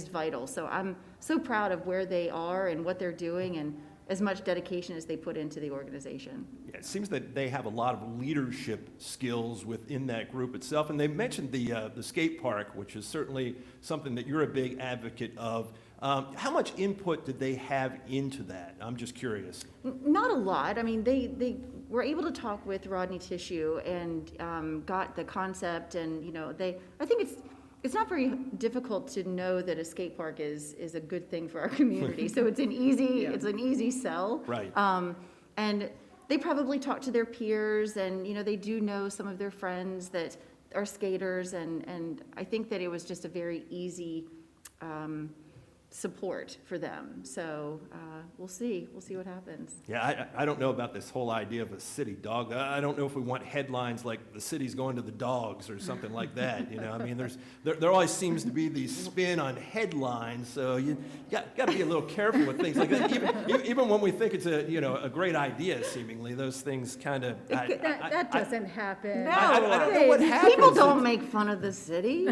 vital. So I'm so proud of where they are and what they're doing, and as much dedication as they put into the organization. Yeah, it seems that they have a lot of leadership skills within that group itself. And they mentioned the skate park, which is certainly something that you're a big advocate of. How much input did they have into that? I'm just curious. Not a lot. I mean, they were able to talk with Rodney Tissue and got the concept, and I think it's not very difficult to know that a skate park is a good thing for our community. So it's an easy sell. Right. And they probably talk to their peers, and they do know some of their friends that are skaters, and I think that it was just a very easy support for them. So we'll see what happens. Yeah, I don't know about this whole idea of a city dog. I don't know if we want headlines like the city's going to the dogs or something like that. I mean, there always seems to be these spin on headlines, so you got to be a little careful with things like that. Even when we think it's a great idea, seemingly those things kind of. That doesn't happen. No, I don't know what happens. People don't make fun of the city.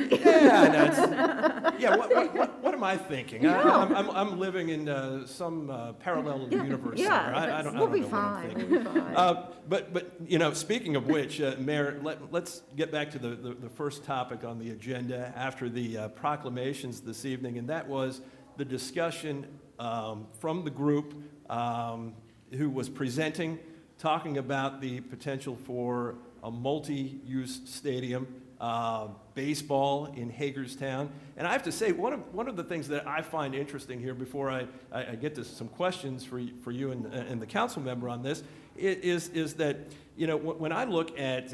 Yeah, what am I thinking? I'm living in some parallel universe. Yeah, I don't we'll know be what fine. I'm We'll be fine. But speaking of which, Mayor, let's get back to the first topic on the agenda after the proclamations this evening, and that was the discussion from the group who was presenting, talking about the potential for a multi-use stadium, baseball in Hagerstown. And I have to say, one of the things that I find interesting here before I get to some questions for you and the council member on this is that, when I look at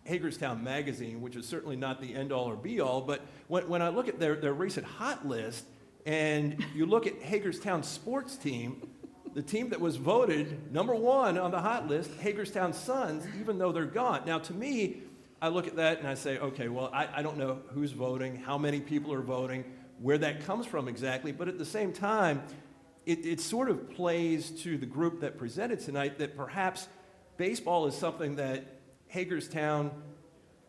Hagerstown Magazine, which is certainly not the end-all or be-all, but when I look at their recent hot list and you look at Hagerstown's sports team, the team that was voted number one on the hot list, Hagerstown Suns, even though they're gone. Now, to me, I look at that and I say, okay, well, I don't know who's voting, how many people are voting, where that comes from exactly, but at the same time, it sort of plays to the group that presented tonight that perhaps baseball is something that Hagerstown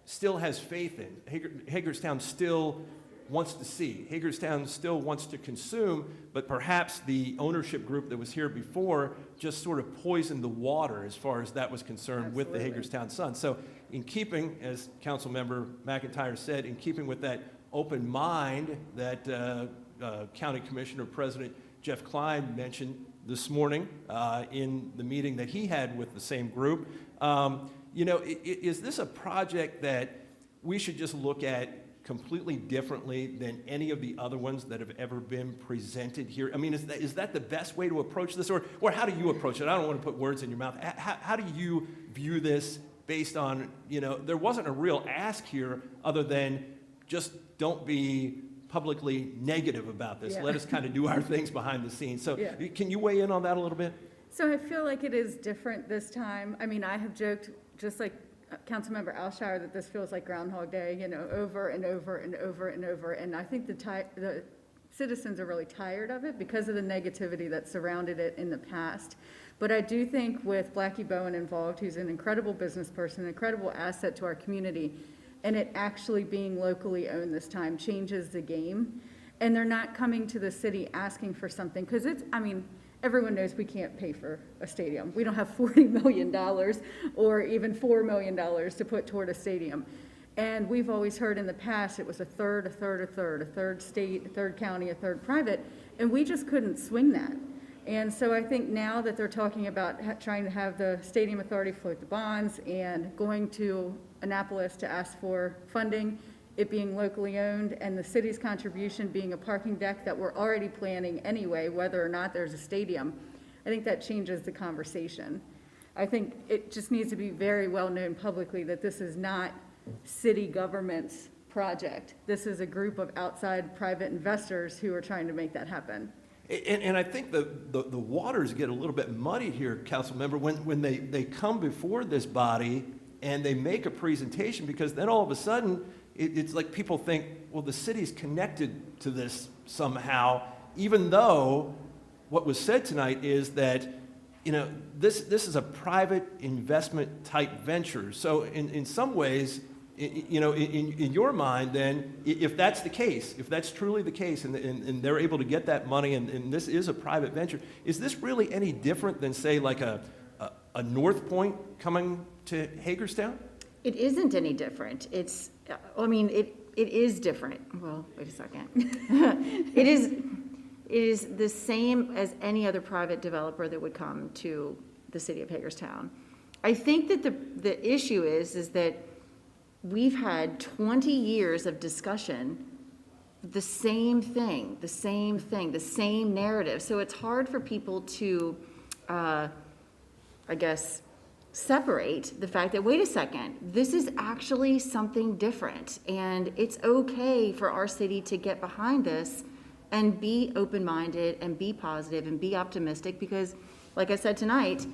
still has faith in. Hagerstown still wants to see. Hagerstown still wants to consume, but perhaps the ownership group that was here before just sort of poisoned the water as far as that was concerned with the Hagerstown Sun. So in keeping, as Councilmember McIntyre said, in keeping with that open mind that County Commissioner President Jeff Klein mentioned this morning in the meeting that he had with the same group, is this a project that we should just look at completely differently than any of the other ones that have ever been presented here? I mean, is that the best way to approach this, or how do you approach it? I don't want to put words in your mouth. How do you view this based on, there wasn't a real ask here other than just don't be publicly negative about this. Yeah. Let us kind of do our things behind the scenes. So can you weigh in on that a little bit? So I feel like it is different this time. I mean, I have joked, just like Councilmember Alshire, that this feels like Groundhog Day, over and over and over and over. And I think the citizens are really tired of it because of the negativity that surrounded it in the past. But I do think with Blackie Bowen involved, who's an incredible business person, an incredible asset to our community, and it actually being locally owned this time changes the game. And they're not coming to the city asking for something, because everyone knows we can't pay for a stadium. We don't have $40 million or even $4 million to put toward a stadium. And we've always heard in the past it was a third state, a third county, a third private, and we just couldn't swing that. And so I think now that they're talking about trying to have the Stadium Authority float the bonds and going to Annapolis to ask for funding, it being locally owned, and the city's contribution being a parking deck that we're already planning anyway, whether or not there's a stadium, I think that changes the conversation. I think it just needs to be very well known publicly that this is not city government's project. This is a group of outside private investors who are trying to make that happen. And I think the waters get a little bit muddy here, Councilmember, when they come before this body and they make a presentation, because then all of a sudden it's like people think, well, the city's connected to this somehow, even though what was said tonight is that, this is a private investment type venture. So in some ways, in your mind, then, if that's the case, if that's truly the case, and they're able to get that money, and this is a private venture, is this really any different than, say, like a North Point coming to Hagerstown? It isn't any different. It is different. Well, wait a second. It is the same as any other private developer that would come to the city of Hagerstown. I think that the issue is that we've had 20 years of discussion, the same thing, the same narrative. So it's hard for people to, I guess, separate the fact that, wait a second, this is actually something different. And it's okay for our city to get behind this and be open-minded and be positive and be optimistic because, like I said tonight,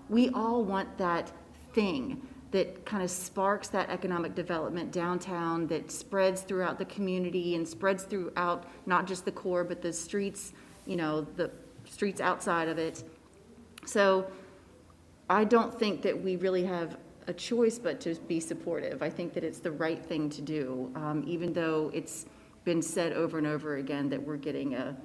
we all want that thing that kind of sparks that economic development downtown that spreads throughout the community and spreads throughout not just the core, but the streets, you know, the streets outside of it. So I don't think that we really have a choice but to be supportive. I think that it's the right thing to do, even though it's been said over and over again that we're getting a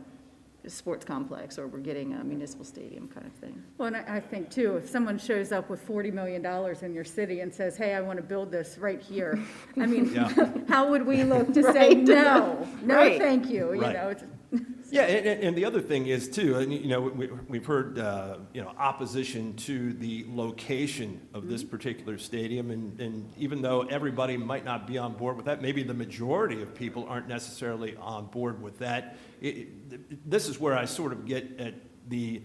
sports complex or we're getting a municipal stadium kind of thing. Well, and I think too, if someone shows up with $40 million in your city and says, hey, I want to build this right here, I mean, how would we look to say, no, thank you, you know? It's, Yeah, and the other thing is too, and you know, we've heard you know, opposition to the location of this particular stadium, and even though everybody might not be on board with that, maybe the majority of people aren't necessarily on board with that. This is where I sort of get at the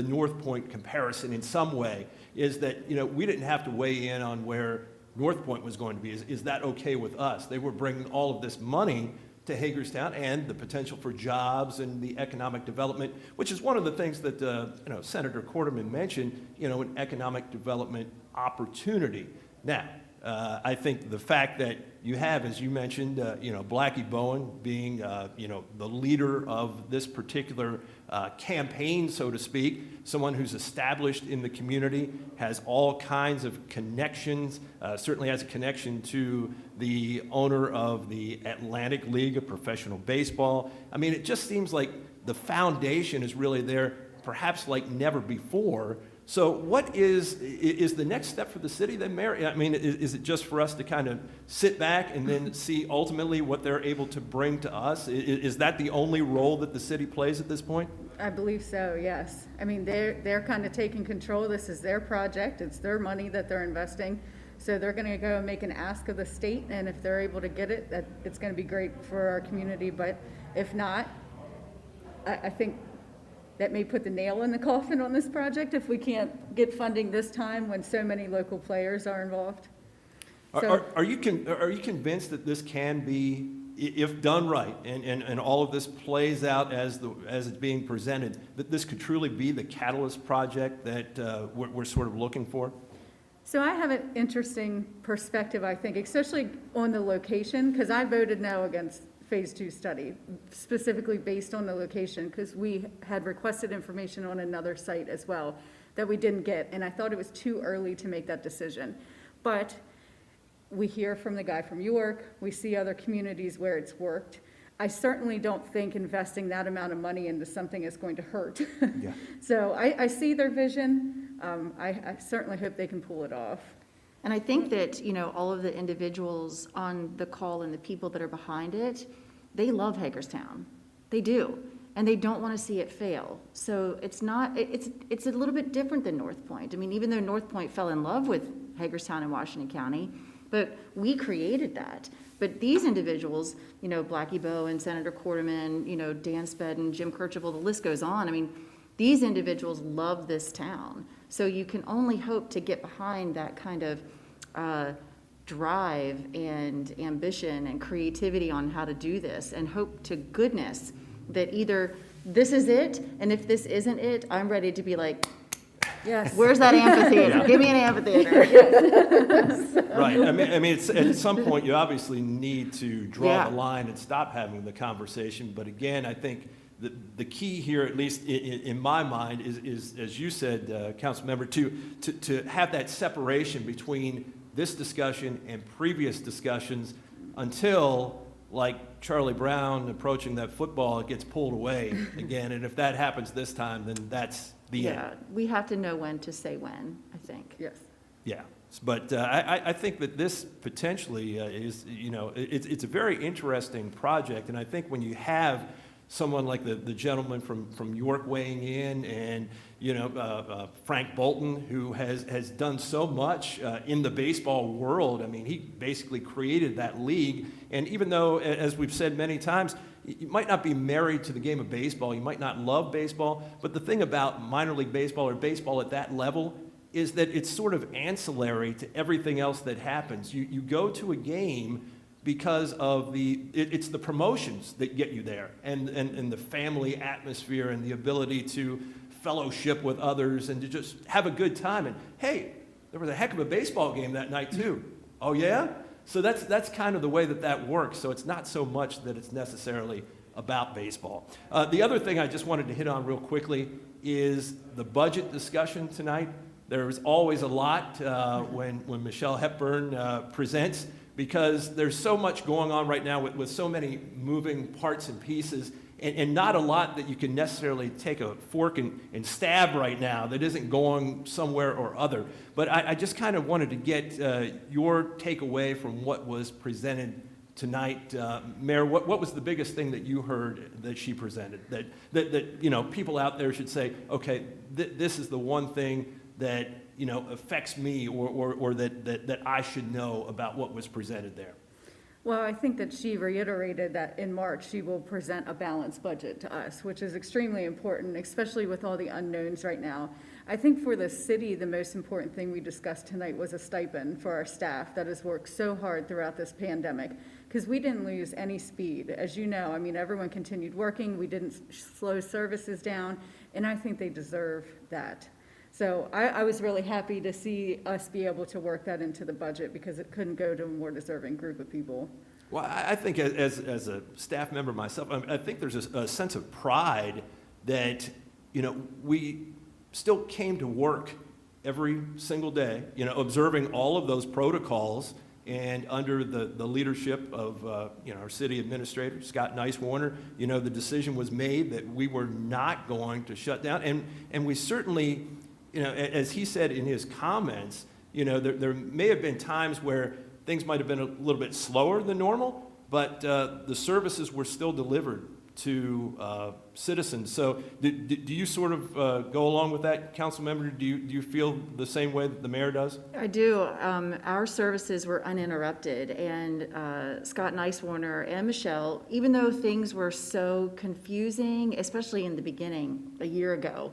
North Point comparison in some way, is that, you know, we didn't have to weigh in on where North Point was going to be. Is that okay with us? They were bringing all of this money to Hagerstown and the potential for jobs and the economic development, which is one of the things that you know, Senator Quarterman mentioned, you know, an economic development opportunity. Now, I think the fact that you have, as you mentioned, you know, Blackie Bowen being, you know, the leader of this particular campaign, so to speak, someone who's established in the community, has all kinds of connections, certainly has a connection to the owner of the Atlantic League of Professional Baseball. I mean, it just seems like the foundation is really there, perhaps like never before. So what is the next step for the city then, Mayor? I mean, is it just for us to kind of sit back and then see ultimately what they're able to bring to us? Is that the only role that the city plays at this point? I believe so, yes. I mean, they're kind of taking control. This is their project. It's their money that they're investing. So they're going to go and make an ask of the state, and if they're able to get it, it's going to be great for our community. But if not, I think that may put the nail in the coffin on this project if we can't get funding this time when so many local players are involved. So, are you convinced that this can be, if done right, and all of this plays out as it's being presented, that this could truly be the catalyst project that we're sort of looking for? So I have an interesting perspective, I think, especially on the location, because I voted no against Phase 2 study, specifically based on the location, because we had requested information on another site as well that we didn't get, and I thought it was too early to make that decision. But we hear from the guy from York, we see other communities where it's worked. I certainly don't think investing that amount of money into something is going to hurt. Yeah. So I see their vision. I certainly hope they can pull it off. And I think that, you know, all of the individuals on the call and the people that are behind it, they love Hagerstown. They do. And they don't want to see it fail. So it's not, it's a little bit different than North Point. I mean, even though North Point fell in love with Hagerstown and Washington County, but we created that. But these individuals, you know, Blackie Bowen, Senator Quarterman, you know, Dan Spedden, Jim Kirchhoff, the list goes on. I mean, these individuals love this town. So you can only hope to get behind that kind of drive and ambition and creativity on how to do this, and hope to goodness that either this is it, and if this isn't it, I'm ready to be like, yes, where's that amphitheater? Yeah. Give me an amphitheater. Right. I mean, it's, at some point you obviously need to draw the line and stop having the conversation. But again, I think the key here, at least in my mind, is as you said, Councilmember, to have that separation between this discussion and previous discussions until, like Charlie Brown approaching that football, it gets pulled away again. And if that happens this time, then that's the end. Yeah, we have to know when to say when, I think. Yes. Yeah. But I think that this potentially is, you know, it's a very interesting project. And I think when you have someone like the gentleman from York weighing in, and, you know, Frank Bolton, who has done so much in the baseball world. I mean, he basically created that league. And even though, as we've said many times, you might not be married to the game of baseball, you might not love baseball, but the thing about minor league baseball or baseball at that level is that it's sort of ancillary to everything else that happens. You go to a game because of it's the promotions that get you there, and the family atmosphere and the ability to fellowship with others and to just have a good time. And hey, there was a heck of a baseball game that night too. Oh yeah? So that's kind of the way that works. So it's not so much that it's necessarily about baseball. The other thing I just wanted to hit on real quickly is the budget discussion tonight. There's always a lot when Michelle Hepburn presents, because there's so much going on right now with so many moving parts and pieces, and not a lot that you can necessarily take a fork and stab right now that isn't going somewhere or other. But I just kind of wanted to get your takeaway from what was presented tonight. Mayor, what was the biggest thing that you heard that she presented that you know, people out there should say, okay, this is the one thing that, you know, affects me, or that I should know about what was presented there? Well, I think that she reiterated that in March she will present a balanced budget to us, which is extremely important, especially with all the unknowns right now. I think for the city, the most important thing we discussed tonight was a stipend for our staff that has worked so hard throughout this pandemic, because we didn't lose any speed. As you know, I mean, everyone continued working. We didn't slow services down, and I think they deserve that. So I was really happy to see us be able to work that into the budget, because it couldn't go to a more deserving group of people. Well, I think as a staff member myself, I think there's a sense of pride that, you know, we still came to work every single day, you know, observing all of those protocols, and under the leadership of, you know, our city administrator, Scott Nice-Warner, you know, the decision was made that we were not going to shut down. And we certainly, you know, as he said in his comments, you know, there may have been times where things might have been a little bit slower than normal, but the services were still delivered to citizens. So do you sort of go along with that, council member? Do you feel the same way that the mayor does? I do. Our services were uninterrupted, and Scott Nice-Warner and Michelle, even though things were so confusing, especially in the beginning a year ago,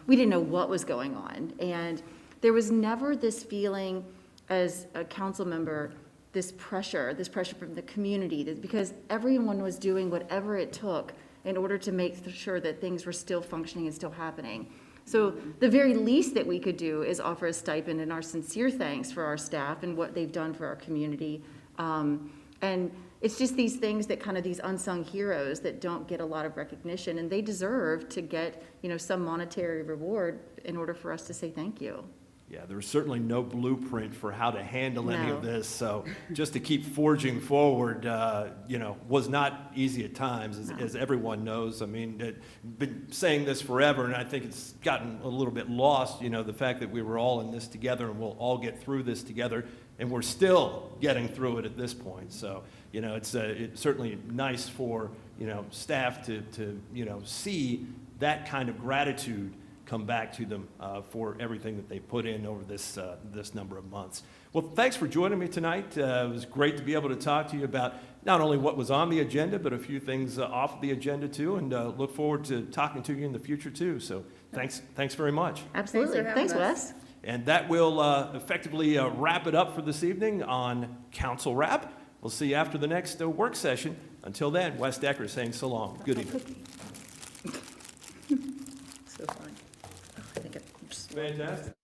we didn't know what was going on. And there was never this feeling as a council member, this pressure from the community, because everyone was doing whatever it took in order to make sure that things were still functioning and still happening. So the very least that we could do is offer a stipend and our sincere thanks for our staff and what they've done for our community. And it's just these things that kind of these unsung heroes that don't get a lot of recognition, and they deserve to get, you know, some monetary reward in order for us to say thank you. Yeah, there was certainly no blueprint for how to handle any No. of this. So just to keep forging forward, you know, was not easy at times, as everyone knows. I mean, been saying this forever, and I think it's gotten a little bit lost, you know, the fact that we were all in this together and we'll all get through this together, and we're still getting through it at this point. So, you know, it's certainly nice for, you know, staff to you know, see that kind of gratitude come back to them for everything that they put in over this number of months. Well, thanks for joining me tonight. It was great to be able to talk to you about not only what was on the agenda, but a few things off the agenda too, and look forward to talking to you in the future too. So thanks very much. Absolutely. Thanks, Wes. And that will effectively wrap it up for this evening on Council Wrap. We'll see you after the next work session. Until then, Wes Decker saying so long. Good evening. So funny. I think it just Fantastic.